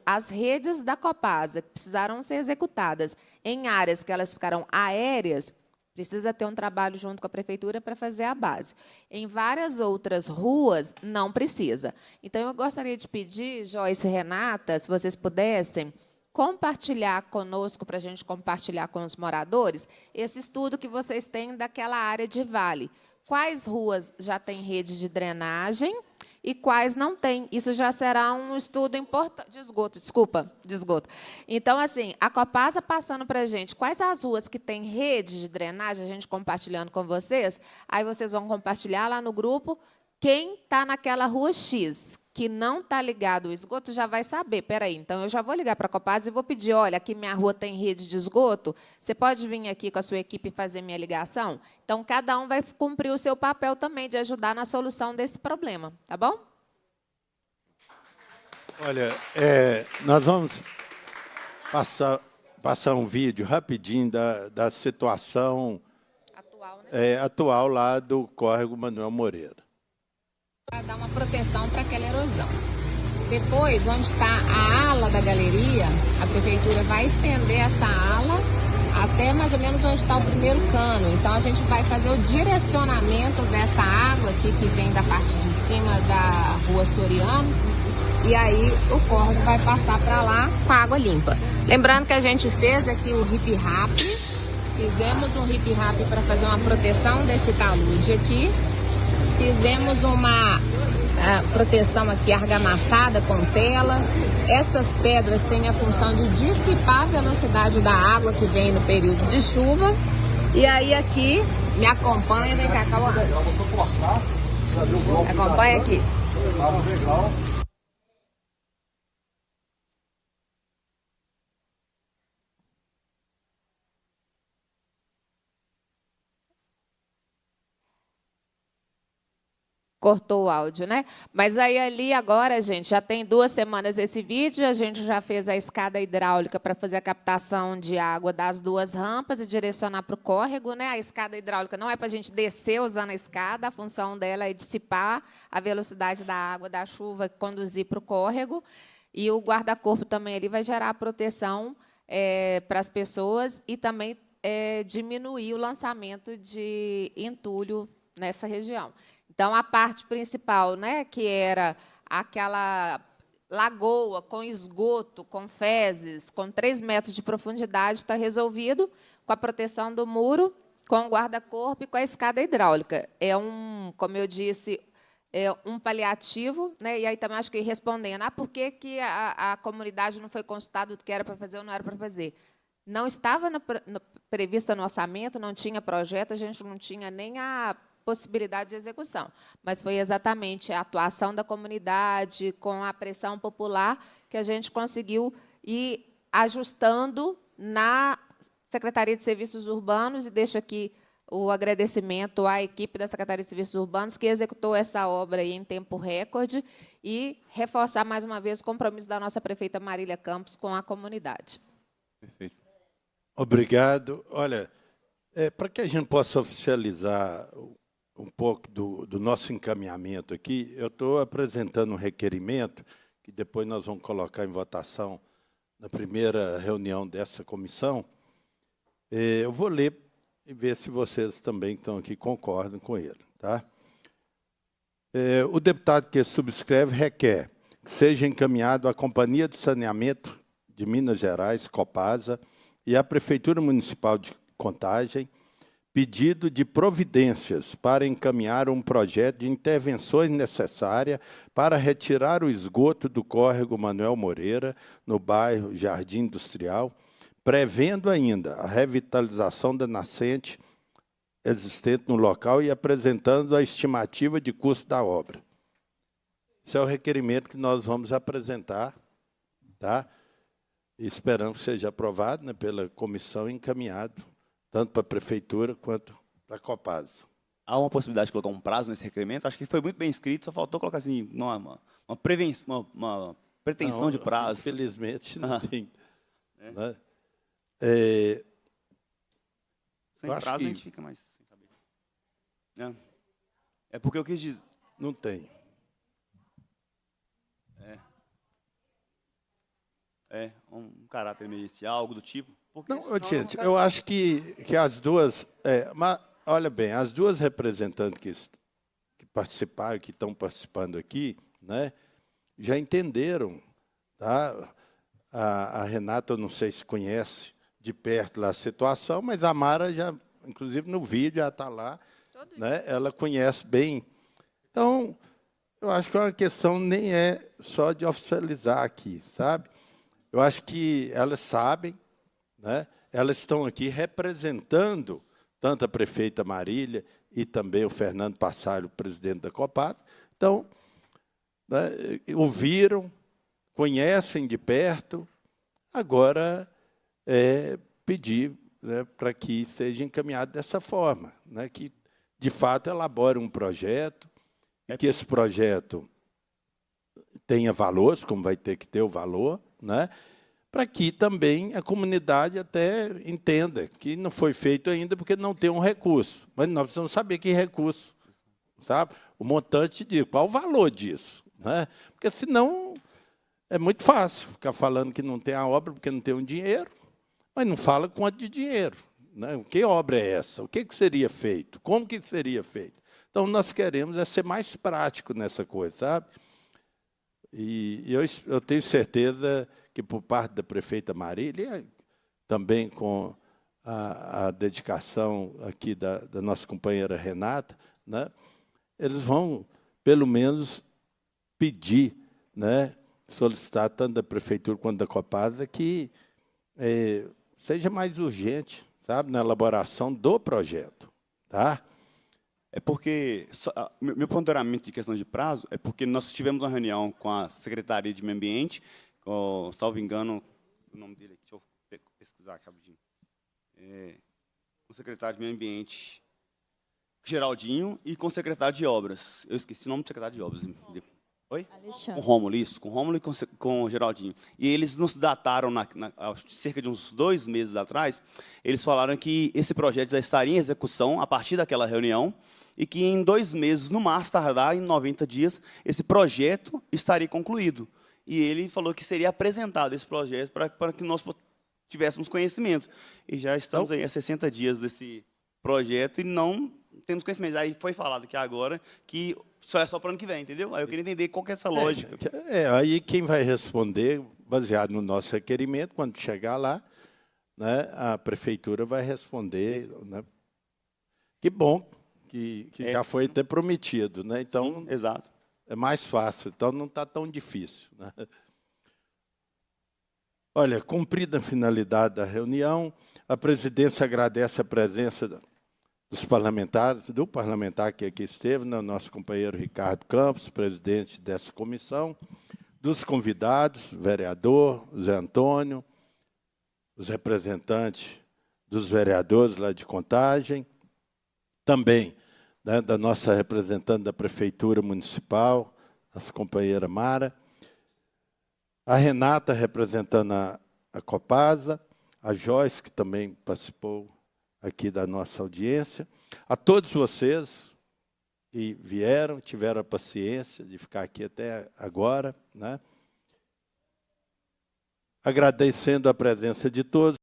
As redes da Copasa, que precisaram ser executadas em áreas que elas ficaram aéreas, precisa ter um trabalho junto com a Prefeitura para fazer a base. Em várias outras ruas, não precisa. Então, eu gostaria de pedir, Joyce e Renata, se vocês pudessem, compartilhar conosco, para a gente compartilhar com os moradores, esse estudo que vocês têm daquela área de vale. Quais ruas já têm rede de drenagem e quais não têm? Isso já será um estudo importante. De esgoto. Então, assim, a Copasa passando para a gente quais as ruas que têm rede de drenagem, a gente compartilhando com vocês, aí vocês vão compartilhar lá no grupo. Quem está naquela rua X, que não está ligado ao esgoto, já vai saber. Espera aí, então eu já vou ligar para a Copasa e vou pedir, olha, aqui minha rua tem rede de esgoto, você pode vir aqui com a sua equipe fazer minha ligação? Então, cada um vai cumprir o seu papel também de ajudar na solução desse problema, tá bom? Olha, nós vamos passar um vídeo rapidinho da situação atual lá do córrego Manuel Moreira. Para dar uma proteção para aquela erosão. Depois, onde está a ala da galeria, a Prefeitura vai estender essa ala até mais ou menos onde está o primeiro cano. Então, a gente vai fazer o direcionamento dessa água aqui, que vem da parte de cima da Rua Soriano, e aí o córrego vai passar para lá com a água limpa. Lembrando que a gente fez aqui o hip-rap, fizemos um hip-rap para fazer uma proteção desse talude aqui. Fizemos uma proteção aqui argamassada com tela. Essas pedras têm a função de dissipar a velocidade da água que vem no período de chuva. E aí aqui, me acompanha, vem cá, calma. Acompanha aqui. Cortou o áudio, né? Mas aí ali agora, gente, já tem 2 semanas esse vídeo, a gente já fez a escada hidráulica para fazer a captação de água das 2 rampas e direcionar para o córrego, né? A escada hidráulica não é para a gente descer usando a escada, a função dela é dissipar a velocidade da água da chuva, conduzir para o córrego. E o guarda-corpo também ali vai gerar proteção para as pessoas e também diminuir o lançamento de entulho nessa região. Então, a parte principal, né, que era aquela lagoa com esgoto, com fezes, com 3 metros de profundidade, está resolvido com a proteção do muro, com o guarda-corpo e com a escada hidráulica. É como eu disse, um paliativo, né? E aí também acho que respondendo, por que a comunidade não foi consultada do que era para fazer ou não era para fazer? Não estava prevista no orçamento, não tinha projeto, a gente não tinha nem a possibilidade de execução, mas foi exatamente a atuação da comunidade, com a pressão popular, que a gente conseguiu ir ajustando na Secretaria de Serviços Urbanos, e deixo aqui o agradecimento à equipe da Secretaria de Serviços Urbanos, que executou essa obra aí em tempo recorde, e reforçar mais uma vez o compromisso da nossa prefeita Marília Campos com a comunidade. Perfeito. Obrigado. Olha, para que a gente possa oficializar um pouco do nosso encaminhamento aqui, eu estou apresentando um requerimento que depois nós vamos colocar em votação na primeira reunião dessa comissão. Eu vou ler e ver se vocês também que estão aqui concordam com ele. Tá? O deputado que subscreve requer que seja encaminhado à Companhia de Saneamento de Minas Gerais, Copasa, e à Prefeitura Municipal de Contagem, pedido de providências para encaminhar um projeto de intervenções necessárias para retirar o esgoto do córrego Manuel Moreira, no bairro Jardim Industrial, prevendo ainda a revitalização da nascente existente no local e apresentando a estimativa de custo da obra. Esse é o requerimento que nós vamos apresentar, tá? E esperamos que seja aprovado, né, pela comissão e encaminhado tanto para a Prefeitura quanto para a Copasa. Há uma possibilidade de colocar um prazo nesse requerimento? Acho que foi muito bem escrito, só faltou colocar assim, uma pretensão não, de prazo. Infelizmente, não tem. Né? Sem prazo, a gente fica mais sem saber. É porque eu quis dizer... Não tem. Um caráter emergencial, algo do tipo. Não, gente, eu acho que as duas... mas, olha bem, as 2 representantes que participaram, que estão participando aqui, né, já entenderam. Tá? A Renata, eu não sei se conhece de perto lá a situação, mas a Mara, já, inclusive no vídeo, já está lá. Né, ela conhece bem. Então, eu acho que é uma questão nem é só de oficializar aqui, sabe? Eu acho que elas sabem, né? Elas estão aqui representando tanto a prefeita Marília e também o Fernando Passalho, presidente da Copasa. Então, né, ouviram, conhecem de perto, agora pedir, né, para que seja encaminhado dessa forma, né, que, de fato, elabore um projeto, e que esse projeto tenha valores, como vai ter que ter o valor, né, para que também a comunidade até entenda que não foi feito ainda porque não tem um recurso. Mas nós precisamos saber que recurso, sabe? O montante disso, qual o valor disso, né? Porque senão é muito fácil ficar falando que não tem a obra porque não tem um dinheiro, mas não fala quanto de dinheiro, né? Que obra é essa? O que seria feito? Como que seria feito? Então, nós queremos ser mais prático nessa coisa, sabe? E eu tenho certeza que, por parte da prefeita Marília, também com a dedicação aqui da nossa companheira Renata, né, eles vão, pelo menos, pedir, né, solicitar, tanto da prefeitura quanto da Copasa, que seja mais urgente, sabe, na elaboração do projeto. Tá? É porque, meu ponderamento de questão de prazo, é porque nós tivemos uma reunião com a Secretaria de Meio Ambiente, com, salvo engano, o nome dele, deixa eu pesquisar aqui rapidinho. Com o secretário de Meio Ambiente, Geraldinho, e com o secretário de Obras. Eu esqueci o nome do secretário de Obras. Oi? Alexandre. Com Rômulo, isso. Com Rômulo e com o Geraldinho. E eles nos dataram, há cerca de uns 2 meses atrás, eles falaram que esse projeto já estaria em execução a partir daquela reunião e que em 2 meses, no mais tardar, em 90 dias, esse projeto estaria concluído. E ele falou que seria apresentado esse projeto para que nós tivéssemos conhecimento. E já estamos aí há 60 dias desse projeto e não temos conhecimento. Aí foi falado aqui agora que só é só para o ano que vem, entendeu? Aí eu queria entender qual que é essa lógica. Aí quem vai responder, baseado no nosso requerimento, quando chegar lá, né, a prefeitura vai responder. Né? Que bom que já foi até prometido. Né? Então, sim, exato. É mais fácil, então não está tão difícil. Né? Olha, cumprida a finalidade da reunião, a presidência agradece a presença dos parlamentares, do parlamentar que aqui esteve, né, nosso companheiro Ricardo Campos, presidente dessa comissão, dos convidados, vereador Zé Antônio, os representantes dos vereadores lá de Contagem, também né, da nossa representante da Prefeitura Municipal, nossa companheira Mara, a Renata, representando a Copasa, a Joyce, que também participou aqui da nossa audiência, a todos vocês que vieram, tiveram a paciência de ficar aqui até agora, né? Agradecendo a presença de todos.